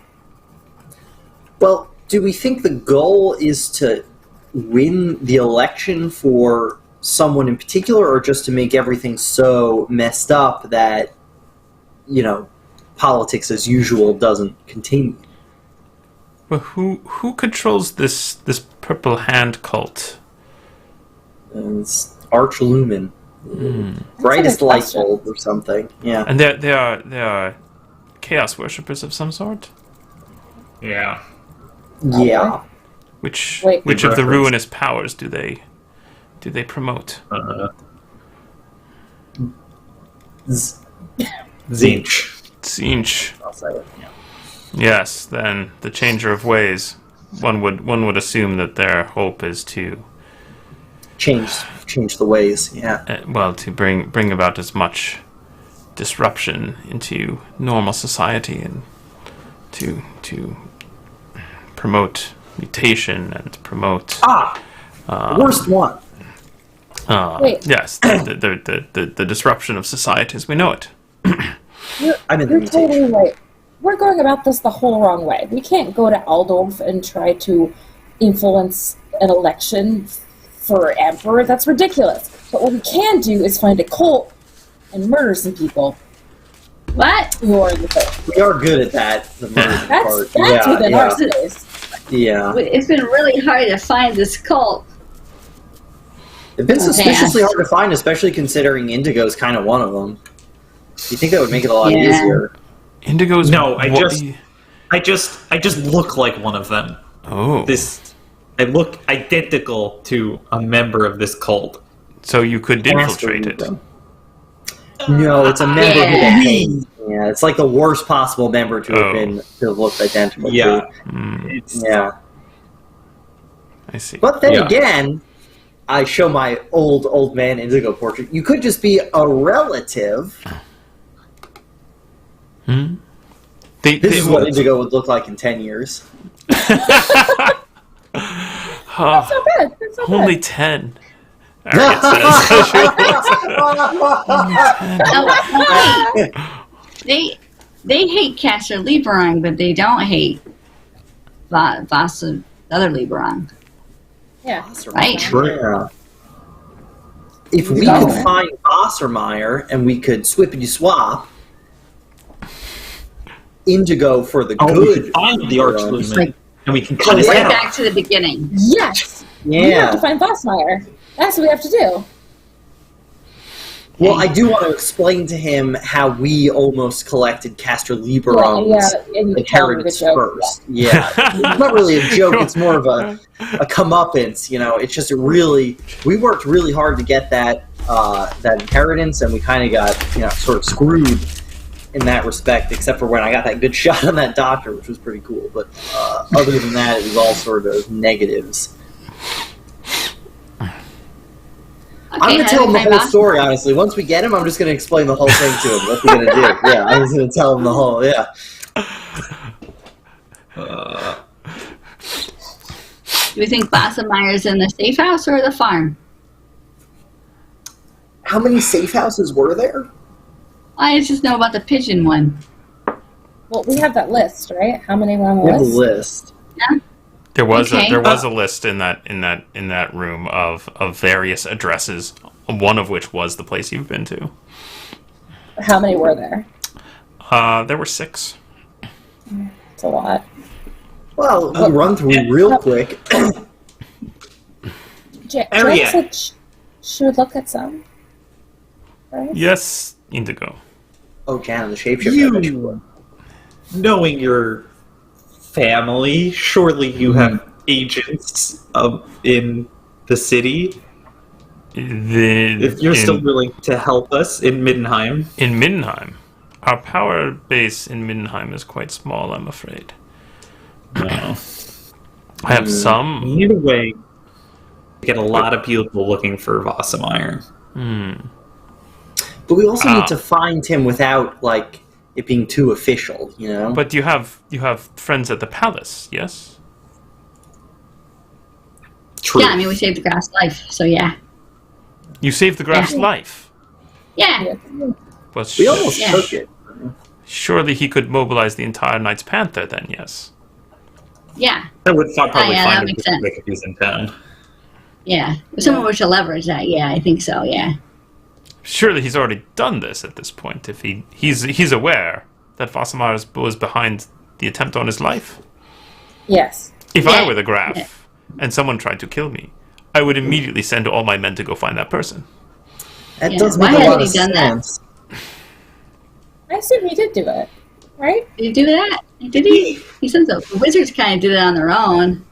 Speaker 3: Well, do we think the goal is to win the election for someone in particular, or just to make everything so messed up that, politics as usual doesn't continue?
Speaker 1: Well, who controls this purple hand cult?
Speaker 3: And it's Archlumen.
Speaker 4: That's
Speaker 3: Brightest
Speaker 4: a good
Speaker 3: light
Speaker 4: question.
Speaker 3: bulb or something. Yeah.
Speaker 1: And they are chaos worshippers of some sort.
Speaker 2: yeah.
Speaker 3: Yeah.
Speaker 1: Which
Speaker 4: Wait.
Speaker 1: of the
Speaker 2: Reference.
Speaker 1: ruinous powers do they promote?
Speaker 2: Zinch.
Speaker 1: Tsinch.
Speaker 3: I'll say it. Yeah.
Speaker 1: Yes, then the changer of ways. One would assume that their hope is to
Speaker 3: Change the ways. Yeah.
Speaker 1: to bring about as much disruption into normal society and to promote mutation and promote
Speaker 3: Worst one.
Speaker 4: Wait.
Speaker 1: yes the disruption of society as we know it.
Speaker 3: I'm in the
Speaker 4: You're
Speaker 3: mutation.
Speaker 4: totally right. We're going about this the whole wrong way. We can't go to Aldorf and try to influence an election for emperor. That's ridiculous. But what we can do is find a cult and murder some people
Speaker 5: What?
Speaker 4: who are in the cult.
Speaker 3: We are good at that. The murder part.
Speaker 4: That's within
Speaker 3: yeah.
Speaker 4: our space.
Speaker 3: Yeah.
Speaker 5: It's been really hard to find this cult.
Speaker 3: It's been suspiciously
Speaker 5: Yeah.
Speaker 3: hard to find, especially considering Indigo's kind of one of them. You think that would make it a lot
Speaker 5: Yeah.
Speaker 3: easier?
Speaker 1: Indigo's
Speaker 2: No, I just look like one of them.
Speaker 1: oh
Speaker 2: I look identical to a member of this cult.
Speaker 1: so you could infiltrate it.
Speaker 3: No, it's a member who
Speaker 5: Yeah.
Speaker 3: behaves. Yeah, it's like the worst possible member to
Speaker 1: Oh.
Speaker 3: have looked identical
Speaker 2: Yeah.
Speaker 3: to.
Speaker 2: It's,
Speaker 3: Yeah.
Speaker 1: I see.
Speaker 3: But then
Speaker 2: Yeah.
Speaker 3: again, I show my old man Indigo portrait. You could just be a relative. This is what Indigo would look like in 10 years.
Speaker 4: That's not bad. That's not
Speaker 1: Only
Speaker 4: bad.
Speaker 1: 10. Arian says.
Speaker 5: Oh, wait. They hate Castor Lieberang, but they don't hate Vasa, the other Lieberang.
Speaker 4: Yeah.
Speaker 5: Right.
Speaker 3: Yeah. If we
Speaker 4: Oh.
Speaker 3: could find Wassermeyer and we could swippity swap Indigo for the
Speaker 2: we
Speaker 3: good.
Speaker 2: can find the
Speaker 3: It's
Speaker 2: Archlumen,
Speaker 5: like-
Speaker 2: and we can cut his
Speaker 5: Right
Speaker 2: head
Speaker 5: back
Speaker 2: off.
Speaker 5: to the beginning.
Speaker 4: Yes. We have
Speaker 3: Yeah.
Speaker 4: to find Vossmeyer. That's what we have to do.
Speaker 3: Well, I do want to explain to him how we almost collected Castor Lieberong's
Speaker 4: and you can tell him the
Speaker 3: inheritance
Speaker 4: joke.
Speaker 3: first. Yeah. It's not really a joke, it's more of a comeuppance, It's just we worked really hard to get that inheritance, and we kind of got, sort of screwed in that respect, except for when I got that good shot on that doctor, which was pretty cool. But other than that, it was all sort of negatives. I'm
Speaker 5: Okay,
Speaker 3: going to
Speaker 5: how
Speaker 3: tell
Speaker 5: do
Speaker 3: him
Speaker 5: we
Speaker 3: the
Speaker 5: find
Speaker 3: whole
Speaker 5: Vasa?
Speaker 3: story, honestly. Once we get him, I'm just going to explain the whole thing to him. What we're going to do. Yeah, I'm just going to tell him the whole, yeah.
Speaker 5: Do we think Vassameyer's in the safe house or the farm?
Speaker 3: How many safe houses were there?
Speaker 5: I just know about the pigeon one.
Speaker 4: Well, we have that list, right? How many were on
Speaker 3: We
Speaker 4: the
Speaker 3: have a
Speaker 4: list?
Speaker 3: list.
Speaker 1: There was
Speaker 5: Okay.
Speaker 1: a list in that room of various addresses, one of which was the place you've been to.
Speaker 4: How many were there?
Speaker 1: There were 6.
Speaker 4: It's a lot.
Speaker 3: Well, we'll run through real quick.
Speaker 4: Jan
Speaker 2: Ariette.
Speaker 4: said she would look at some. Right?
Speaker 1: Yes, Indigo.
Speaker 3: Oh, Janet, the shapeshifter. I bet you would.
Speaker 2: Knowing your family, surely you have agents in the city. If you're still willing to help us in Middenheim.
Speaker 1: In Middenheim. Our power base in Middenheim is quite small, I'm afraid.
Speaker 2: No.
Speaker 1: I have some.
Speaker 2: Either way, we get a lot of people looking for Wassermeyer.
Speaker 3: But we also need to find him without, like, it being too official, you know?
Speaker 1: But you have friends at the palace, yes?
Speaker 2: True.
Speaker 5: Yeah, I mean, we saved the grass life, so yeah.
Speaker 1: You saved the grass life.
Speaker 5: Yeah.
Speaker 1: But
Speaker 3: We almost took it.
Speaker 1: surely he could mobilize the entire Knights Panther then, yes?
Speaker 5: Yeah.
Speaker 2: That would probably
Speaker 5: that
Speaker 2: find
Speaker 5: makes
Speaker 2: him
Speaker 5: sense.
Speaker 2: if he's in town.
Speaker 5: Yeah. If someone were to leverage that, yeah, I think so, yeah.
Speaker 1: Surely he's already done this at this point. If he's aware that Wassermeyer was behind the attempt on his life.
Speaker 4: Yes.
Speaker 1: If I
Speaker 5: Yeah.
Speaker 1: were the Graf and someone tried to kill me, I would immediately send all my men to go find that person.
Speaker 3: That
Speaker 5: Yeah.
Speaker 3: does
Speaker 5: Why
Speaker 3: make a lot
Speaker 5: hasn't
Speaker 3: of
Speaker 5: he done that?
Speaker 3: sense.
Speaker 4: I assume he did do it, right?
Speaker 5: Did he do that? Did he? He said the wizards kind of did it on their own.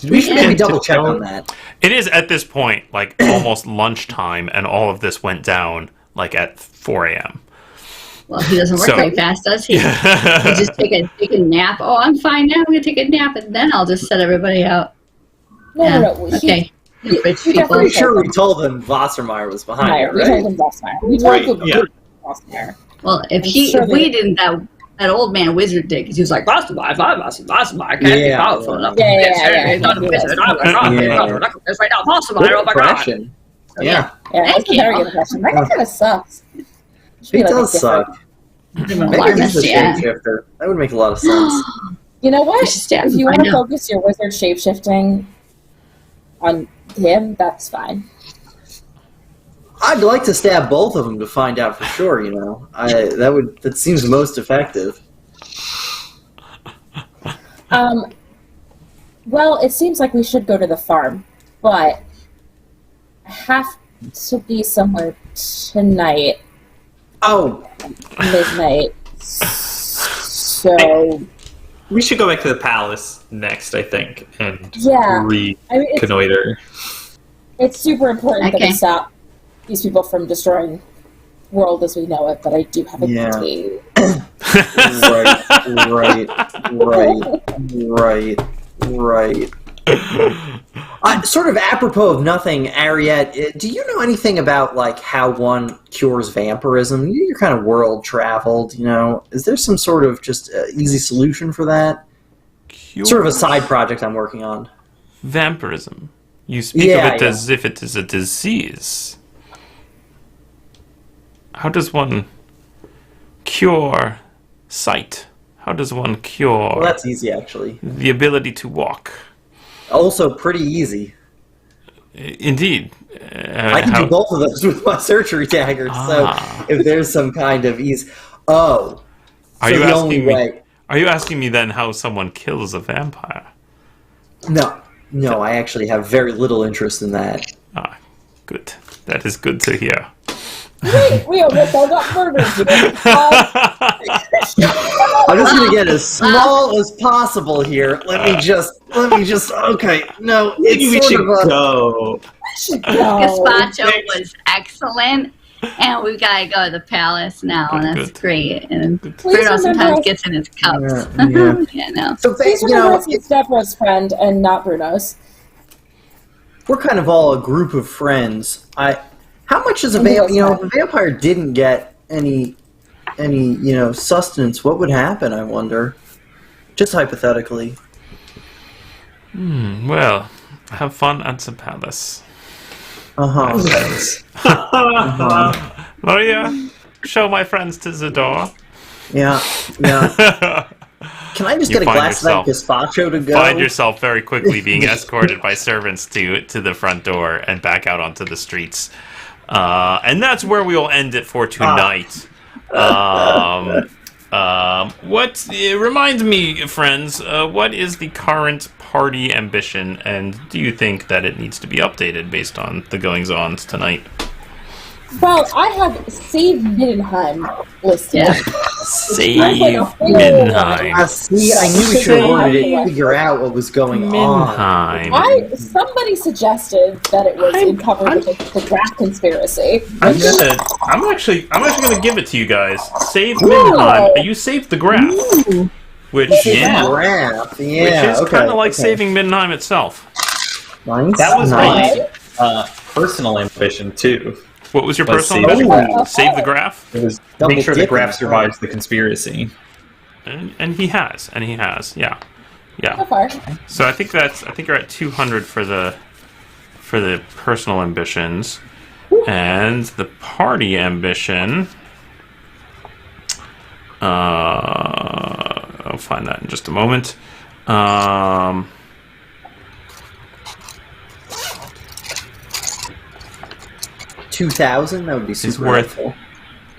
Speaker 3: We should maybe
Speaker 2: Yeah.
Speaker 3: double check on that.
Speaker 1: It is at this point like almost lunchtime, and all of this went down like at 4 a.m.
Speaker 5: Well, he doesn't work
Speaker 1: So-
Speaker 5: very fast, does he? He just take a nap. Oh, I'm fine now. I'm going to take a nap, and then I'll just set everybody out.
Speaker 4: No.
Speaker 5: Okay. Rich
Speaker 4: he
Speaker 5: people.
Speaker 3: Pretty sure we told them Wassermeyer was behind it,
Speaker 4: We told
Speaker 3: right?
Speaker 4: him Wassermeyer. We told
Speaker 2: Right,
Speaker 4: him
Speaker 2: yeah.
Speaker 4: Wassermeyer.
Speaker 5: Well, if we didn't, that old man wizard did, because he was like, Wassermeyer can't be
Speaker 3: Yeah,
Speaker 5: powerful
Speaker 3: yeah.
Speaker 5: enough.
Speaker 4: Yeah.
Speaker 5: He's not a wizard. I'm
Speaker 3: Yeah.
Speaker 5: this right now.
Speaker 3: Good
Speaker 5: Wassermeyer, oh my god.
Speaker 3: impression. Yeah,
Speaker 4: Yeah, that's
Speaker 5: Thank
Speaker 4: a very
Speaker 5: you.
Speaker 4: good impression. That guy kind of sucks. Should be
Speaker 3: it
Speaker 4: like a
Speaker 3: does
Speaker 4: different-
Speaker 3: suck.
Speaker 5: An
Speaker 3: Maybe
Speaker 5: alarmist,
Speaker 3: he's a
Speaker 5: yeah.
Speaker 3: shapeshifter. That would make a lot of sense.
Speaker 4: You know what?
Speaker 5: We should stab
Speaker 4: If
Speaker 5: him
Speaker 4: you
Speaker 5: right
Speaker 4: want to
Speaker 5: now.
Speaker 4: focus your wizard shapeshifting on him, that's fine.
Speaker 3: I'd like to stab both of them to find out for sure. You know, that seems most effective.
Speaker 4: Well, it seems like we should go to the farm, but I have to be somewhere tonight,
Speaker 3: Oh,
Speaker 4: midnight. So
Speaker 2: We should go back to the palace next, I think, and
Speaker 4: yeah, I mean,
Speaker 2: reconnoiter.
Speaker 4: it's super important that
Speaker 5: Okay.
Speaker 4: we stop these people from destroying world as we know it. But I do have a
Speaker 3: Yeah.
Speaker 4: date.
Speaker 3: right. Sort of apropos of nothing, Ariette, do you know anything about like how one cures vampirism? You're kind of world traveled, you know. Is there some sort of just easy solution for that? Sort of a side project I'm working on.
Speaker 1: Vampirism. You speak
Speaker 3: Yeah,
Speaker 1: of it
Speaker 3: yeah.
Speaker 1: as if it is a disease. How does one cure sight? How does one cure
Speaker 3: Well, that's easy, actually.
Speaker 1: the ability to walk?
Speaker 3: Also, pretty easy.
Speaker 1: Indeed.
Speaker 3: I can do both of those with my surgery daggers.
Speaker 1: Ah.
Speaker 3: So if there's some kind of ease, are
Speaker 1: Are you
Speaker 3: the
Speaker 1: asking
Speaker 3: only
Speaker 1: me?
Speaker 3: way?
Speaker 1: Are you asking me then how someone kills a vampire?
Speaker 3: No, I actually have very little interest in that.
Speaker 1: Ah, good. That is good to hear.
Speaker 4: We almost all got murdered.
Speaker 3: I'm just gonna get as small as possible here. Let me just. Okay, no,
Speaker 2: Maybe we
Speaker 3: it's
Speaker 2: should
Speaker 3: sort of a.
Speaker 2: go.
Speaker 5: Gazpacho was excellent, and we gotta go to the palace now, and that's
Speaker 1: Good.
Speaker 5: great. And
Speaker 4: Please
Speaker 5: Bruno
Speaker 4: remember
Speaker 5: sometimes
Speaker 4: us-
Speaker 5: gets in his cups.
Speaker 3: Yeah.
Speaker 5: Yeah, no.
Speaker 3: So
Speaker 4: Please
Speaker 3: you
Speaker 4: remember
Speaker 3: know,
Speaker 4: it's Deborah's friend and not Bruno's.
Speaker 3: we're kind of all a group of friends. How much is a vampire? You know, if a vampire didn't get any sustenance, what would happen? I wonder. Just hypothetically.
Speaker 1: Well, have fun at the palace. Maria, show my friends to the door.
Speaker 3: Yeah. Can I just
Speaker 1: You
Speaker 3: get a
Speaker 1: find
Speaker 3: glass of that gazpacho to go?
Speaker 1: Find yourself very quickly being escorted by servants to the front door and back out onto the streets. And that's where we will end it for tonight. Remind me, friends, what is the current party ambition, and do you think that it needs to be updated based on the goings-ons tonight?
Speaker 4: Well, I have Save Middenheim listed.
Speaker 5: Yeah.
Speaker 1: Save
Speaker 3: See, I knew we should have worded it to figure out what was going on.
Speaker 1: Middenheim.
Speaker 4: Somebody suggested that it was in cover with the draft conspiracy.
Speaker 1: I'm actually gonna give it to you guys. Save Middenheim. You saved the graph, which
Speaker 3: Graph. Yeah,
Speaker 1: which is kind of like
Speaker 3: okay.
Speaker 1: saving Middenheim itself.
Speaker 3: Nice.
Speaker 2: That was
Speaker 3: nice.
Speaker 2: my personal ambition too.
Speaker 1: What was your
Speaker 2: Let's
Speaker 1: personal
Speaker 2: see.
Speaker 1: ambition? Save the graph,
Speaker 2: It was
Speaker 3: Double
Speaker 2: make sure the
Speaker 3: dipping.
Speaker 2: graph survives the conspiracy.
Speaker 1: and he has, yeah.
Speaker 4: So far.
Speaker 1: So I think you're at 200 for the personal ambitions, and the party ambition. I'll find that in just a moment.
Speaker 3: 2,000? That would be super
Speaker 1: Is worth
Speaker 3: helpful.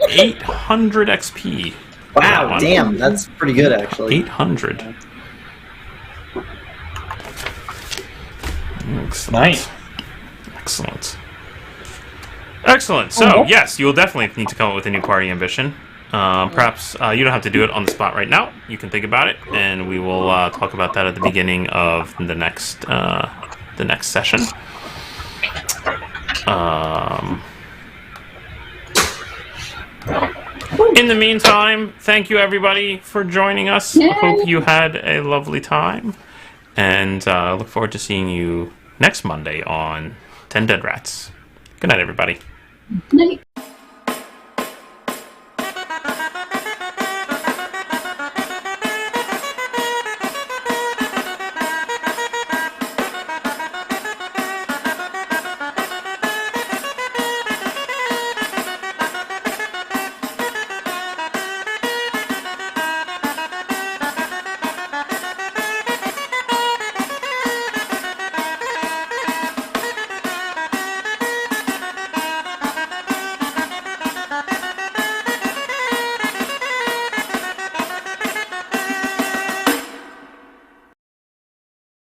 Speaker 1: 800 XP.
Speaker 3: Wow, damn, that's pretty good actually.
Speaker 1: 800. Excellent.
Speaker 2: Nice.
Speaker 1: Excellent. So, yes, you will definitely need to come up with a new party ambition. Perhaps you don't have to do it on the spot right now. You can think about it, and we will talk about that at the beginning of the next session. In the meantime, thank you everybody for joining us.
Speaker 5: Yay.
Speaker 1: Hope you had a lovely time, and look forward to seeing you next Monday on 10 Dead Rats. Good night, everybody.
Speaker 5: Night.